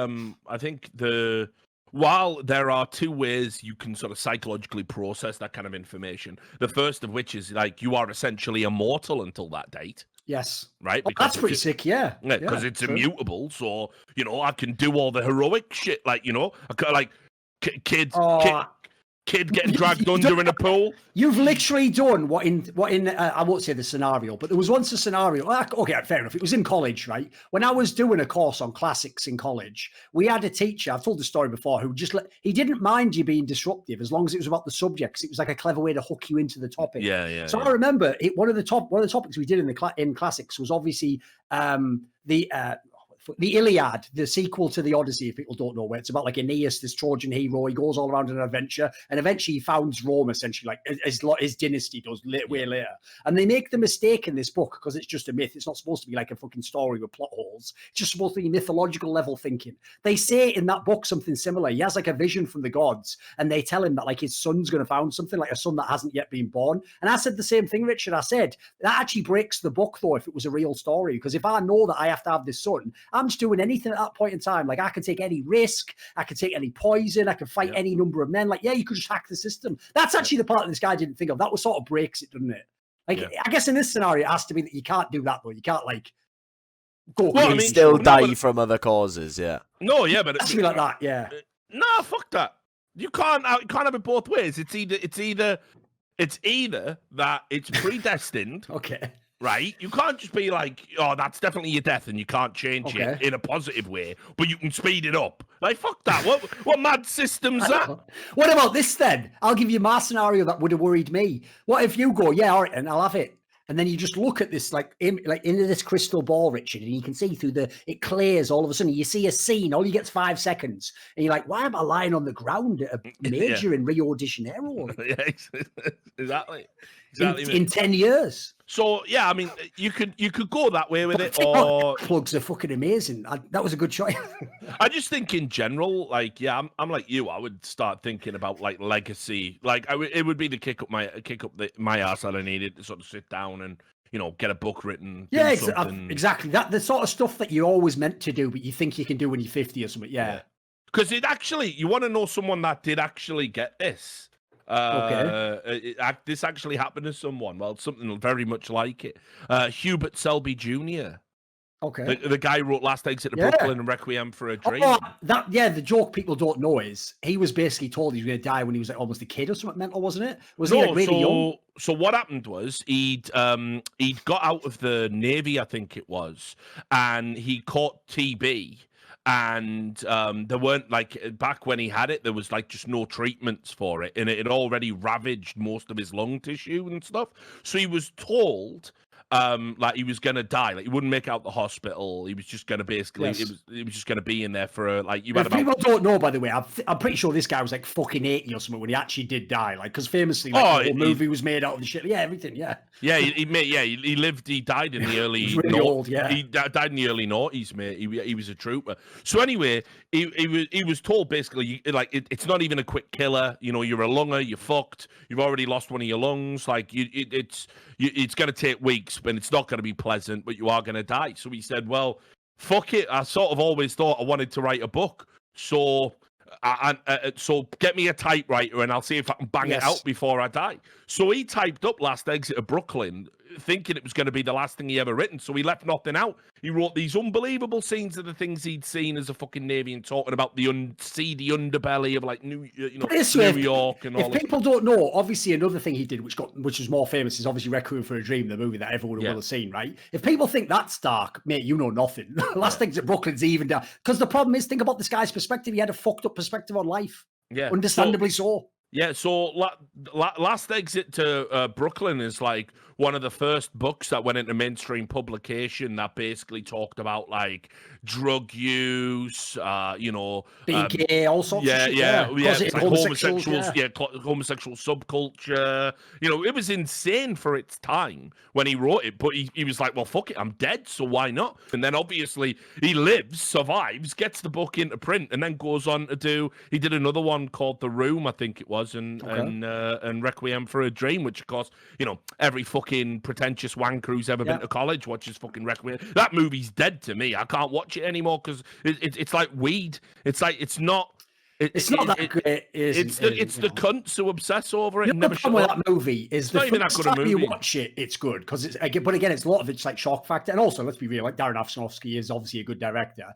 while there are two ways you can sort of psychologically process that kind of information, the first of which is you are essentially immortal until that date. Yes. Right? Because that's pretty sick, yeah. Because it's immutable. So, I can do all the heroic shit. Kid getting dragged under in a pool. You've literally done what in I won't say the scenario, but there was once a scenario. Okay, fair enough. It was in college, right? When I was doing a course on classics in college, we had a teacher. I've told the story before. Who he didn't mind you being disruptive as long as it was about the subjects. It was like a clever way to hook you into the topic. Yeah. So I remember one of the topics we did in classics was obviously the the Iliad, the sequel to the Odyssey, if people don't know, where it's about like Aeneas, this Trojan hero. He goes all around on an adventure, and eventually he founds Rome, essentially, like his dynasty does way later. And they make the mistake in this book, because it's just a myth. It's not supposed to be like a fucking story with plot holes. It's just supposed to be mythological level thinking. They say in that book something similar. He has like a vision from the gods, and they tell him that like his son's going to found something, like a son that hasn't yet been born. And I said the same thing, Richard. I said that actually breaks the book, though, if it was a real story, because if I know that I have to have this son, I'm just doing anything at that point in time. Like, I can take any risk, I can take any poison, I can fight any number of men. Like, yeah, you could just hack the system. That's actually the part that this guy didn't think of. That was sort of breaks it, doesn't it? Like, I guess in this scenario, it has to be that you can't do that, though. You can't, like, go. Well, I mean, still die from other causes, No, yeah, but it's like that, yeah. Nah, fuck that. You can't have it both ways. It's either that it's predestined. Okay. Right? You can't just be like, oh, that's definitely your death and you can't change it in a positive way, but you can speed it up. Like, fuck that. What mad system's that? What about this then? I'll give you my scenario that would have worried me. What if you go, yeah, all right, and I'll have it. And then you just look at this, like into this crystal ball, Richard, and you can see through it clears all of a sudden. You see a scene, all you get's 5 seconds. And you're like, why am I lying on the ground at a major in Rio de Janeiro? Yeah, exactly. In 10 years. So, yeah, I mean, you could go that way with it, or... Plugs are fucking amazing. That was a good choice. I just think in general, like, yeah, I'm like you. I would start thinking about, like, legacy. Like, it would be the kick up my ass that I needed to sort of sit down and, you know, get a book written. Yeah, exactly. The sort of stuff that you're always meant to do, but you think you can do when you're 50 or something. Yeah. Because you want to know someone that did actually get this. This actually happened to someone. Well, something very much like it. Hubert Selby Jr. Okay. The guy who wrote Last Exit to Brooklyn and Requiem for a Dream. The joke people don't know is he was basically told he was going to die when he was like almost a kid or something mental, wasn't it? Was he like really young? So what happened was he'd got out of the Navy, I think it was, and he caught TB. And there weren't, like, back when he had it, there was like just no treatments for it, and it had already ravaged most of his lung tissue and stuff. So he was told like he was gonna die, like he wouldn't make out the hospital. He was just gonna basically, it was just gonna be in there for like you. People don't know, by the way. I'm pretty sure this guy was like fucking 80 or something when he actually did die. Like, because famously, like, the whole movie was made out of the shit. Yeah, everything. Yeah. Yeah, he lived. He died in the early. He was really old. Yeah. He died in the early noughties, mate. He was a trooper. So anyway, he was told basically, like, it's not even a quick killer. You know, you're a lunger. You're fucked. You've already lost one of your lungs. Like, it's going to take weeks, but it's not going to be pleasant, but you are going to die. So he said, well, fuck it. I sort of always thought I wanted to write a book. So so get me a typewriter and I'll see if I can bang it out before I die. So he typed up Last Exit of Brooklyn, thinking it was going to be the last thing he ever written. So he left nothing out. He wrote these unbelievable scenes of the things he'd seen as a fucking Navy and talking about the seedy underbelly of like New York and all. If people don't know, obviously another thing he did, which was more famous, is obviously Requiem for a Dream, the movie that everyone will have seen, right? If people think that's dark, mate, you know nothing. Last Things at Brooklyn's even dark. Because the problem is, think about this guy's perspective. He had a fucked up perspective on life. Yeah, understandably so. Yeah, so Last Exit to Brooklyn is like one of the first books that went into mainstream publication that basically talked about like drug use, being gay, all sorts of shit. It's like homosexual subculture. You know, it was insane for its time when he wrote it, but he was like, well, fuck it, I'm dead, so why not? And then obviously he lives, survives, gets the book into print, and then goes on to he did another one called The Room, I think it was, and Requiem for a Dream, which of course, you know, every fucking pretentious wanker who's ever been to college watches fucking Requiem. That movie's dead to me. I can't watch it anymore because it's like weed. It's like it's not that great. It's the cunts who obsess over it. The problem with that movie is the first time you watch it, it's good because it's. But again, it's a lot of it's like shock factor, and also let's be real, like Darren Aronofsky is obviously a good director,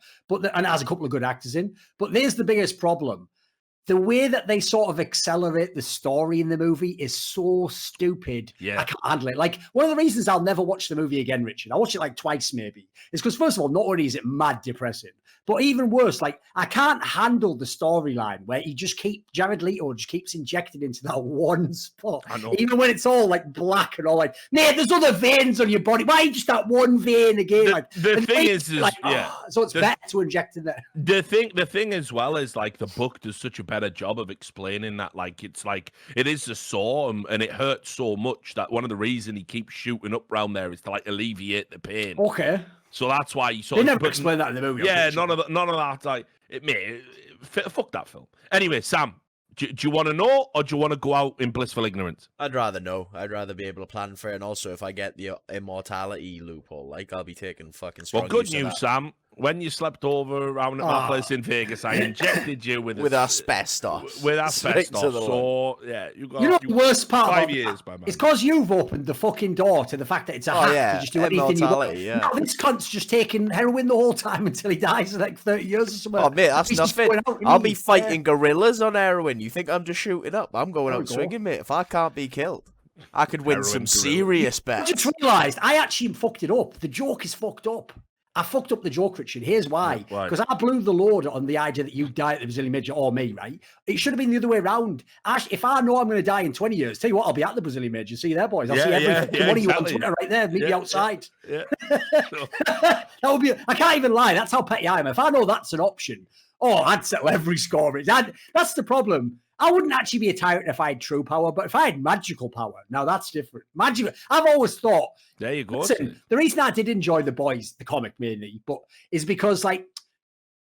and has a couple of good actors in. But there's the biggest problem. the way that they sort of accelerate the story in the movie is so stupid. Yeah. I can't handle it. Like, one of the reasons I'll never watch the movie again, Richard, I watched it like twice maybe, is because, first of all, not only is it mad depressing, but even worse, like, I can't handle the storyline where Jared Leto just keeps injecting into that one spot. I know. Even when it's all like black and all like, mate, there's other veins on your body. Why just that one vein again? The thing is like, so it's better to inject in there. The thing as well is, like, the book does such a better job of explaining that, like, it's like it is a saw and it hurts so much that one of the reasons he keeps shooting up round there is to, like, alleviate the pain. Okay. So that's why you They never explain that in the movie. Yeah, none of that. Like, fuck that film. Anyway, Sam, do you want to know, or do you want to go out in blissful ignorance? I'd rather know. I'd rather be able to plan for it. And also, if I get the immortality loophole, like, I'll be taking fucking strong. Well, good news, Sam. When you slept over around at my place in Vegas, I injected you with asbestos. With asbestos. So, yeah, you know the worst part 5 years, by man. It's because you've opened the fucking door to the fact that it's a hack to just do anything you want. Yeah. Now this cunt's just taking heroin the whole time until he dies in like 30 years or something. Oh, mate, that's nothing. I'll be fighting gorillas on heroin. You think I'm just shooting up? I'm going out swinging, mate. If I can't be killed, I could win some serious bets. I just realised I actually fucked it up. The joke is fucked up. I fucked up the joke, Richard. Here's why. Because I blew the load on the idea that you die at the Brazilian Major or me, right? It should have been the other way around. Actually, if I know I'm going to die in 20 years, tell you what, I'll be at the Brazilian Major. See you there, boys. I'll see every one of you on Twitter right there. Meet me outside. Yeah. That would be. I can't even lie. That's how petty I am. If I know that's an option, I'd settle every score. That's the problem. I wouldn't actually be a tyrant if I had true power, but if I had magical power, now that's different. Magical. I've always thought. There you go. Listen, the reason I did enjoy The Boys, the comic mainly, but is because, like,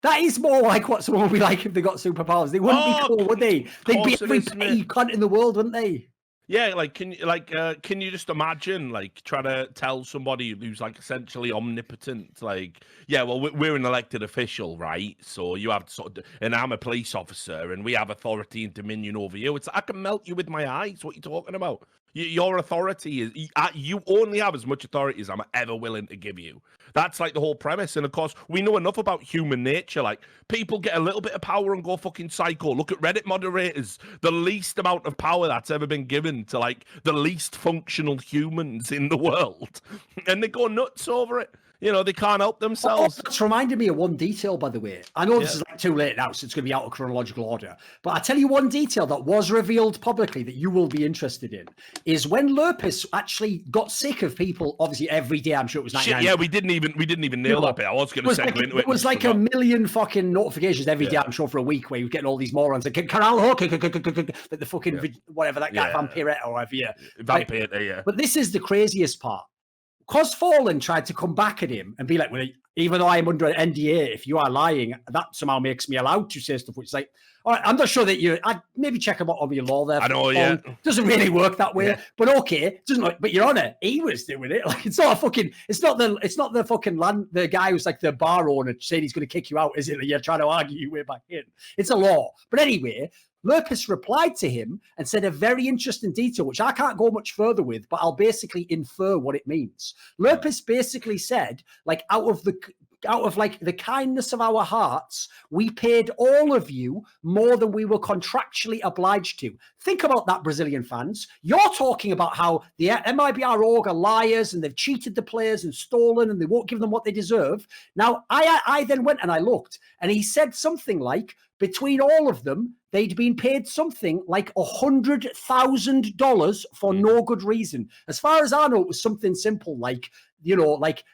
that is more like what someone would be like if they got superpowers. They wouldn't be cool, would they? They'd be every petty cunt in the world, wouldn't they? Yeah, like can you just imagine, like, trying to tell somebody who's, like, essentially omnipotent, like, yeah, well, we're an elected official, right? So you have sort of, and I'm a police officer, and we have authority and dominion over you. It's, I can melt you with my eyes. What are you talking about? Your authority is, you only have as much authority as I'm ever willing to give you. That's, like, the whole premise. And of course, we know enough about human nature. Like, people get a little bit of power and go fucking psycho. Look at Reddit moderators. The least amount of power that's ever been given to, like, the least functional humans in the world. And they go nuts over it. You know, they can't help themselves. It's reminded me of one detail, by the way. I know this is like too late now, so it's going to be out of chronological order. But I tell you one detail that was revealed publicly that you will be interested in is when Lurpus actually got sick of people. Obviously, every day, I'm sure it was 99. Shit, yeah, we didn't even nail that bit. I was going to segue into it. It was like a million fucking notifications every day, I'm sure, for a week where you were getting all these morons like Canal Hook, the fucking whatever that guy, Vampiretta or whatever. Vampiretta, yeah. But this is the craziest part. Because Fallen tried to come back at him and be like, well, even though I am under an NDA, if you are lying, that somehow makes me allowed to say stuff, which is like, all right, I'm not sure that I'd maybe check about on your law there. I know, yeah. Doesn't really work that way, but okay. But Your Honor, he was doing it. Like, it's not the fucking the guy who's like the bar owner saying he's going to kick you out, is it? You're trying to argue your way back in. It's a law. But anyway, Lurpus replied to him and said a very interesting detail, which I can't go much further with, but I'll basically infer what it means. Lurpus basically said, like, out of like the kindness of our hearts, we paid all of you more than we were contractually obliged to. Think about that, Brazilian fans. You're talking about how the MIBR org are liars and they've cheated the players and stolen and they won't give them what they deserve. Now, I then went and I looked and he said something like, between all of them, they'd been paid something like $100,000 for no good reason. As far as I know, it was something simple, like, you know, like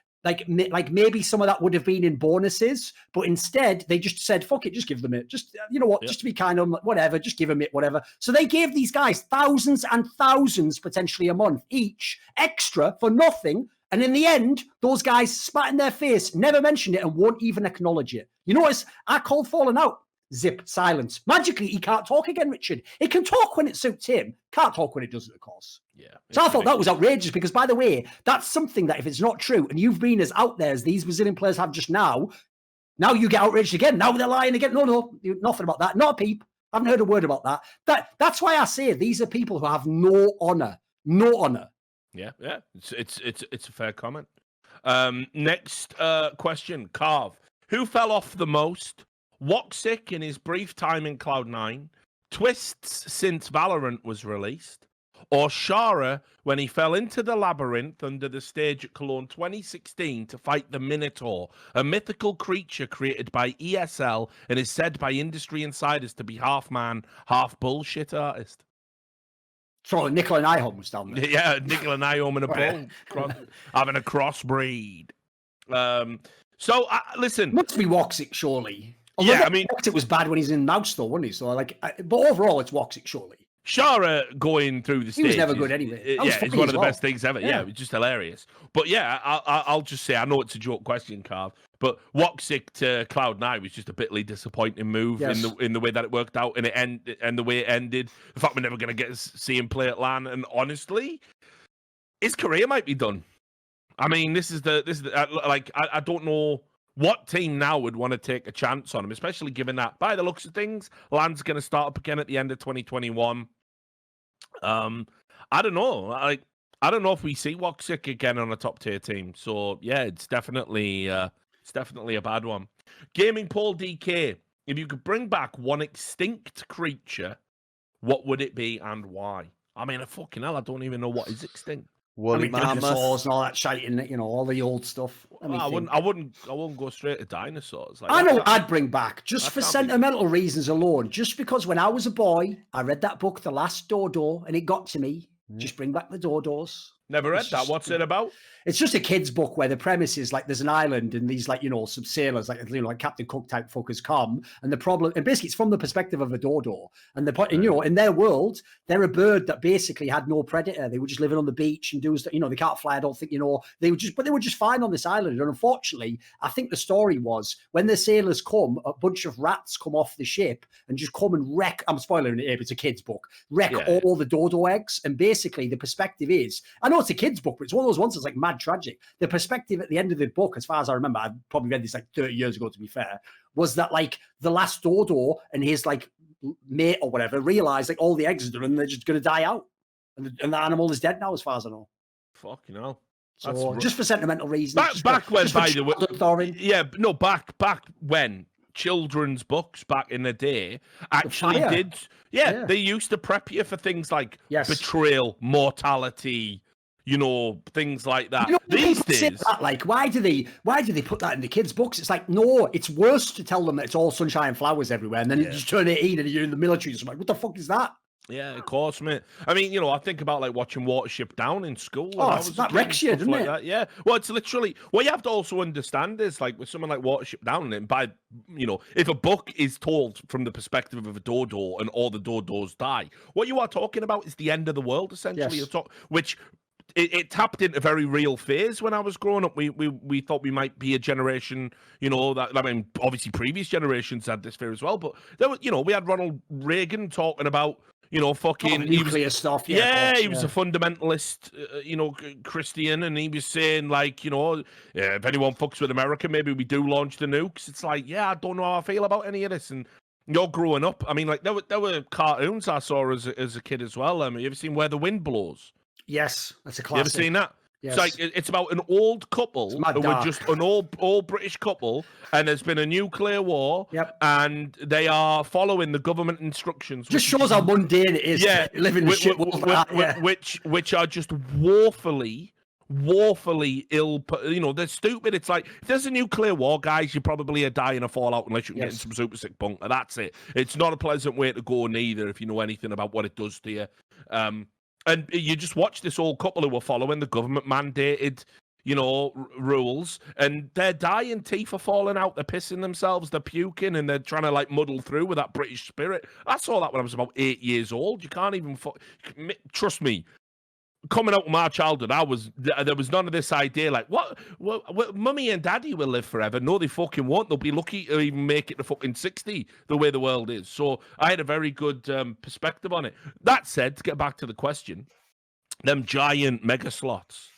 maybe some of that would have been in bonuses, but instead they just said, fuck it, just give them it. Just, you know what, just to be kind of whatever, just give them it, whatever. So they gave these guys thousands and thousands, potentially a month each, extra for nothing. And in the end, those guys spat in their face, never mentioned it, and won't even acknowledge it. You notice, I called Fallen out. Zip, silence. Magically, he can't talk again, Richard. He can talk when it suits him. Can't talk when it doesn't, of course. Yeah. So I thought that was outrageous because, by the way, that's something that if it's not true and you've been as out there as these Brazilian players have just now you get outraged again. Now they're lying again. No, nothing about that. Not a peep. I haven't heard a word about that. That's why I say these are people who have no honor. No honor. Yeah. It's a fair comment. Next question, Carv. Who fell off the most? Woxic in his brief time in Cloud9, Twistzz since Valorant was released, or Shara when he fell into the labyrinth under the stage at Cologne 2016 to fight the Minotaur, a mythical creature created by ESL and is said by industry insiders to be half man, half bullshit artist. So Nicola Nyholm was down there. Yeah, Nicola Nyholm and a bull having a crossbreed. So listen, Must be Woxic, surely. Although yeah, I mean, Woxic was bad when he's in Mouse, though, wasn't he? So but overall, it's Woxic, surely. Shara going through the stage. He was never good anyway. Yeah, it's one of the best things ever. Yeah, it was just hilarious. But yeah, I'll just say, I know it's a joke question, Carv, but Woxic to Cloud9 was just a bitly disappointing move in the way that it worked out and the way it ended. The fact we're never going to see him play at LAN, and honestly, his career might be done. I mean, this is I don't know what team now would want to take a chance on him, especially given that, by the looks of things, LAN's going to start up again at the end of 2021. I don't know. I don't know if we see Woxic again on a top tier team. So yeah, it's definitely a bad one. Gaming Paul DK. If you could bring back one extinct creature, what would it be and why? I mean, fucking hell, I don't even know what is extinct. Woolly dinosaurs and all that shite in it, all the old stuff. I wouldn't go straight to dinosaurs. I know what I'd bring back, just for sentimental reasons alone. Just because when I was a boy, I read that book, The Last Dodo, and it got to me. Just bring back the Dodos. Never read that. What's it about? It's just a kid's book where the premise is like there's an island and these like some sailors like Captain Cook type fuckers come, and the problem, and basically it's from the perspective of a dodo, and the point, in their world they're a bird that basically had no predator. They were just living on the beach and they can't fly. I don't think they were just fine on this island. And unfortunately, I think the story was when the sailors come, a bunch of rats come off the ship and just come and wreck. I'm spoiling it here, but it's a kid's book. Wreck all the dodo eggs, and basically the perspective is, I know it's a kid's book, but it's one of those ones that's like mad tragic. The perspective at the end of the book, as far as I remember, I probably read this like 30 years ago, to be fair, was that like the last dodo and his like mate or whatever realized like all the eggs are done and they're just going to die out, and the animal is dead now, as far as I know. Fucking hell. So just for sentimental reasons. Back when, by the way, Thorin. Yeah, no, back when children's books back in the day actually did. Yeah, they used to prep you for things like betrayal, mortality. Things like that. These days, like, why do they put that in the kids' books? It's like, no, it's worse to tell them that it's all sunshine and flowers everywhere, and then you just turn 18 and you're in the military. So I'm like, what the fuck is that? Yeah, of course, mate. I mean, I think about like watching Watership Down in school. That wrecks you, doesn't it? That. Yeah. Well, it's literally what you have to also understand is like with someone like Watership Down, and by if a book is told from the perspective of a dodo and all the dodos die, what you are talking about is the end of the world, essentially. Yes. Which it tapped into very real fears when I was growing up. We thought we might be a generation, obviously previous generations had this fear as well, but there was, we had Ronald Reagan talking about, fucking nuclear stuff. Yeah, he was a fundamentalist, Christian, and he was saying like, if anyone fucks with America, maybe we do launch the nukes. It's like, yeah, I don't know how I feel about any of this. And you're growing up. I mean, like there were cartoons I saw as a kid as well. You ever seen Where the Wind Blows? Yes, that's a classic. You ever seen that? Yes. It's like it's about an old couple who were just an old British couple, and there's been a nuclear war, and they are following the government instructions. Just shows how mundane it is. Yeah, living the shit world, which are just woefully ill. They're stupid. It's like if there's a nuclear war, guys, you probably are dying of fallout unless you can get in some super sick bunker. That's it. It's not a pleasant way to go, neither, if you know anything about what it does to you. And you just watch this old couple who were following the government mandated, rules, and they're dying. Teeth are falling out. They're pissing themselves. They're puking, and they're trying to like muddle through with that British spirit. I saw that when I was about 8 years old. You can't even trust me. Coming out of my childhood, there was none of this idea like what mummy and daddy will live forever. No, they fucking won't. They'll be lucky to even make it to fucking 60 the way the world is. So I had a very good perspective on it. That said, to get back to the question, them giant mega sloths.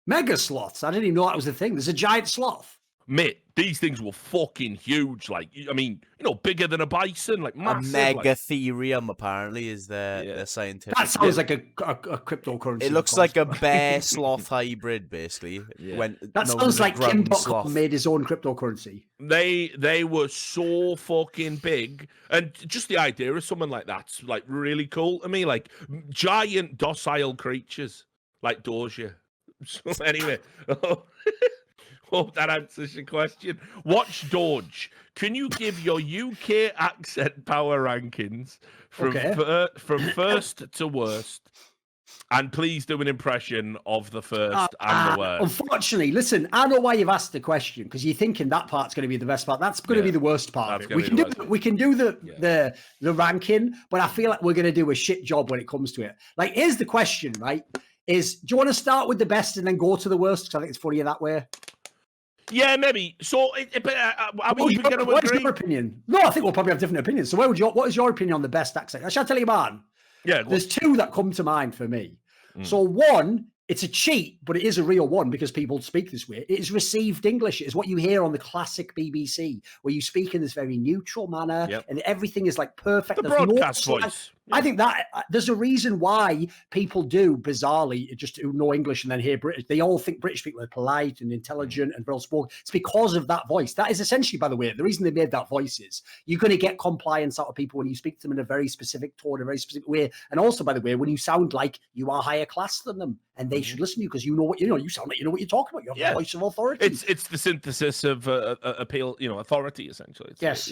Mega sloths? I didn't even know that was a thing. There's a giant sloth. mate, these things were fucking huge. Like, I mean, bigger than a bison, like massive. A megatherium, apparently, is their scientific. That sounds like a cryptocurrency. It looks like a bear sloth hybrid, basically. Yeah. That sounds like Kim.com made his own cryptocurrency. They were so fucking big, and just the idea of someone like that's like really cool to me. Like giant docile creatures like Doja. So anyway. Hope that answers your question. Watch Doge. Can you give your UK accent power rankings from first to worst? And please do an impression of the first and the worst. Unfortunately, listen, I know why you've asked the question, because you're thinking that part's going to be the best part. That's going to be the worst part of it. We can do the ranking, but I feel like we're going to do a shit job when it comes to it. Like, here's the question, right? Do you want to start with the best and then go to the worst? Because I think it's funnier that way. Yeah, maybe. So, what is your opinion? No, I think we'll probably have different opinions. So, what is your opinion on the best accent? I shall tell you mine. Yeah, there's two that come to mind for me. So, one, it's a cheat, but it is a real one because people speak this way. It is received English. It is what you hear on the classic BBC, where you speak in this very neutral manner and everything is like perfect. The broadcast voice. I think that there's a reason why people do, bizarrely, just know English and then hear British. They all think British people are polite and intelligent and well spoken. It's because of that voice. That is essentially, by the way, the reason they made that voice is you're going to get compliance out of people when you speak to them in a very specific tone, a very specific way. And also, by the way, when you sound like you are higher class than them and they should listen to you because you know what you sound like you know what you're talking about. You have the voice of authority. It's the synthesis of appeal, authority, essentially. Yes.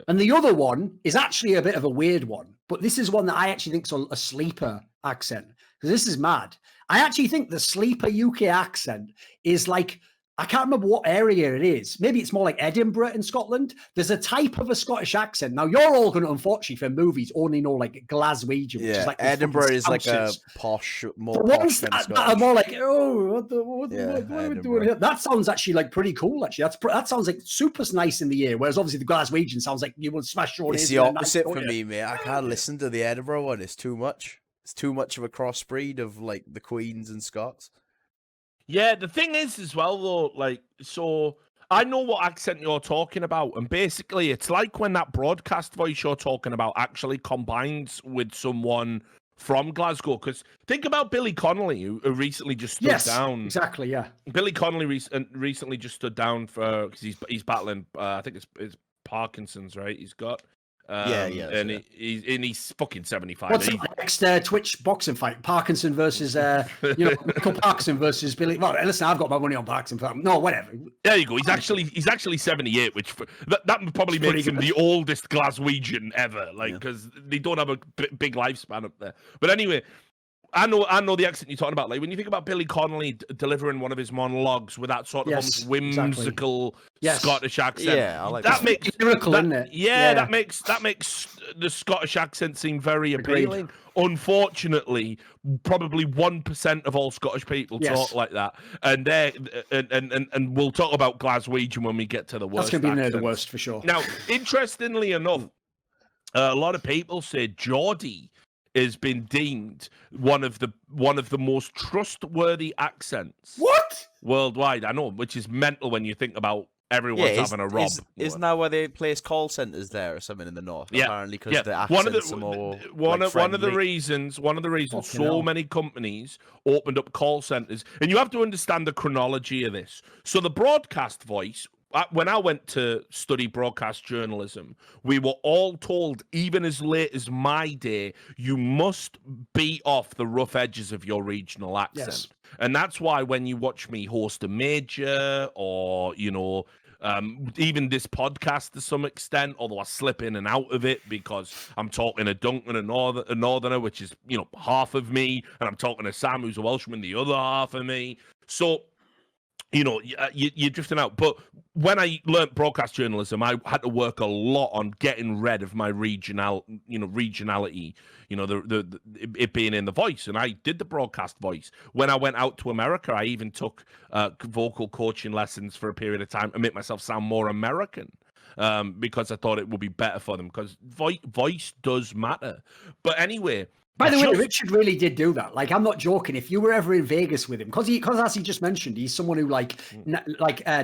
And the other one is actually a bit of a weird one, but this is one that I actually think is a sleeper accent, because this is mad. I actually think the sleeper UK accent is like, I can't remember what area it is. Maybe it's more like Edinburgh in Scotland. There's a type of a Scottish accent. Now, you're all going to, unfortunately, for movies, only know like Glaswegian, which is like Edinburgh is like a posh, more posh than Scottish. I'm more like, what are we doing here? That sounds actually like pretty cool, actually. That sounds like super nice in the ear, whereas obviously the Glaswegian sounds like you would smash your ears. It's the opposite for me, mate. I can't listen to the Edinburgh one. It's too much. It's too much of a crossbreed of like the Queens and Scots. Yeah, the thing is as well, though, like, so I know what accent you're talking about, and basically it's like when that broadcast voice you're talking about actually combines with someone from Glasgow, because think about Billy Connolly, who recently just stood down. Exactly, yeah. Billy Connolly recently just stood down because he's battling, I think it's Parkinson's, right? He's got... he's fucking 75. What's the next Twitch boxing fight? Parkinson versus Michael Parkinson versus Billy. Well, listen, I've got my money on Parkinson. No, whatever. There you go. He's actually 78, which that probably makes him the oldest Glaswegian ever. Like, because they don't have a big lifespan up there. But anyway, I know the accent you're talking about. Like when you think about Billy Connolly delivering one of his monologues with that sort of almost whimsical Scottish accent, I like that. Makes lyrical, isn't it? Yeah, that makes the Scottish accent seem very appealing. Unfortunately, probably 1% of all Scottish people talk like that, and and we'll talk about Glaswegian when we get to the worst. That's going to be the worst for sure. Now, interestingly enough, a lot of people say Geordie has been deemed one of the most trustworthy accents worldwide. I know, which is mental when you think about everyone's having a rob. Isn't that why they place call centers there or something in the north? Apparently, because the accents are more one of the reasons so many companies opened up call centers, and you have to understand the chronology of this. So the broadcast voice. When I went to study broadcast journalism, we were all told, even as late as my day, you must beat off the rough edges of your regional accent. Yes. And that's why when you watch me host a major or, even this podcast to some extent, although I slip in and out of it because I'm talking to Duncan, a Northerner, which is, half of me, and I'm talking to Sam, who's a Welshman, the other half of me. So... you're drifting out. But when I learned broadcast journalism, I had to work a lot on getting rid of my regionality, it being in the voice. And I did the broadcast voice. When I went out to America, I even took vocal coaching lessons for a period of time to make myself sound more American. Because I thought it would be better for them, because voice does matter. But anyway, By the way, Richard really did do that. Like, I'm not joking. If you were ever in Vegas with him, because as he just mentioned, he's someone who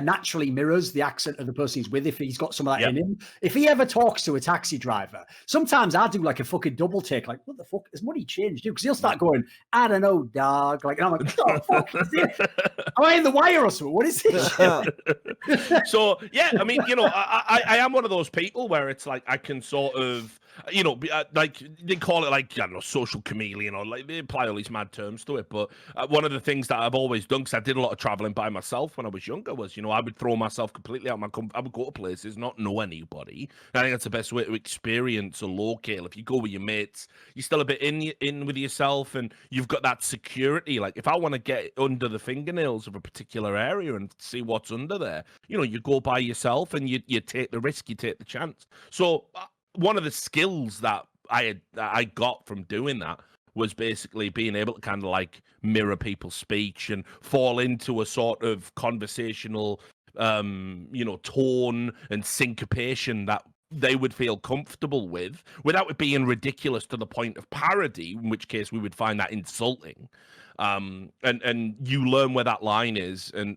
naturally mirrors the accent of the person he's with. If he's got some of that in him, if he ever talks to a taxi driver, sometimes I do like a fucking double take. Like, what the fuck has money changed, dude? Because he'll start going, I don't know, dog. Like, and I'm like, what the fuck is this? Am I in the wire or something? What is this? So yeah, I mean, I am one of those people where it's like I can sort of. Like they call it like, I don't know, social chameleon, or like they apply all these mad terms to it. But one of the things that I've always done, because I did a lot of traveling by myself when I was younger, was, I would throw myself completely out. I would go to places, not know anybody. And I think that's the best way to experience a locale. If you go with your mates, you're still a bit in with yourself, and you've got that security. Like, if I want to get under the fingernails of a particular area and see what's under there, you go by yourself and you take the risk, you take the chance. So one of the skills that I got from doing that was basically being able to kind of like mirror people's speech and fall into a sort of conversational, tone and syncopation that they would feel comfortable with, without it being ridiculous to the point of parody, in which case we would find that insulting. And you learn where that line is, and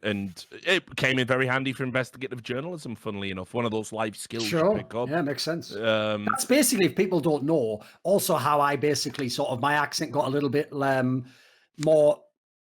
it came in very handy for investigative journalism, funnily enough. One of those life skills you pick up. Yeah, makes sense. That's basically, if people don't know, also how I basically my accent got a little bit more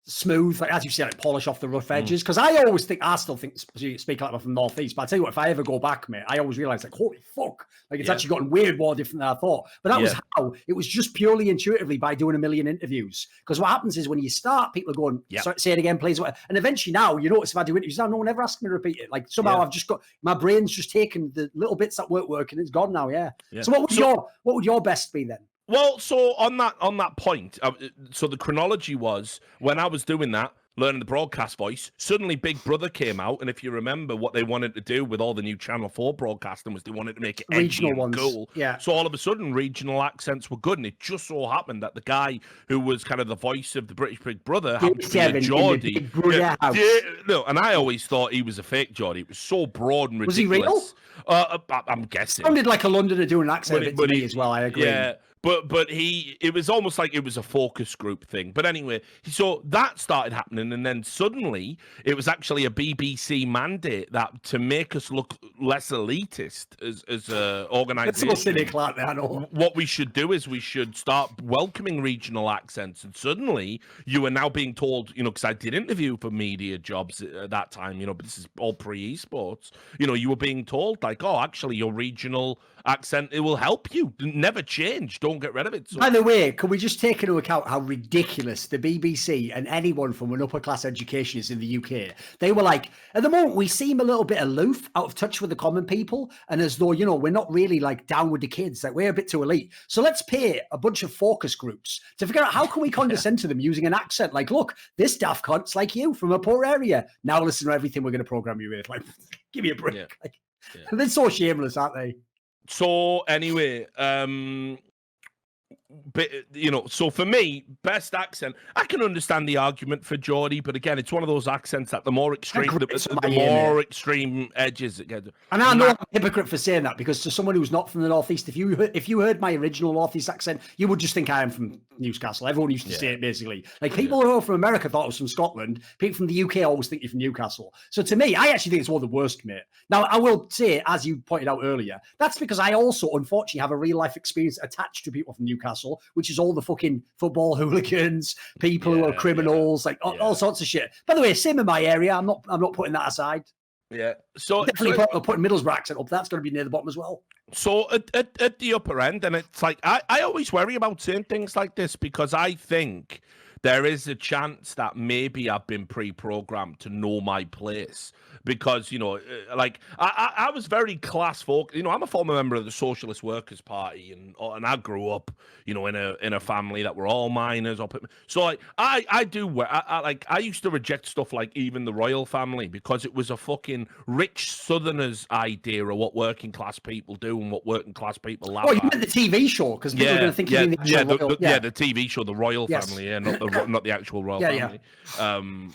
smooth, like, as you say, like polish off the rough edges. Because I still think speak like I'm from Northeast. But I tell you what, if I ever go back, mate, I always realize, like, holy fuck, like it's actually gotten weird, more different than I thought. But that was how it was, just purely intuitively by doing a million interviews. Because what happens is when you start, people are going, say it again, please. And eventually now, you notice if I do interviews now, no one ever asks me to repeat it. Like somehow I've just got, my brain's just taken the little bits that weren't working. It's gone now. Yeah. So what would your best be then? Well, so on that point, so the chronology was, when I was doing that, learning the broadcast voice, suddenly Big Brother came out, and if you remember, what they wanted to do with all the new Channel 4 broadcasting was they wanted to make it edgy and cool. Yeah. So all of a sudden, regional accents were good, and it just so happened that the guy who was kind of the voice of the British Big Brother happened to be a Geordie. And I always thought he was a fake Geordie. It was so broad and ridiculous. Was he real? I'm guessing. Sounded like a Londoner doing an accent to me as well, I agree. Yeah. But it was almost like it was a focus group thing. But anyway, so that started happening, and then suddenly it was actually a BBC mandate that to make us look less elitist as an organisation. It's so cynical out there, I know. What we should do is we should start welcoming regional accents, and suddenly you are now being told, because I did interview for media jobs at that time, but this is all pre-esports. You were being told, like, oh, actually your regional accent, it will help you. Never change. Don't get rid of it. So, by the way, can we just take into account how ridiculous the BBC and anyone from an upper class education is in the UK? They were like, at the moment, we seem a little bit aloof, out of touch with the common people, and as though, we're not really like down with the kids, like we're a bit too elite. So let's pay a bunch of focus groups to figure out how can we condescend to them using an accent. Like, look, this daft cunt's like you from a poor area. Now listen to everything we're going to program you with. Like, give me a break. Yeah. Like, they're so shameless, aren't they? So anyway, so for me, best accent, I can understand the argument for Geordie, but again, it's one of those accents that the more extreme, extreme edges it gets. And I know I'm a hypocrite for saying that, because to someone who's not from the Northeast, if you heard my original Northeast accent, you would just think I am from Newcastle. Everyone used to say it basically. Like people who are from America thought it was from Scotland. People from the UK always think you're from Newcastle. So to me, I actually think it's one of the worst, mate. Now, I will say, as you pointed out earlier, that's because I also, unfortunately, have a real life experience attached to people from Newcastle, which is all the fucking football hooligans, people who are criminals, like all sorts of shit. By the way, same in my area. I'm not putting that aside. Yeah. So definitely putting Middlesbrough accent up. That's going to be near the bottom as well. So at the upper end, and it's like I always worry about saying things like this, because I think there is a chance that maybe I've been pre-programmed to know my place. Because, like I was very class focused. I'm a former member of the Socialist Workers' Party, and I grew up, in a family that were all miners. So like I used to reject stuff like even the royal family, because it was a fucking rich Southerners' idea of what working class people do and what working class people laugh at. Oh, you meant the TV show, because people are going to think you mean the TV show, the royal family, not the actual royal family.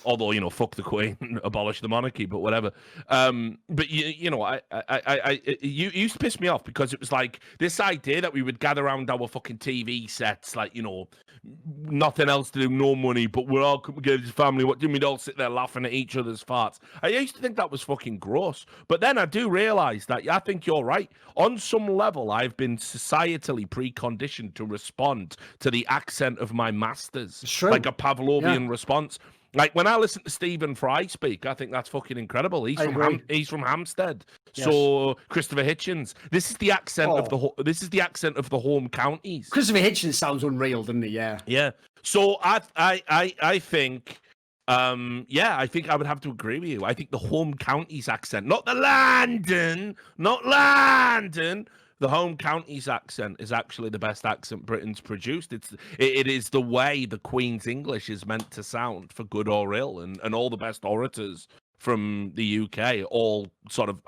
Although fuck the Queen, abolish the monarchy, but whatever. whatever. But you know, you used to piss me off because it was like this idea that we would gather around our fucking TV sets, like, you know, nothing else to do, no money, but we're all coming together as a family. What do we'd all sit there laughing at each other's farts? I used to think that was fucking gross, but then I do realize that I think you're right. On some level, I've been societally preconditioned to respond to the accent of my masters, like a Pavlovian response. Like when I listen to Stephen Fry speak, I think that's fucking incredible. He's from Hampstead. Yes. So Christopher Hitchens. This is the accent of the home counties. Christopher Hitchens sounds unreal, doesn't he? Yeah. Yeah. So I think I think I would have to agree with you. I think the home counties accent, not London, the home counties accent is actually the best accent Britain's produced. It is the way the Queen's English is meant to sound, for good or ill, and all the best orators from the UK all sort of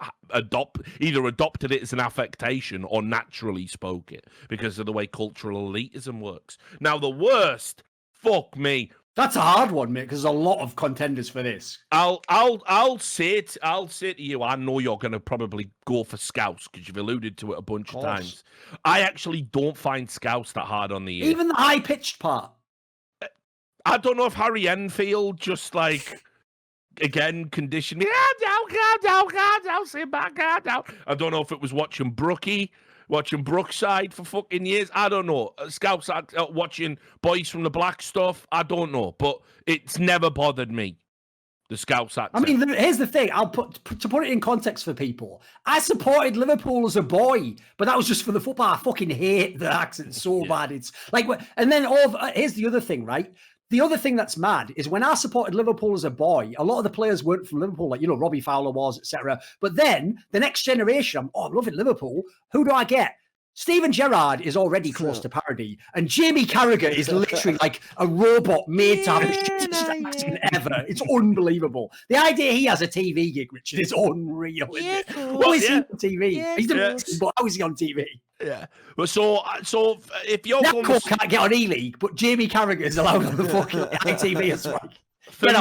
either adopted it as an affectation or naturally spoke it because of the way cultural elitism works. Now the worst, fuck me. That's a hard one, mate, because there's a lot of contenders for this. I'll say to you, I know you're going to probably go for Scouse because you've alluded to it a bunch of times. I actually don't find Scouse that hard on the ear. Even the high-pitched part. I don't know if Harry Enfield just like, again, conditioned me. Sit back, I don't know if it was watching Brookside for fucking years. I don't know. Scouts watching Boys from the Black stuff. I don't know. But it's never bothered me, the Scouts accent. I mean, here's the thing. I'll put it in context for people. I supported Liverpool as a boy, but that was just for the football. I fucking hate the accent so bad. It's like, and then here's the other thing, right? The other thing that's mad is when I supported Liverpool as a boy, a lot of the players weren't from Liverpool, like, you know, Robbie Fowler was, etc. But then the next generation, I'm loving Liverpool. Who do I get? Steven Gerrard is already close to parody, and Jamie Carragher is literally like a robot made to have the shittest accent ever. It's unbelievable. The idea he has a TV gig, Richard, is unreal. Isn't it? How is he on TV? He's the but how is he on TV? Yeah. Well, so if you're can't get on E-League, but Jamie Carragher is allowed on the fucking ITV as well. For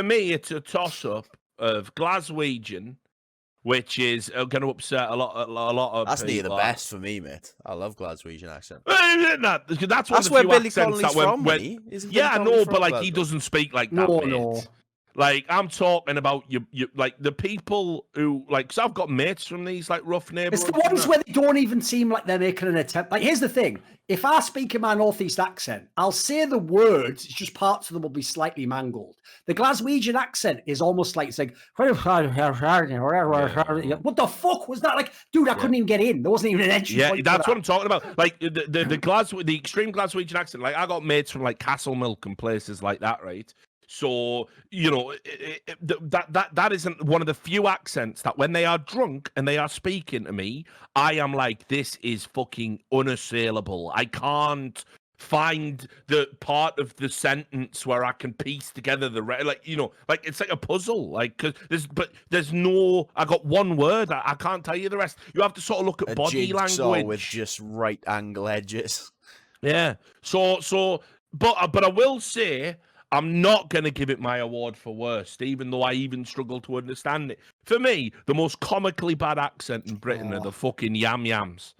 me, it's a toss-up of Glaswegian, which is going to upset a lot of That's people. near the best for me, mate. I love Glaswegian accent. That's where Billy Connolly's from, yeah, I know, but like he doesn't speak like that. No. Like I'm talking about you like the people who like. Cause I've got mates from these like rough neighborhoods. It's the ones where they don't even seem like they're making an attempt. Like here's the thing: if I speak in my northeast accent, I'll say the words. It's just parts of them will be slightly mangled. The Glaswegian accent is almost like it's like what the fuck was that? Like, dude, I couldn't even get in. There wasn't even an entry. Yeah, that's what I'm talking about. Like the extreme Glaswegian accent. Like I got mates from like Castlemilk and places like that, right? So, you know, that isn't one of the few accents that when they are drunk and they are speaking to me, I am like, this is fucking unassailable. I can't find the part of the sentence where I can piece together like, you know, like it's like a puzzle. Like, there's no, I got one word. I can't tell you the rest. You have to sort of look at body language with just right angle edges. Yeah. So, but I will say, I'm not going to give it my award for worst, even though I even struggle to understand it. For me, the most comically bad accent in Britain are the fucking yams.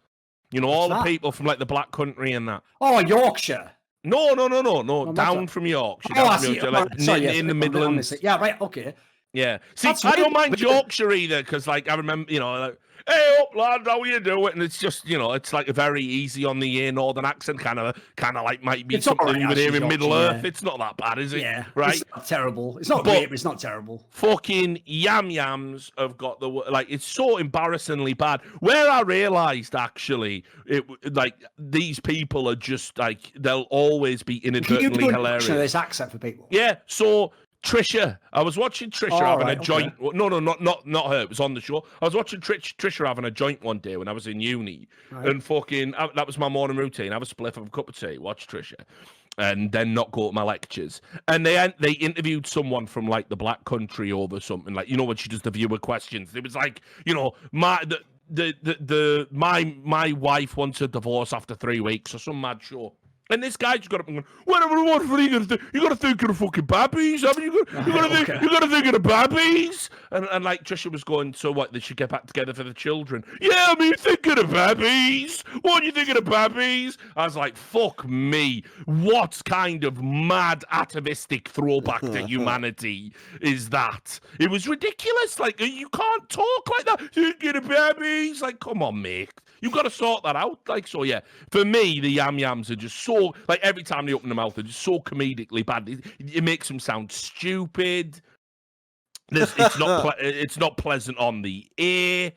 You know, all the people from like the Black Country and that. Oh, Yorkshire. No. Down from Yorkshire. In the Midlands. Yeah, right. Okay. Yeah. See, I don't mind Yorkshire either, because like I remember, you know, like, hey up lad, how you doing? And it's just, you know, it's like a very easy on the ear northern accent, kind of like might be something you would hear in Middle Earth. It's not that bad, is it? Yeah, right. It's not terrible. It's not great, but it's not terrible. Fucking yams have got the like. It's so embarrassingly bad. Where I realised actually, like these people are just like they'll always be inadvertently hilarious. This accent for people. Yeah. So. Trisha, I was watching Trisha having a joint. Okay. No, not her. It was on the show. I was watching Trisha having a joint one day when I was in uni, and fucking that was my morning routine. I was spliff of a cup of tea, watch Trisha, and then not go to my lectures. And they interviewed someone from like the Black Country over something, like, you know, when she does the viewer questions. It was like, you know, my wife wants a divorce after 3 weeks or some mad show. And this guy just got up and went, whatever are you gonna do? You gotta think of the fucking babbies, haven't you? You gotta think of the babbies. And like Trisha was going, so what, they should get back together for the children. Yeah, I mean, think of the babbies. What do you think of the babbies? I was like, fuck me. What kind of mad atavistic throwback to humanity is that? It was ridiculous. Like, you can't talk like that. Think of the babbies. Like, come on, mate. You've got to sort that out. Like, so yeah, for me, the yams are just so, like, every time they open their mouth, they're just so comedically bad. It makes them sound stupid. It's not pleasant on the ear.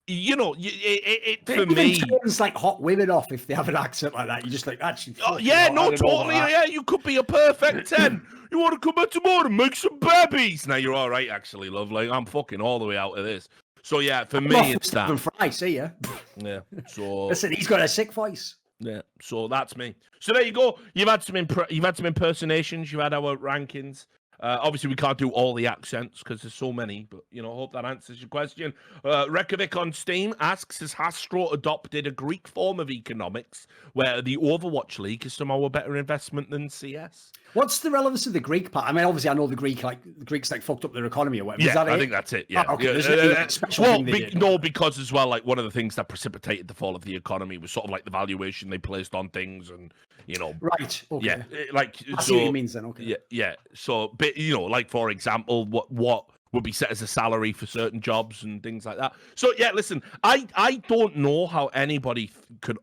You know, for me, it turns like hot women off if they have an accent like that. You just like, actually, totally. Yeah, you could be a perfect 10. You want to come back tomorrow and make some babies? Now you're all right, actually, love. Like, I'm fucking all the way out of this. So yeah, for me, it's that. Fry, see ya. Yeah. So listen, he's got a sick voice. Yeah. So that's me. So there you go. You've had some impersonations. You've had our rankings. Obviously, we can't do all the accents because there's so many, but, you know, hope that answers your question. Rekovic on Steam asks, has Hastro adopted a Greek form of economics where the Overwatch League is somehow a better investment than CS? What's the relevance of the Greek part? I mean, obviously, I know the Greeks fucked up their economy or whatever. Yeah, Is that I it? think that's it. Yeah. Oh, okay. No, because as well, like, one of the things that precipitated the fall of the economy was sort of like the valuation they placed on things, and, you know. Right. Okay. Yeah. Like, I see what it means then. Okay. Yeah. So, but, you know, like, for example, what would be set as a salary for certain jobs and things like that. So yeah, listen, I don't know how anybody could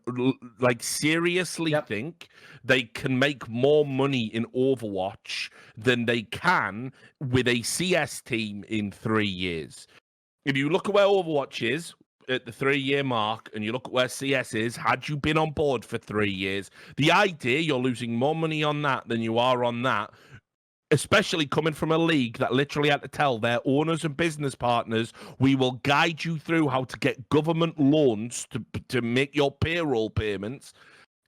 like seriously think they can make more money in Overwatch than they can with a CS team in 3 years. If you look at where Overwatch is at the 3-year mark, and you look at where CS is, had you been on board for 3 years, the idea you're losing more money on that than you are on that, especially coming from a league that literally had to tell their owners and business partners, we will guide you through how to get government loans to make your payroll payments.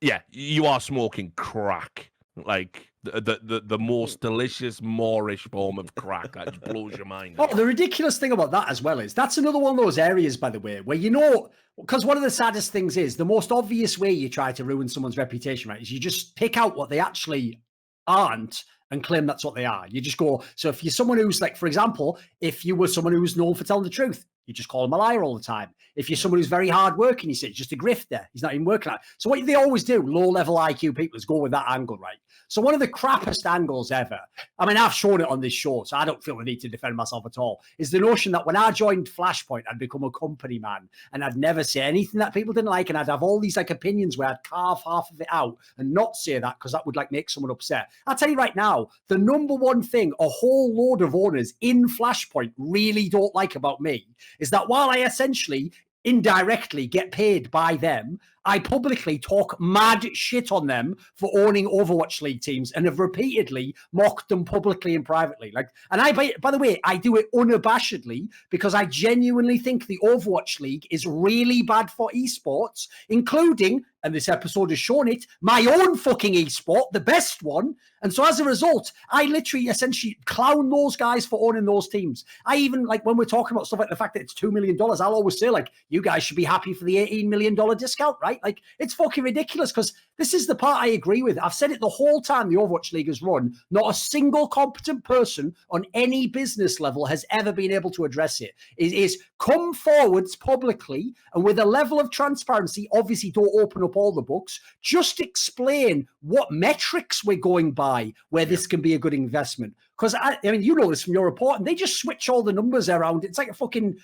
Yeah, you are smoking crack. Like the most delicious Moorish form of crack. That just blows your mind. Oh, the ridiculous thing about that as well is that's another one of those areas, by the way, where, you know, because one of the saddest things is the most obvious way you try to ruin someone's reputation, right, is you just pick out what they actually aren't and claim that's what they are. You just go, so if you're someone who's like, for example, if you were someone who's known for telling the truth, you just call him a liar all the time. If you're someone who's very hardworking, you say it's just a grifter. He's not even working out. So what they always do, low-level IQ people, is go with that angle, right? So one of the crappiest angles ever, I mean, I've shown it on this show, so I don't feel the need to defend myself at all, is the notion that when I joined Flashpoint, I'd become a company man, and I'd never say anything that people didn't like, and I'd have all these like opinions where I'd carve half of it out and not say that because that would like make someone upset. I'll tell you right now, the number one thing a whole load of owners in Flashpoint really don't like about me is that while I essentially indirectly get paid by them, I publicly talk mad shit on them for owning Overwatch League teams and have repeatedly mocked them publicly and privately. Like, and by the way, I do it unabashedly because I genuinely think the Overwatch League is really bad for esports, including, and this episode has shown it, my own fucking esport, the best one. And so as a result, I literally essentially clown those guys for owning those teams. I even, like, when we're talking about stuff like the fact that it's $2 million, I'll always say, like, you guys should be happy for the $18 million discount, right? Like, it's fucking ridiculous because this is the part I agree with. I've said it the whole time the Overwatch League has run. Not a single competent person on any business level has ever been able to address it. It is come forwards publicly and with a level of transparency, obviously don't open up all the books, just explain what metrics we're going by where this can be a good investment. Because, I mean, you know this from your reporting, they just switch all the numbers around. It's like a fucking...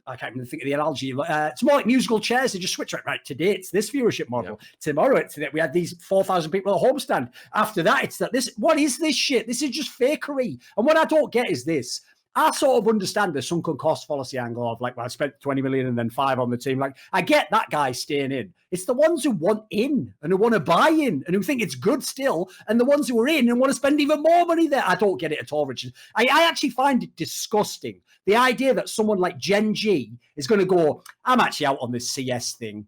I can't even think of the analogy. It's more like musical chairs. They just switch right. Today it's this viewership model. Yeah. Tomorrow it's that we had these 4,000 people at a homestand. After that, it's that this. What is this shit? This is just fakery. And what I don't get is this. I sort of understand the sunken cost fallacy angle of like, well, I spent 20 million and then 5 on the team. Like, I get that guy staying in. It's the ones who want in and who want to buy in and who think it's good still, and the ones who are in and want to spend even more money there. I don't get it at all, Richard. I actually find it disgusting. The idea that someone like Gen G is going to go, I'm actually out on this CS thing,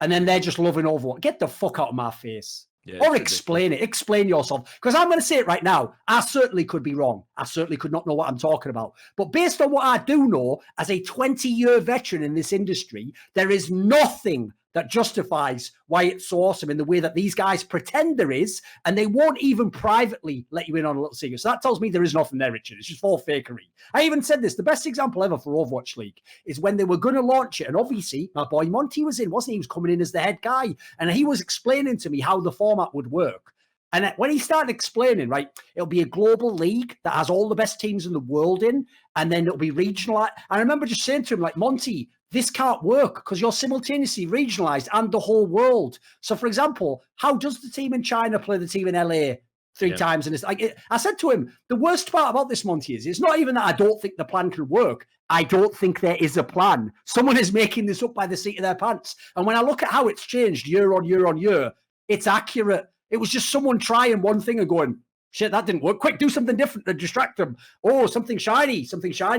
and then they're just loving Overwatch. Get the fuck out of my face. Yeah, or explain it. Explain yourself. Because I'm going to say it right now. I certainly could be wrong. I certainly could not know what I'm talking about. But based on what I do know, as a 20-year veteran in this industry, there is nothing that justifies why it's so awesome in the way that these guys pretend there is, and they won't even privately let you in on a little secret. So that tells me there is nothing there, Richard. It's just all fakery. I even said this, the best example ever for Overwatch League is when they were going to launch it, and obviously my boy Monty was in, wasn't he? He was coming in as the head guy, and he was explaining to me how the format would work. And when he started explaining, right, it'll be a global league that has all the best teams in the world in, and then it'll be regionalized. I remember just saying to him, like, Monty, this can't work because you're simultaneously regionalized and the whole world. So, for example, how does the team in China play the team in LA three times? And it's like, I said to him, the worst part about this, Monty, is it's not even that I don't think the plan can work. I don't think there is a plan. Someone is making this up by the seat of their pants. And when I look at how it's changed year on year on year, it's accurate. It was just someone trying one thing and going, shit, that didn't work. Quick, do something different to distract them. Oh, something shiny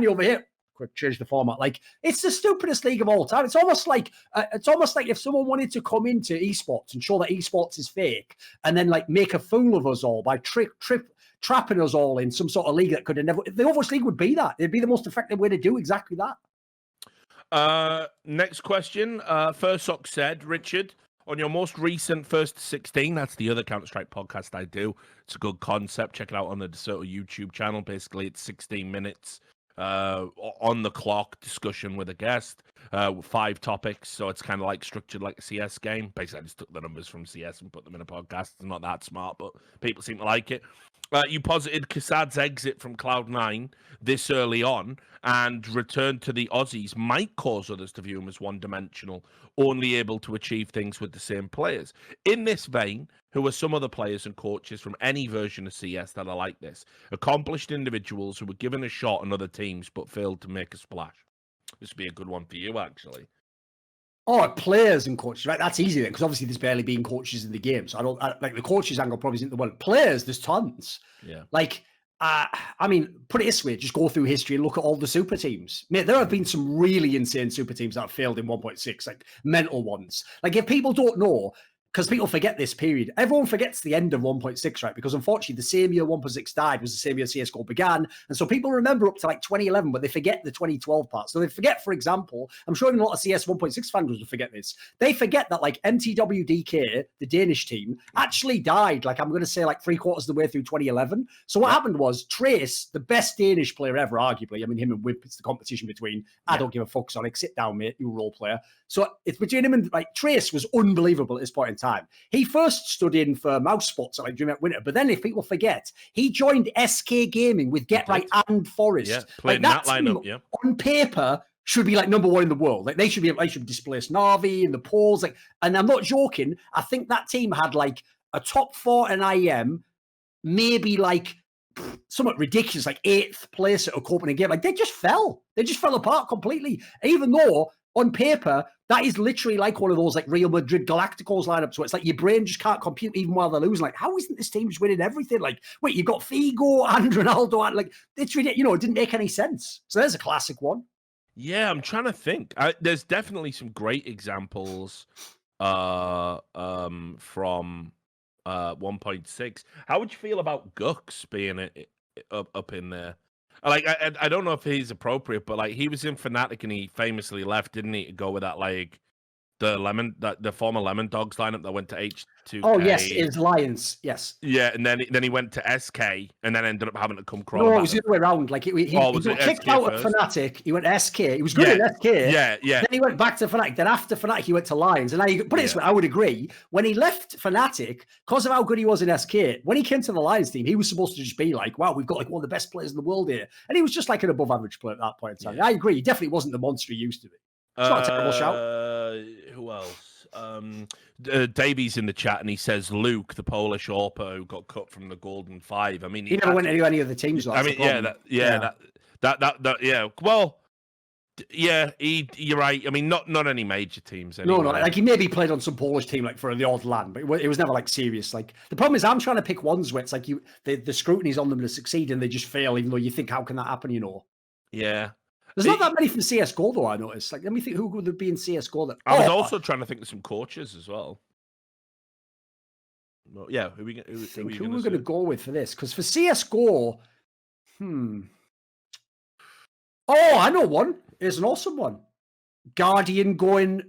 over here. Quick, change the format. Like, it's the stupidest league of all time. It's almost like if someone wanted to come into esports and show that esports is fake, and then like make a fool of us all by trapping us all in some sort of league that could have never. The Overwatch League would be that. It'd be the most effective way to do exactly that. Next question. First Sock said, Richard, on your most recent First 16, that's the other Counter-Strike podcast I do. It's a good concept. Check it out on the DeSoto YouTube channel. Basically, it's 16 minutes on the clock discussion with a guest, 5 topics. So it's kind of like structured like a CS game. Basically, I just took the numbers from CS and put them in a podcast. It's not that smart, but people seem to like it. You posited Kassad's exit from Cloud9 this early on and return to the Aussies might cause others to view him as one-dimensional, only able to achieve things with the same players. In this vein, who are some other players and coaches from any version of CS that are like this? Accomplished individuals who were given a shot on other teams but failed to make a splash. This would be a good one for you, actually. Oh, players and coaches, right? That's easy then, because obviously there's barely been coaches in the game. So like the coaches angle probably isn't the one. Players, there's tons. Yeah. Like, I mean, put it this way, just go through history and look at all the super teams. Mate, there have been some really insane super teams that have failed in 1.6, like mental ones. Like, if people don't know, because people forget this period. Everyone forgets the end of 1.6, right? Because unfortunately, the same year 1.6 died was the same year CSGo began. And so people remember up to like 2011, but they forget the 2012 part. So they forget, for example, I'm sure even a lot of CS 1.6 fans will forget this. They forget that like MTWDK, the Danish team, actually died, like I'm going to say like 3/4 of the way through 2011. So what happened was Trace, the best Danish player ever, arguably. I mean, him and Wimp, it's the competition between, I don't give a fuck, Sonic, sit down, mate, you role player. So it's between him and like Trace was unbelievable at this point in time. He first stood in for Mouse Spots at like during that winter, but then if people forget, he joined SK Gaming with Get Right and Forest. Yeah, played like, that lineup. Yeah, on paper should be like #1 in the world. Like they should displace Na'Vi and the Pauls. Like, and I'm not joking. I think that team had like a top 4 in IM, maybe like somewhat ridiculous, like 8th place at a Copenhagen game. Like they just fell apart completely. Even though on paper, that is literally like one of those like Real Madrid Galacticos lineups where it's like your brain just can't compute even while they're losing. Like, how isn't this team just winning everything? Like, wait, you've got Figo and Ronaldo, and like it's ridiculous. It didn't make any sense. So there's a classic one. Yeah, I'm trying to think. There's definitely some great examples from 1.6. How would you feel about Gux being up in there? Like, I don't know if he's appropriate, but like he was in Fnatic and he famously left, didn't he, to go with that like the former Lemon Dogs lineup that went to H2K. Oh yes, it's Lions. Yes. Yeah, and then he went to SK and then ended up having to come crawl. No, it was the other way around. Like he got kicked out of Fnatic. He went to SK. He was good at SK. Yeah. Then he went back to Fnatic. Then after Fnatic, he went to Lions. And now you put it this way, I would agree. When he left Fnatic, because of how good he was in SK, when he came to the Lions team, he was supposed to just be like, wow, we've got like one of the best players in the world here. And he was just like an above average player at that point in time. Yeah. I agree. He definitely wasn't the monster he used to be. It's not a terrible shout. Who else? Davey's in the chat and he says Luke, the Polish AWPer who got cut from the Golden Five. I mean, he never went to any of the teams. I mean, yeah. Well, yeah, you're right. I mean, not any major teams. Anyway. No, like he maybe played on some Polish team like for the odd land, but it was never like serious. Like the problem is, I'm trying to pick ones where it's like the scrutiny's on them to succeed and they just fail, even though you think, how can that happen? Yeah. There's not that many from CSGO, though, I noticed. Like, let me think, who would there be in CSGO? I was also trying to think of some coaches as well. Well, yeah, who are we going to go with for this? Because for CSGO, Oh, I know one. It's an awesome one. Guardian going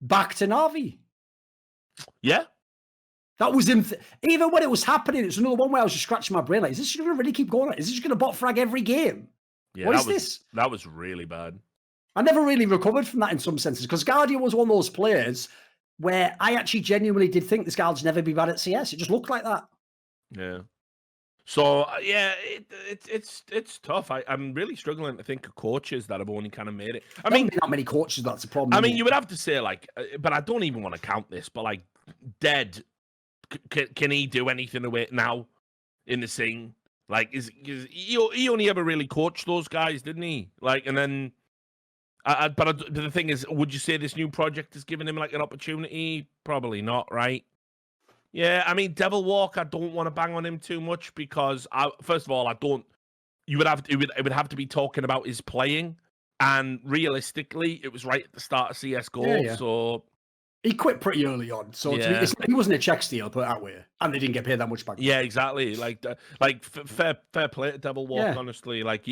back to Navi. Yeah. That was even when it was happening. It's another one where I was just scratching my brain. Like, is this going to really keep going? Is this just going to bot frag every game? Yeah, what is this? That was really bad. I never really recovered from that in some senses because Guardian was one of those players where I actually genuinely did think this guy would never be bad at CS. It just looked like that. Yeah. So yeah, it's tough. I'm really struggling to think of coaches that have only kind of made it. I mean, not many coaches. That's a problem. I mean, you would have to say like, but I don't even want to count this. But like, Dead, can he do anything away now in the scene? Like, he only ever really coached those guys, didn't he? Like, and then, but the thing is, would you say this new project is giving him like an opportunity? Probably not, right? Yeah, I mean, Devil Walk, I don't want to bang on him too much because, first of all, I don't. It would have to be talking about his playing, and realistically, it was right at the start of CSGo, yeah. so. He quit pretty early on, so Yeah. he wasn't a check steal, put it that way, and they didn't get paid that much back. Yeah, exactly. Like fair play to Devil Walk, honestly. Like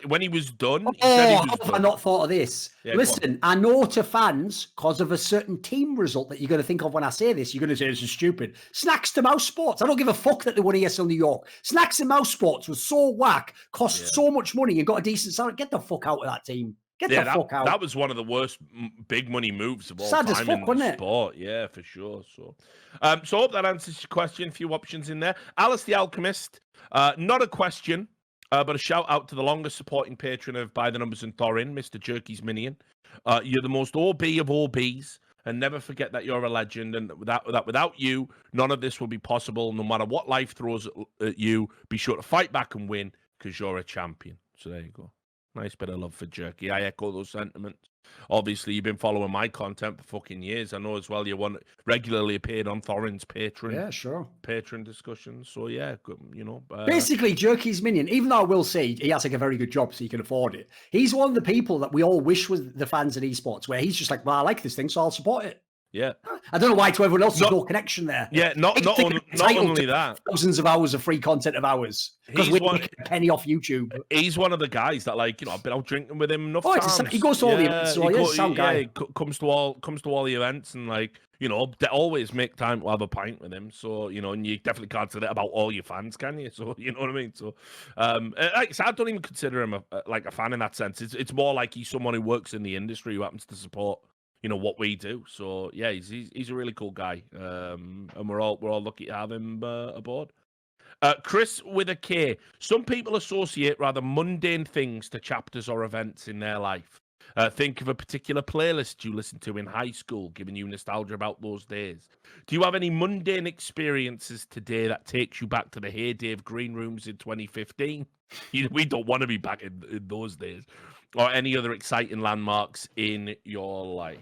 when he was done, he said he was how have I not thought of this? Yeah, listen, I know to fans, because of a certain team result that you're going to think of when I say this, you're going to say this is stupid. Snacks to Mouse Sports. I don't give a fuck that they won ESL New York. Snacks to Mouse Sports was so whack, cost so much money, and got a decent salary. Get the fuck out of that team. Get the fuck out. That was one of the worst big money moves of all Sad time as fuck, in wasn't the it? sport. Yeah, for sure. So I hope that answers your question. A few options in there. Alice the Alchemist, not a question, but a shout out to the longest supporting patron of By the Numbers and Thorin, Mr. Jerky's Minion. You're the most OB of OBs, and never forget that you're a legend. And without you, none of this will be possible. No matter what life throws at you, be sure to fight back and win because you're a champion. So there you go. Nice bit of love for Jerky. I echo those sentiments. Obviously, you've been following my content for fucking years. I know as well you regularly appeared on Thorin's Patron discussions. So yeah, you know. Basically, Jerky's Minion, even though I will say he has like a very good job so he can afford it, he's one of the people that we all wish was the fans in esports, where he's just like, well, I like this thing, so I'll support it. Yeah. I don't know why to everyone else there's no connection there. Yeah, not only that. Thousands of hours of free content of ours. Because we're making a penny off YouTube. He's one of the guys that, like, you know, I've been out drinking with him enough times. He goes to all the events. So he comes to all the events and, like, you know, they always make time to have a pint with him. So, you know, and you definitely can't say that about all your fans, can you? So, you know what I mean? So, so I don't even consider him a fan in that sense. It's more like he's someone who works in the industry who happens to support, you know, what we do. So yeah, he's a really cool guy, and we're all lucky to have him aboard. Chris with a K. Some people associate rather mundane things to chapters or events in their life. Think of a particular playlist you listened to in high school, giving you nostalgia about those days. Do you have any mundane experiences today that takes you back to the heyday of green rooms in 2015? We don't want to be back in those days. Or any other exciting landmarks in your life?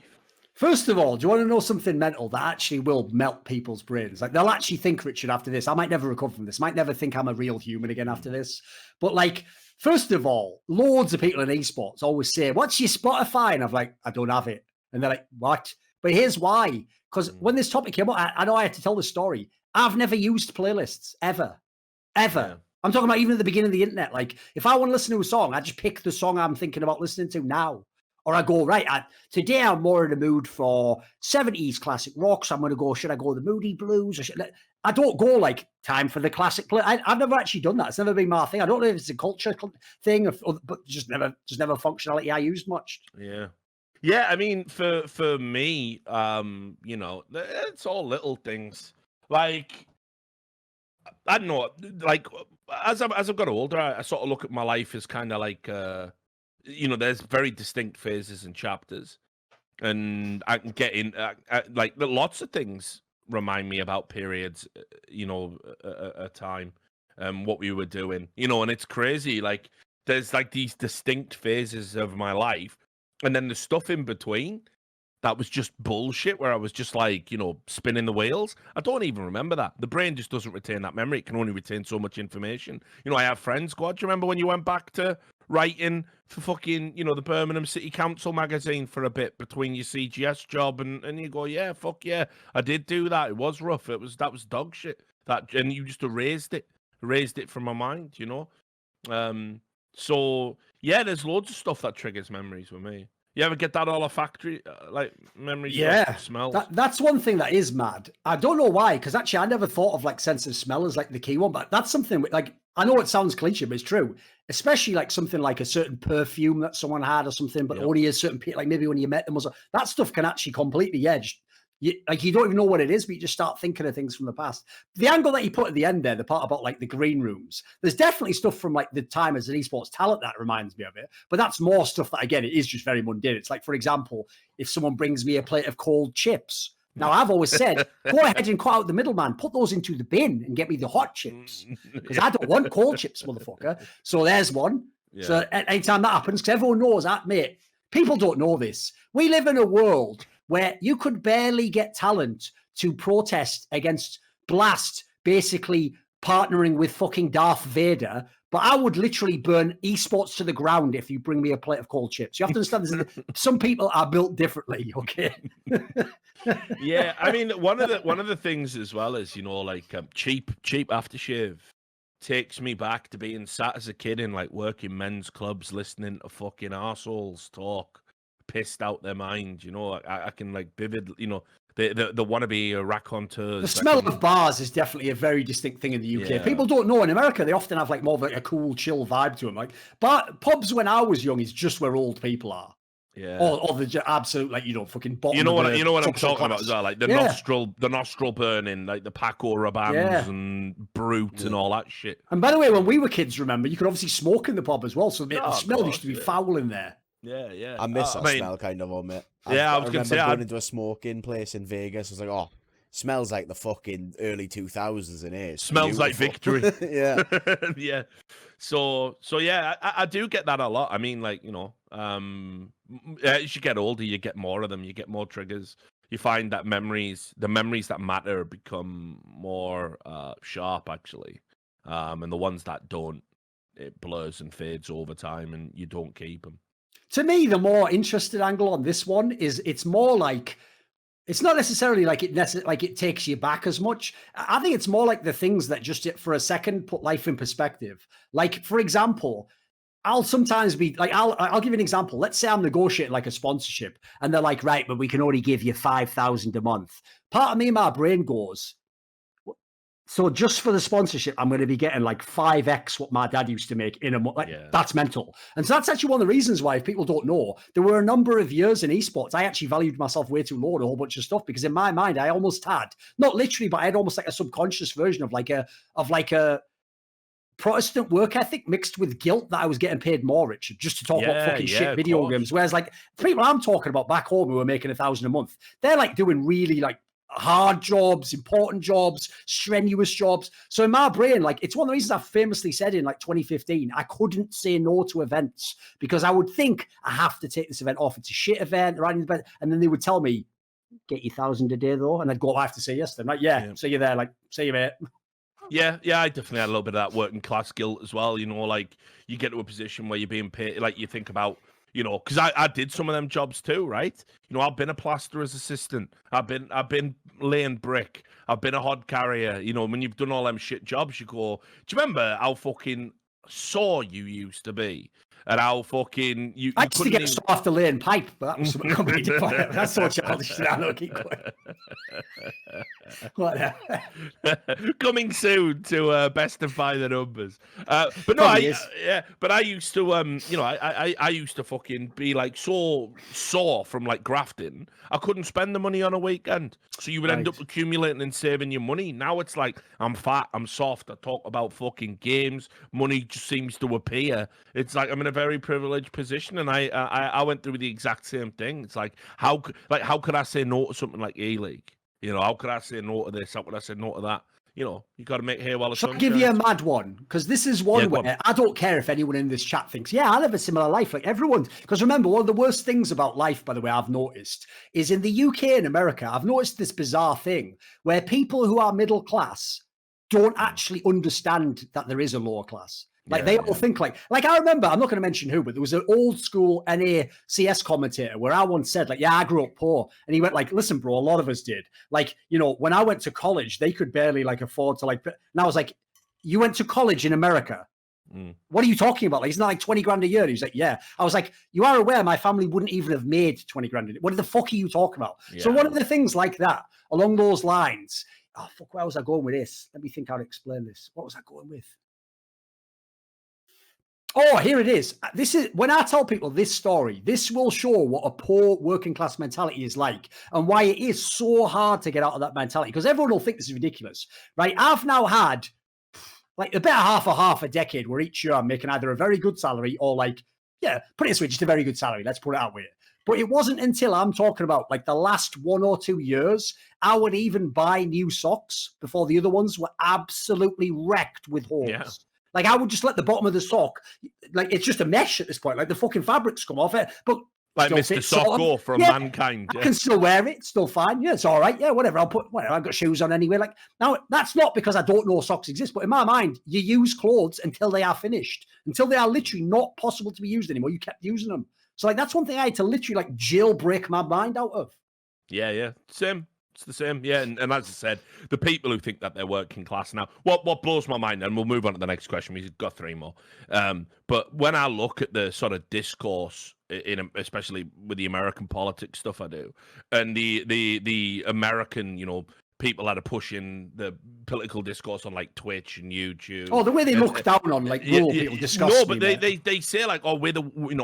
First of all, do you want to know something mental that actually will melt people's brains? Like, they'll actually think, Richard, after this, I might never recover from this. Might never think I'm a real human again after this. But, like, first of all, loads of people in esports always say, what's your Spotify? And I'm like, I don't have it. And they're like, what? But here's why. Because when this topic came up, I know I had to tell the story. I've never used playlists, ever. Yeah. I'm talking about even at the beginning of the internet. Like, if I want to listen to a song, I just pick the song I'm thinking about listening to now. Or I go, right, today I'm more in the mood for 70s classic rock, so I'm going to go, should I go the Moody Blues? I don't go, like, time for the classic play. I've never actually done that. It's never been my thing. I don't know if it's a culture thing, but just never functionality I used much. Yeah. Yeah, I mean, for me, you know, it's all little things. Like, I don't know, like, as I've got older, I sort of look at my life as kind of like, you know, there's very distinct phases and chapters, and I can get in, like, lots of things remind me about periods, you know, a time, what we were doing, you know, and it's crazy. Like, there's like these distinct phases of my life, and then the stuff in between that was just bullshit, where I was just like, you know, spinning the wheels. I don't even remember that. The brain just doesn't retain that memory. It can only retain so much information. You know, I have friends, God, do you remember when you went back to writing for fucking, you know, the Birmingham City Council magazine for a bit between your CGS job, and you go, yeah, fuck yeah, I did do that. It was rough. That was dog shit. And you just erased it from my mind, you know? So yeah, there's loads of stuff that triggers memories with me. You ever get that all a factory like memories? Yeah, smells. That's one thing that is mad. I don't know why, because actually I never thought of like sense of smell as like the key one, but that's something like I know it sounds cliche, but it's true. Especially like something like a certain perfume that someone had or something, but only a certain like maybe when you met them or so, that stuff can actually completely edge. You don't even know what it is, but you just start thinking of things from the past. The angle that you put at the end there, the part about like the green rooms, there's definitely stuff from like the time as an esports talent that reminds me of it. But that's more stuff that, again, it is just very mundane. It's like, for example, if someone brings me a plate of cold chips. Now, I've always said, go ahead and cut out the middleman, put those into the bin and get me the hot chips. Because I don't want cold chips, motherfucker. So there's one. Yeah. So anytime that happens, because everyone knows that, mate, people don't know this. We live in a world where you could barely get talent to protest against Blast basically partnering with fucking Darth Vader, but I would literally burn esports to the ground if you bring me a plate of cold chips. You have to understand, some people are built differently, okay? Yeah, I mean, one of the things as well is, like cheap aftershave takes me back to being sat as a kid in like working men's clubs listening to fucking arseholes talk, pissed out their mind. I can like vivid, the wannabe raconteurs. The smell of bars is definitely a very distinct thing in the UK. Yeah. People don't know in America, they often have like more of like a cool, chill vibe to them. Like pubs when I was young is just where old people are. Yeah. Or the absolute, like, fucking bottom. You know what I'm talking about as well, like the nostril burning, like the Paco Rabannes and Brute and all that shit. And by the way, when we were kids, remember, you could obviously smoke in the pub as well, so the smell used to be foul in there. Yeah. I miss that smell kind of on it. I was going to say, going into a smoking place in Vegas. I was like, oh, smells like the fucking early 2000s in here. Smells like victory. Yeah. Yeah. So yeah, I do get that a lot. I mean, like, as you get older, you get more of them. You get more triggers. You find that the memories that matter become more sharp, actually. And the ones that don't, it blurs and fades over time, and you don't keep them. To me, the more interested angle on this one is it's more like, it's not necessarily like it takes you back as much. I think it's more like the things that just for a second put life in perspective. Like, for example, I'll sometimes be like, I'll give you an example. Let's say I'm negotiating like a sponsorship and they're like, right, but we can only give you 5,000 a month. Part of me in my brain goes, so just for the sponsorship, I'm going to be getting like 5x what my dad used to make in a month. Like, that's mental. And so that's actually one of the reasons why, if people don't know, there were a number of years in esports, I actually valued myself way too low on a whole bunch of stuff, because in my mind, I almost had, not literally, but I had almost like a subconscious version of like a Protestant work ethic mixed with guilt that I was getting paid more, Richard, just to talk about fucking shit video games. Whereas like the people I'm talking about back home who are making 1,000 a month, they're like doing really like hard jobs, important jobs, strenuous jobs. So in my brain, like, it's one of the reasons I famously said in like 2015, I couldn't say no to events, because I would think I have to take this event off. It's a shit event, right? And then they would tell me, get you 1,000 a day though. And I'd go, I have to say yes. Then like, see you there. Like, see you, mate. Yeah, I definitely had a little bit of that working class guilt as well. Like you get to a position where you're being paid, like you think about, because I did some of them jobs too, right? I've been a plasterer's assistant. I've been laying brick. I've been a hod carrier. When you've done all them shit jobs, you go, do you remember how fucking sore you used to be? And how fucking you I used to get stuff off the laying pipe, but that was something completely different. That's so childish. I don't keep going. Coming soon to Best of By the Numbers. But no, I used to I used to fucking be like so sore from like grafting. I couldn't spend the money on a weekend. So you would end up accumulating and saving your money. Now it's like I'm fat, I'm soft, I talk about fucking games, money just seems to appear. It's like I'm in a very privileged position, and I went through the exact same thing. It's like how could I say no to something like E-League? How could I say no to this? How could I say no to that? You got to make hay while the sun shines. I'll give you a mad one, because this is one where I don't care if anyone in this chat thinks, I live a similar life like everyone. Because remember, one of the worst things about life, by the way, I've noticed, is in the UK and America, I've noticed this bizarre thing where people who are middle class don't actually understand that there is a lower class. Like they all think like I remember, I'm not going to mention who, but there was an old school NA CS commentator where I once said like, I grew up poor. And he went like, listen, bro, a lot of us did. Like, when I went to college, they could barely like afford to like, and I was like, you went to college in America? What are you talking about? Like, isn't that like 20 grand a year? And he's like, yeah. I was like, you are aware my family wouldn't even have made 20 grand a year. What the fuck are you talking about? Yeah. So one of the things like that, along those lines, oh, fuck, where was I going with this? Let me think how to explain this. What was I going with? Oh, here it is. This is when I tell people this story, this will show what a poor working class mentality is like and why it is so hard to get out of that mentality, because everyone will think this is ridiculous, right? I've now had like a better half a decade where each year I'm making either a very good salary or like, yeah, put it this way, just a very good salary. Let's put it out with it. But it wasn't until I'm talking about like the last 1 or 2 years, I would even buy new socks before the other ones were absolutely wrecked with holes. Yeah. Like, I would just let the bottom of the sock, like, it's just a mesh at this point. Like, the fucking fabrics come off it. But like Mr. Socko from Mankind. I can still wear it. It's still fine. Yeah, it's all right. Yeah, whatever. I've got shoes on anyway. Like, now, that's not because I don't know socks exist. But in my mind, you use clothes until they are finished. Until they are literally not possible to be used anymore. You kept using them. So, like, that's one thing I had to literally, like, jailbreak my mind out of. Yeah. Same. It's the same, yeah, and as I said, the people who think that they're working class now, what blows my mind, and we'll move on to the next question, we've got 3 more, but when I look at the sort of discourse, especially with the American politics stuff I do, and the American, people that are pushing the political discourse on like Twitch and YouTube. Oh, the way they look down on like rural people disgust No, but they say like, oh,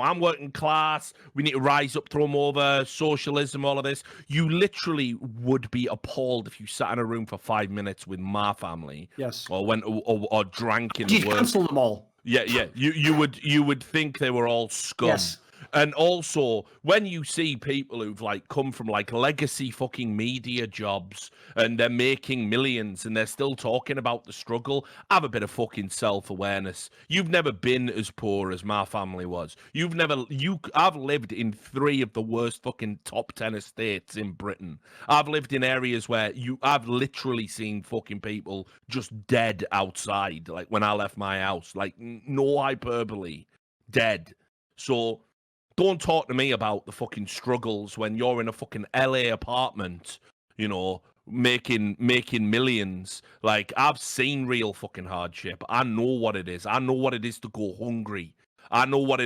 I'm working class. We need to rise up, throw them over, socialism, all of this. You literally would be appalled if you sat in a room for 5 minutes with my family. Yes. Or went or drank in the work. Cancel them all. Yeah. You would think they were all scum. Yes. And also, when you see people who've like come from like legacy fucking media jobs and they're making millions and they're still talking about the struggle, have a bit of fucking self-awareness. You've never been as poor as my family was. I've lived in 3 of the worst fucking top 10 estates in Britain. I've lived in areas where I've literally seen fucking people just dead outside, like when I left my house, like no hyperbole, dead. So don't talk to me about the fucking struggles when you're in a fucking LA apartment, making millions. Like, I've seen real fucking hardship. I know what it is. I know what it is to go hungry. I know what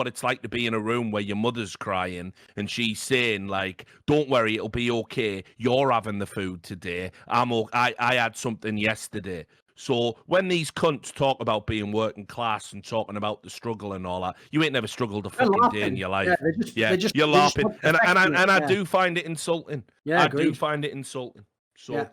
it's like to be in a room where your mother's crying and she's saying like, "Don't worry, it'll be okay. You're having the food today. I had something yesterday." So when these cunts talk about being working class and talking about the struggle and all that, you ain't never struggled a fucking day in your life. You're laughing, and I do find it insulting. Yeah, I do find it insulting. So,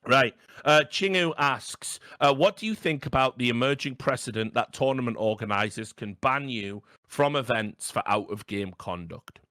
right. Chingu asks, what do you think about the emerging precedent that tournament organizers can ban you from events for out-of-game conduct?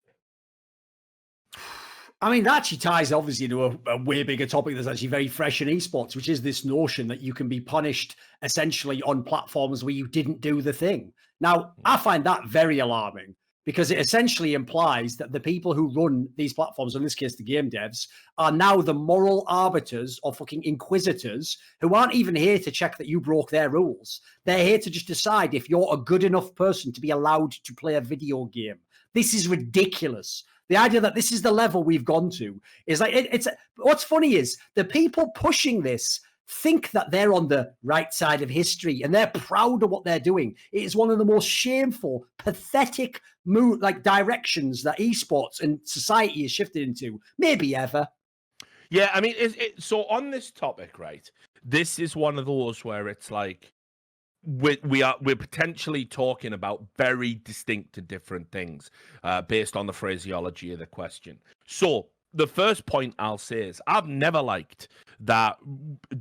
I mean, that actually ties obviously into a way bigger topic that's actually very fresh in esports, which is this notion that you can be punished essentially on platforms where you didn't do the thing. Now, I find that very alarming because it essentially implies that the people who run these platforms, in this case, the game devs, are now the moral arbiters or fucking inquisitors who aren't even here to check that you broke their rules. They're here to just decide if you're a good enough person to be allowed to play a video game. This is ridiculous. The idea that this is the level we've gone to is like, it's what's funny is the people pushing this think that they're on the right side of history and they're proud of what they're doing. It is one of the most shameful, pathetic directions that esports and society is shifted into, maybe ever. Yeah, I mean, so on this topic, right, this is one of those where it's like, we're potentially talking about very distinct and different things based on the phraseology of the question. So the first point I'll say is I've never liked that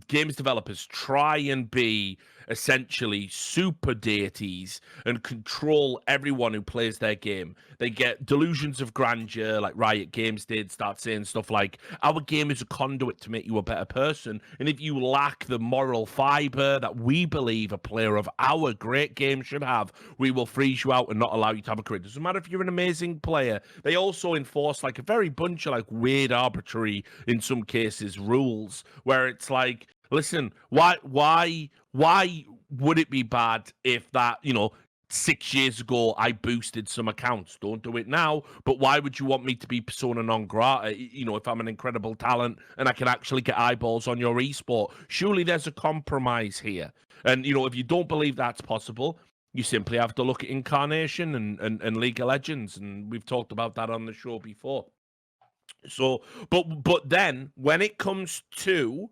games developers try and be essentially super deities and control everyone who plays their game. They get delusions of grandeur, like Riot Games did, start saying stuff like, our game is a conduit to make you a better person, and if you lack the moral fiber that we believe a player of our great game should have, we will freeze you out and not allow you to have a career. Doesn't matter if you're an amazing player. They also enforce like a very bunch of like weird, arbitrary, in some cases, rules where it's like, listen, why would it be bad if that, 6 years ago, I boosted some accounts. Don't do it now. But why would you want me to be persona non grata? You know, if I'm an incredible talent and I can actually get eyeballs on your esport, surely there's a compromise here. And, you know, if you don't believe that's possible, you simply have to look at Incarnation and League of Legends. And we've talked about that on the show before. So, but then when it comes to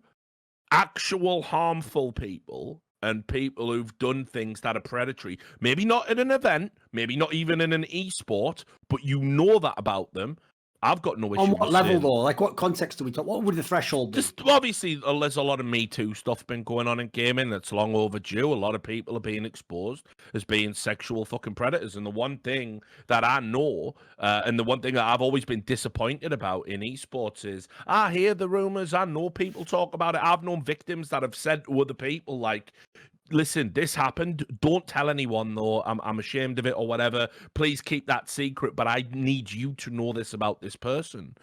actual harmful people and people who've done things that are predatory, maybe not at an event, maybe not even in an esport, but you know that about them, I've got no issue. On what level, though? Like, what context do we talk? What would the threshold be? Just obviously, there's a lot of Me Too stuff been going on in gaming that's long overdue. A lot of people are being exposed as being sexual fucking predators. And the one thing that I know, and the one thing that I've always been disappointed about in esports is I hear the rumors, I know people talk about it. I've known victims that have said to other people, like, listen, this happened. Don't tell anyone, though. I'm ashamed of it or whatever. Please keep that secret, but I need you to know this about this person.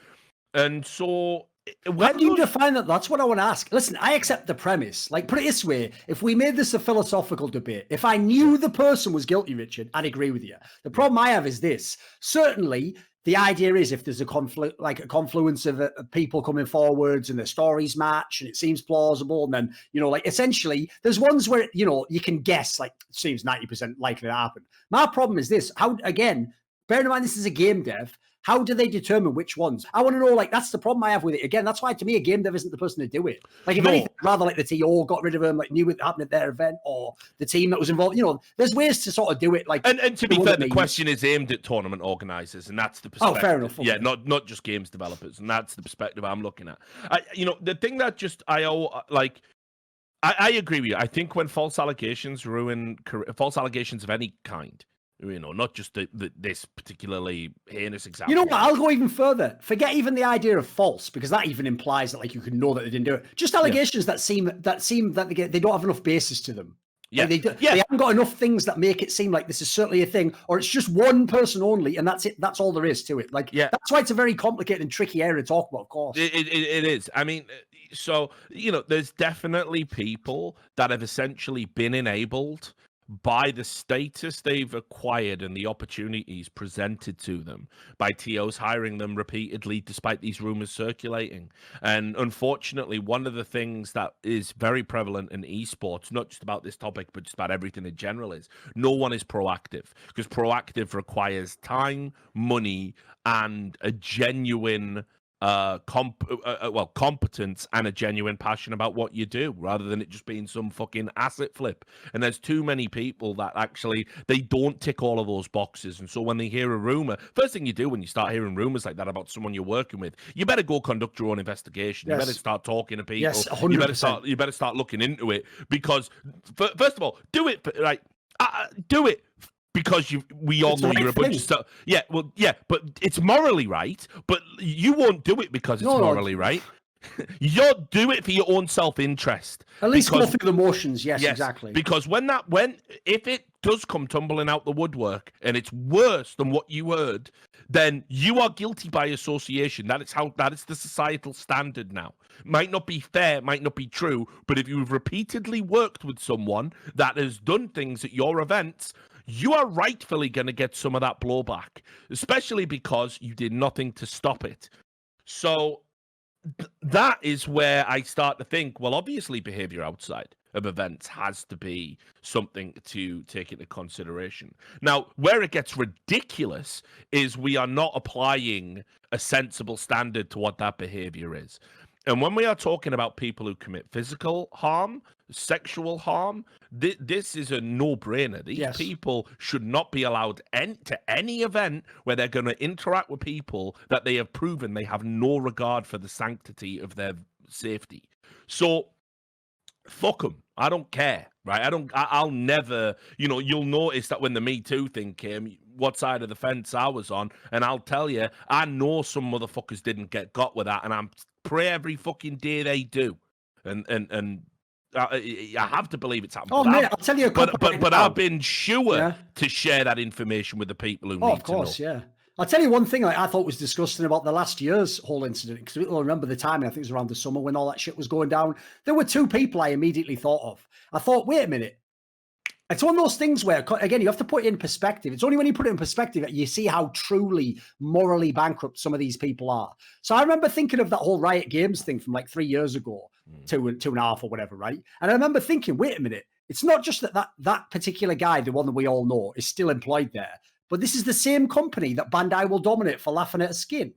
And so... How do you define that? That's what I want to ask. Listen, I accept the premise. Like, put it this way. If we made this a philosophical debate, if I knew the person was guilty, Richard, I'd agree with you. The problem I have is this. Certainly... the idea is if there's a conflict, like a confluence of people coming forwards and the stories match and it seems plausible, and then, you know, like essentially there's ones where, you know, you can guess, like it seems 90% likely to happen. My problem is this. How, again, bearing in mind this is a game dev, how do they determine which ones? I want to know, like, that's the problem I have with it. Again, that's why to me a game dev isn't the person to do it. Like, if anything, I'd rather like the TO got rid of him, like knew it happened at their event, or the team that was involved. You know, there's ways to sort of do it. Like, and to be fair, the question is aimed at tournament organizers, and that's the perspective. Oh, fair enough. Okay. Yeah, not just games developers, and that's the perspective I'm looking at. You know, the thing that just I agree with you. I think when false allegations false allegations of any kind. You know, not just this particularly heinous example. You know what? I'll go even further. Forget even the idea of false, because that even implies that, like, you can know that they didn't do it. Just allegations that seem that they don't have enough basis to them. Yeah, like they haven't got enough things that make it seem like this is certainly a thing, or it's just one person only, and that's it. That's all there is to it. Like, that's why it's a very complicated and tricky area to talk about. Of course, it is. I mean, so you know, there's definitely people that have essentially been enabled by the status they've acquired and the opportunities presented to them by TOs hiring them repeatedly despite these rumors circulating. And unfortunately, one of the things that is very prevalent in esports, not just about this topic, but just about everything in general, is no one is proactive, because proactive requires time, money, and a genuine competence and a genuine passion about what you do, rather than it just being some fucking asset flip. And there's too many people that actually they don't tick all of those boxes. And so when they hear a rumor, first thing you do when you start hearing rumors like that about someone you're working with, you better go conduct your own investigation. You better start talking to people. Yes, 100%. You better start looking into it, because first of all, do it do it because we all know you're a bunch of stuff. Yeah, well, yeah, but it's morally right. But you won't do it because it's morally right. You'll do it for your own self-interest. At least go through the motions. Yes, exactly. Because if it does come tumbling out the woodwork and it's worse than what you heard, then you are guilty by association. That is the societal standard now. Might not be fair, might not be true, but if you've repeatedly worked with someone that has done things at your events, you are rightfully going to get some of that blowback, especially because you did nothing to stop it. So that is where I start to think, well, obviously behavior outside of events has to be something to take into consideration. Now, where it gets ridiculous is we are not applying a sensible standard to what that behavior is. And when we are talking about people who commit physical harm, sexual harm, this is a no-brainer. These people should not be allowed to any event where they're going to interact with people that they have proven they have no regard for the sanctity of their safety. So, fuck them. I don't care, right? I'll never, you know, you'll notice that when the Me Too thing came, what side of the fence I was on, and I'll tell you, I know some motherfuckers didn't get got with that, and I'm pray every fucking day they do, and I have to believe it's happened. Oh, mate, I'll tell you a couple. But I've been sure to share that information with the people who need to know. Of course, yeah. I'll tell you one thing I thought was disgusting about the last year's whole incident, because we'll remember the timing. I think it was around the summer when all that shit was going down. There were two people I immediately thought of. I thought, wait a minute. It's one of those things where, again, you have to put it in perspective. It's only when you put it in perspective that you see how truly morally bankrupt some of these people are. So I remember thinking of that whole Riot Games thing from like 3 years ago, two and a half or whatever, right? And I remember thinking, wait a minute, it's not just that particular guy, the one that we all know, is still employed there, but this is the same company that Bandai will dominate for laughing at a skin.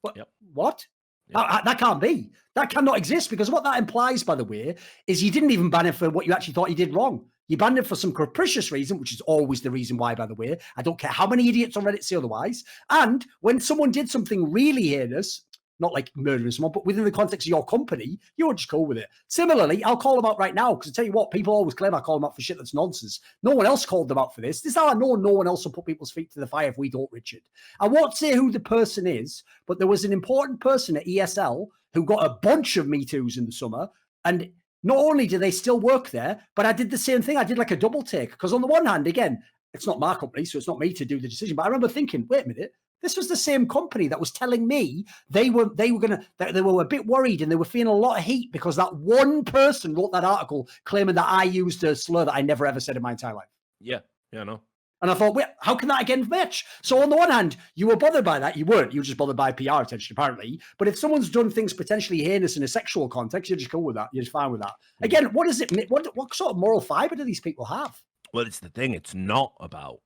What? Yep. What? Yep. That can't be. That cannot exist, because what that implies, by the way, is you didn't even ban him for what you actually thought you did wrong. You banned him for some capricious reason, which is always the reason why, by the way. I don't care how many idiots on Reddit say otherwise. And when someone did something really heinous, not like murdering someone, but within the context of your company, you're just cool with it. Similarly, I'll call them out right now, because I tell you what, people always claim I call them out for shit that's nonsense. No one else called them out for this. This is how I know no one else will put people's feet to the fire if we don't, Richard. I won't say who the person is, but there was an important person at ESL who got a bunch of Me Too's in the summer, and not only do they still work there, but I did the same thing. I did like a double take, because on the one hand, again, it's not my company, so it's not me to do the decision. But I remember thinking, wait a minute, this was the same company that was telling me they were a bit worried and they were feeling a lot of heat because that one person wrote that article claiming that I used a slur that I never ever said in my entire life. Yeah, I know. And I thought, wait, how can that again match? So on the one hand, you were bothered by that. You weren't. You were just bothered by PR attention, apparently. But if someone's done things potentially heinous in a sexual context, you're just cool with that. You're just fine with that. Again, what does it mean? What sort of moral fiber do these people have? Well, it's the thing. It's not about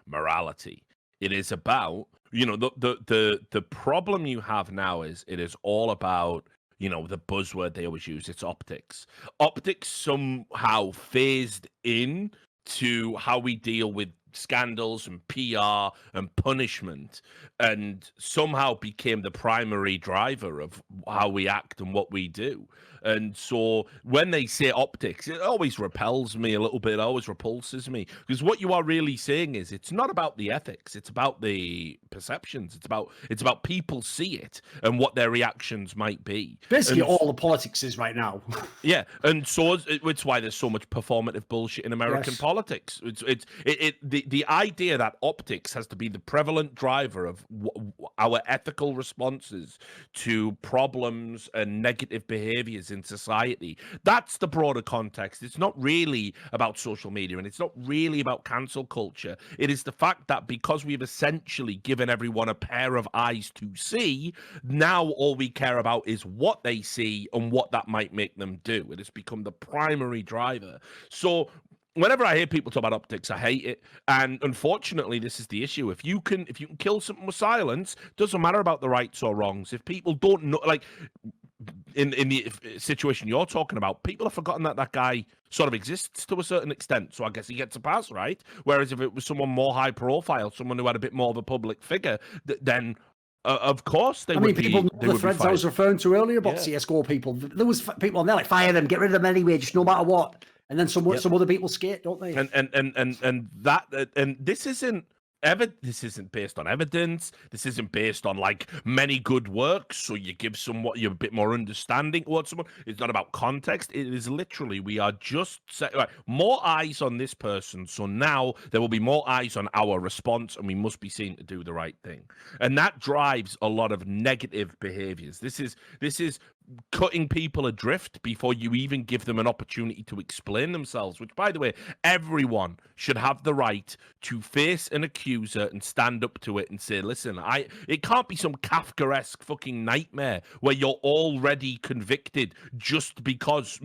morality. It is about, you know, the problem you have now is it is all about, you know, the buzzword they always use. It's optics. Optics somehow phased in to how we deal with scandals and PR and punishment, and somehow became the primary driver of how we act and what we do. And so when they say optics, it always repels me a little bit, always repulses me, because what you are really saying is it's not about the ethics, it's about the perceptions, it's about people see it and what their reactions might be. Basically, all the politics is right now. Yeah, and so it's why there's so much performative bullshit in American politics. The idea that optics has to be the prevalent driver of our ethical responses to problems and negative behaviors in society. That's the broader context. It's not really about social media, and it's not really about cancel culture. It is the fact that because we've essentially given everyone a pair of eyes to see, now all we care about is what they see and what that might make them do. It has become the primary driver. So whenever I hear people talk about optics, I hate it. And unfortunately, this is the issue. If you can kill something with silence, doesn't matter about the rights or wrongs. If people don't know, like in the situation you're talking about, people have forgotten that guy sort of exists to a certain extent. So I guess he gets a pass, right? Whereas if it was someone more high profile, someone who had a bit more of a public figure, then of course they would be. People know the threads I was referring to earlier about CSGO people. There was people on there like, fire them, get rid of them anyway, just no matter what. And then some other people skate, don't they? And this isn't this isn't based on evidence. This isn't based on like many good works. So you give you're a bit more understanding towards someone. It's not about context. It is literally, we are just right, more eyes on this person. So now there will be more eyes on our response, and we must be seen to do the right thing. And that drives a lot of negative behaviors. This is cutting people adrift before you even give them an opportunity to explain themselves, which, by the way, everyone should have the right to face an accuser and stand up to it and say, listen, it can't be some Kafkaesque fucking nightmare where you're already convicted just because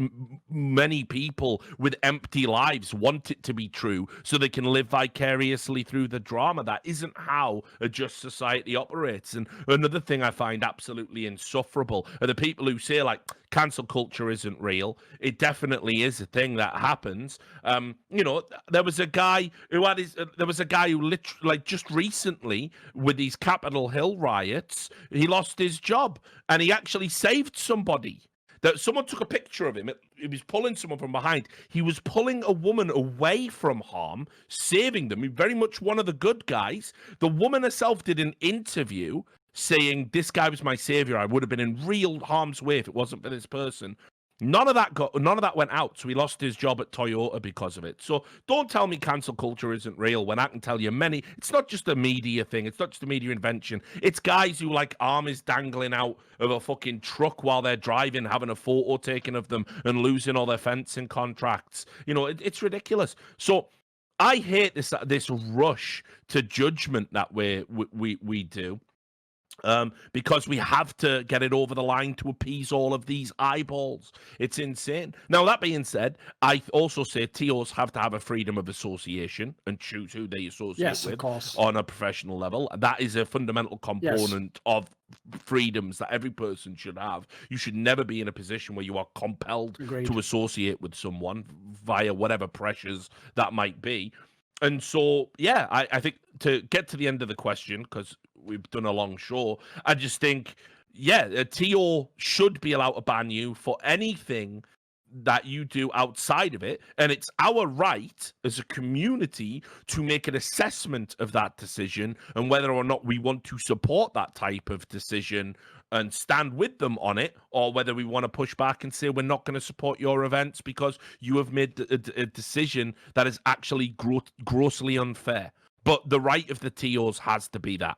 many people with empty lives want it to be true so they can live vicariously through the drama. That isn't how a just society operates. And another thing I find absolutely insufferable are the people who say like cancel culture isn't real. It definitely is a thing that happens. You know, there was a guy who literally, like, just recently with these Capitol Hill riots, he lost his job, and he actually saved somebody. That someone took a picture of him. He was pulling someone from behind. He was pulling a woman away from harm, saving them. He very much one of the good guys. The woman herself did an interview saying, this guy was my savior. I would have been in real harm's way if it wasn't for this person. None of that went out, so he lost his job at Toyota because of it. So don't tell me cancel culture isn't real when I can tell you many. It's not just a media thing. It's not just a media invention. It's guys who like armies dangling out of a fucking truck while they're driving, having a photo taken of them and losing all their fencing contracts. You know, it's ridiculous. So I hate this rush to judgment that we do. Because we have to get it over the line to appease all of these eyeballs. It's insane. Now, that being said, I also say TOs have to have a freedom of association and choose who they associate with on a professional level. That is a fundamental component of freedoms that every person should have. You should never be in a position where you are compelled to associate with someone via whatever pressures that might be. And so, yeah, I think to get to the end of the question, because we've done a long show, I just think, yeah, a TO should be allowed to ban you for anything that you do outside of it. And it's our right as a community to make an assessment of that decision and whether or not we want to support that type of decision and stand with them on it, or whether we want to push back and say we're not going to support your events because you have made a decision that is actually grossly unfair. But the right of the TOs has to be that.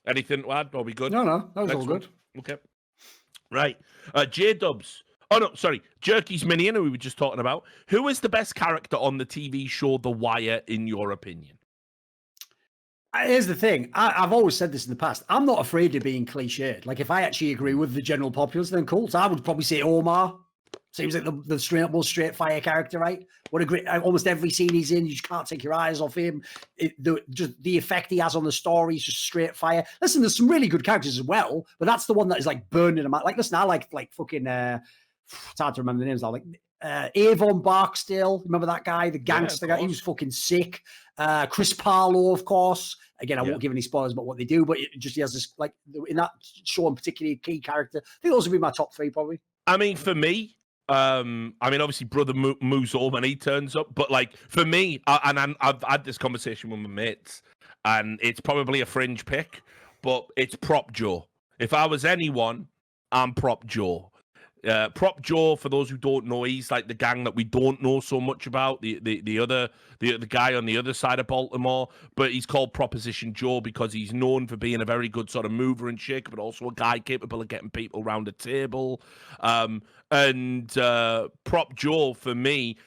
Anything to add? Are we good? No, that was all good. Okay. Right. J-Dubs. Oh, no, sorry. Jerky's Minion, who we were just talking about. Who is the best character on the TV show The Wire, in your opinion? Here's the thing. I've always said this in the past. I'm not afraid of being cliched. Like, if I actually agree with the general populace, then cool. So I would probably say Omar. Seems like the most straight fire character, right? What a great! Almost every scene he's in, you just can't take your eyes off him. Just the effect he has on the story is just straight fire. Listen, there's some really good characters as well, but that's the one that is like burning them out. Like, listen, I like fucking. It's hard to remember the names now. Like Avon Barksdale, remember that guy, the gangster guy? He was fucking sick. Chris Parlow, of course. Again, I won't give any spoilers about what they do, but he has this, like, in that show in particular, key character. I think those would be my top three, probably. I mean, for me, obviously, brother moves home when he turns up, but like for me, I've had this conversation with my mates, and it's probably a fringe pick, but it's Prop Joe. If I was anyone, I'm Prop Joe. Prop Joe, for those who don't know, he's like the gang that we don't know so much about, the other guy on the other side of Baltimore, but he's called Proposition Joe because he's known for being a very good sort of mover and shaker, but also a guy capable of getting people around a table. And Prop Joe, for me,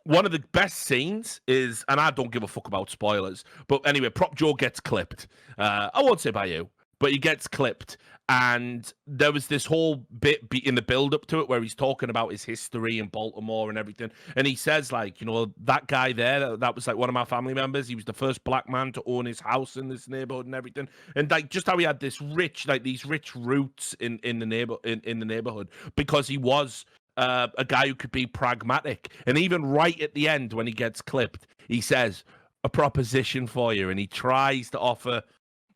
one of the best scenes is, and I don't give a fuck about spoilers, but anyway, Prop Joe gets clipped. I won't say by you, but he gets clipped. And there was this whole bit in the build-up to it where he's talking about his history in Baltimore and everything. And he says, like, you know, that guy there, that was like one of my family members. He was the first black man to own his house in this neighborhood and everything. And like just how he had this these rich roots in the neighborhood because he was a guy who could be pragmatic. And even right at the end when he gets clipped, he says, a proposition for you. And he tries to offer,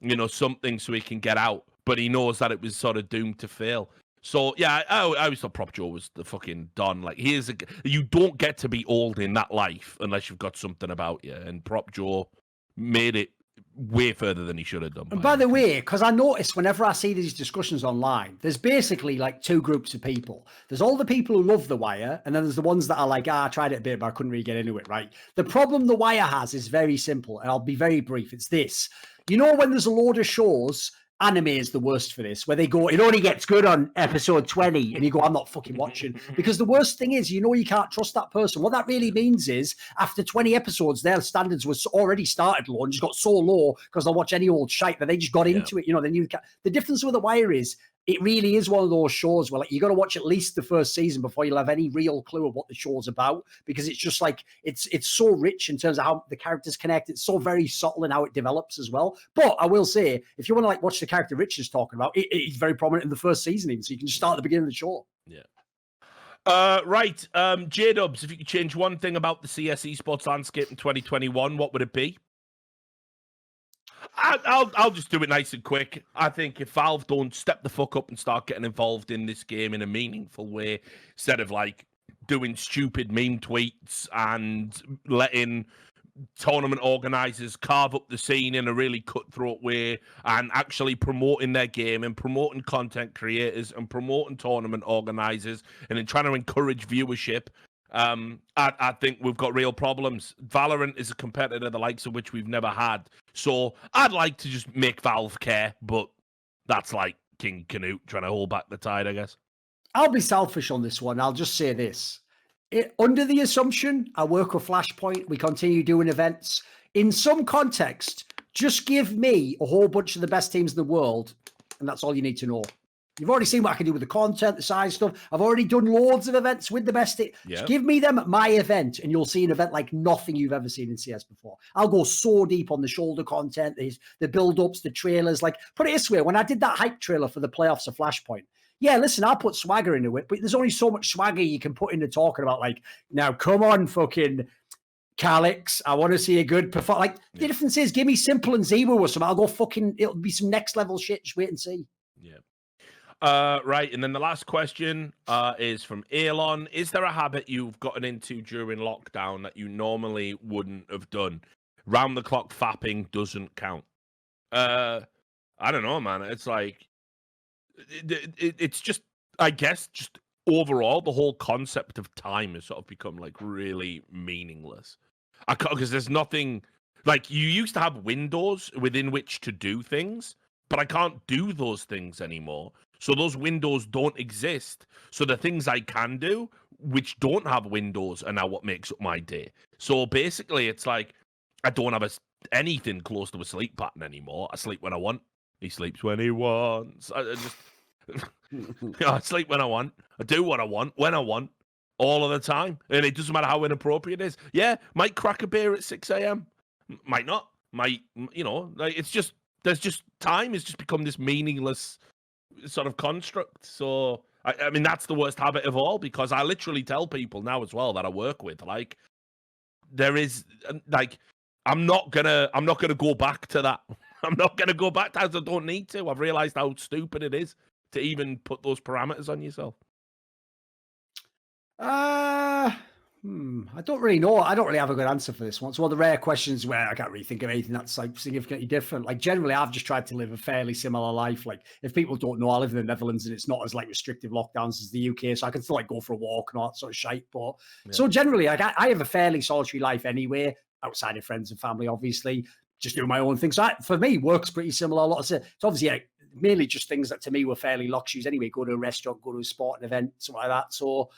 you know, something so he can get out. But he knows that it was sort of doomed to fail. So, yeah, I always thought Prop Joe was the fucking Don. Like, you don't get to be old in that life unless you've got something about you. And Prop Joe made it way further than he should have done. And by the way, because I notice whenever I see these discussions online, there's basically like two groups of people. There's all the people who love The Wire, and then there's the ones that are like, I tried it a bit, but I couldn't really get into it, right? The problem The Wire has is very simple, and I'll be very brief. It's this. You know, when there's a load of shows... Anime is the worst for this, where they go, it only gets good on episode 20, and you go, I'm not fucking watching. Because the worst thing is, you know, you can't trust that person. What that really means is, after 20 episodes, their standards was already started low and just got so low because they'll watch any old shite that they just got into it. You know, then the difference with The Wire is, it really is one of those shows where, like, you got to watch at least the first season before you'll have any real clue of what the show's about, because it's just like it's so rich in terms of how the characters connect. It's so very subtle in how it develops as well. But I will say, if you want to like watch the character Rich is talking about, it's very prominent in the first season, even, so you can just start at the beginning of the show. Yeah. Right. J-Dubs, if you could change one thing about the CS esports landscape in 2021, what would it be? I'll just do it nice and quick. I think if Valve don't step the fuck up and start getting involved in this game in a meaningful way, instead of like doing stupid meme tweets and letting tournament organizers carve up the scene in a really cutthroat way and actually promoting their game and promoting content creators and promoting tournament organizers and then trying to encourage viewership, I think we've got real problems. Valorant is a competitor the likes of which we've never had. So I'd like to just make Valve care, but that's like King Canute trying to hold back the tide, I guess. I'll be selfish on this one. I'll just say this. Under the assumption I work with Flashpoint, we continue doing events. In some context, just give me a whole bunch of the best teams in the world, and that's all you need to know. You've already seen what I can do with the content, the size stuff. I've already done loads of events with the best. Just give me them at my event, and you'll see an event like nothing you've ever seen in CS before. I'll go so deep on the shoulder content, the build-ups, the trailers. Like, put it this way, when I did that hype trailer for the playoffs of Flashpoint, yeah, listen, I'll put swagger into it, but there's only so much swagger you can put into talking about, like, now, come on, fucking Calix, I want to see a good performance. Like, the difference is, give me Simple and Zero or something. I'll go fucking, it'll be some next level shit. Just wait and see. Yeah. Right, and then the last question is from Elon. Is there a habit you've gotten into during lockdown that you normally wouldn't have done? Round-the-clock fapping doesn't count. I don't know, man. It's like, it's just, I guess, just overall, the whole concept of time has sort of become, like, really meaningless. Because there's nothing, like, you used to have windows within which to do things, but I can't do those things anymore. So those windows don't exist. So the things I can do, which don't have windows, are now what makes up my day. So basically, it's like, I don't have anything close to a sleep pattern anymore. I sleep when I want. He sleeps when he wants. I sleep when I want. I do what I want, when I want, all of the time. And it doesn't matter how inappropriate it is. Yeah, might crack a beer at 6 a.m. Might not. Might, you know, like, it's just, there's just, time has just become this meaningless sort of construct. So, I mean, that's the worst habit of all, because I literally tell people now as well that I work with, like, there is, like, I'm not gonna go back to that. I'm not gonna go back to that. I don't need to. I've realized how stupid it is to even put those parameters on yourself. I don't really know. I don't really have a good answer for this one. It's one of the rare questions where I can't really think of anything that's like significantly different. Like, generally, I've just tried to live a fairly similar life. Like, if people don't know, I live in the Netherlands and it's not as like restrictive lockdowns as the UK, so I can still like go for a walk and all that sort of shite. But so generally, like, I have a fairly solitary life anyway, outside of friends and family, obviously, just doing my own thing. So for me, work's pretty similar. A lot of it's obviously like, mainly just things that to me were fairly luxuries anyway. Go to a restaurant, go to a sporting event, something like that. So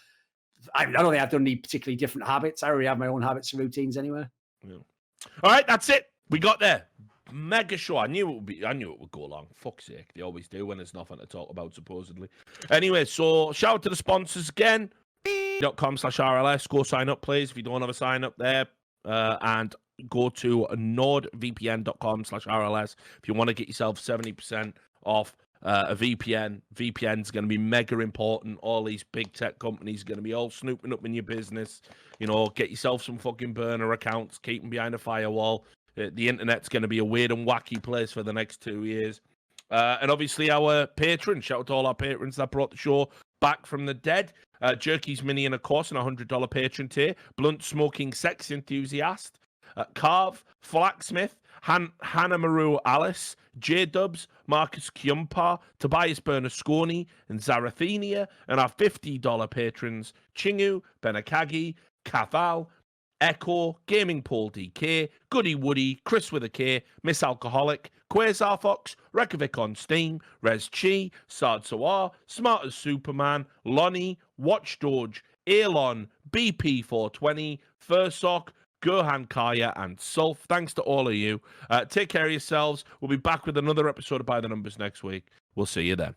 I don't think I've done any particularly different habits. I already have my own habits and routines anyway. Yeah. All right, that's it. We got there. Mega show. I knew it would go long. Fuck's sake. They always do when there's nothing to talk about, supposedly. Anyway, so shout out to the sponsors again. .com/RLS. Go sign up, please, if you don't have a sign up there. And go to nordvpn.com/RLS if you want to get yourself 70% off a VPN. VPN's going to be mega important. All these big tech companies are going to be all snooping up in your business. You know, get yourself some fucking burner accounts, keep them behind a firewall. The internet's going to be a weird and wacky place for the next 2 years. And obviously our patrons. Shout out to all our patrons that brought the show back from the dead. Jerky's Mini and, of course, an $100 patron tier. Blunt Smoking Sex Enthusiast. Carve, Flacksmith, Hannah Maru Alice, J-Dubs, Marcus Kyumpar, Tobias Bernasconi, and Zarathenia, and our $50 patrons, Chingu, Benakagi, Kathal, Echo, Gaming Paul DK, Goody Woody, Chris with a K, Miss Alcoholic, Quasar Fox, Reykjavik on Steam, Rez Chi, Sard Sawar, Smart as Superman, Lonnie, Watchdog, Elon, BP420, Fursock, Gohan Kaya, and Sulf. Thanks to all of you. Take care of yourselves. We'll be back with another episode of By the Numbers next week. We'll see you then.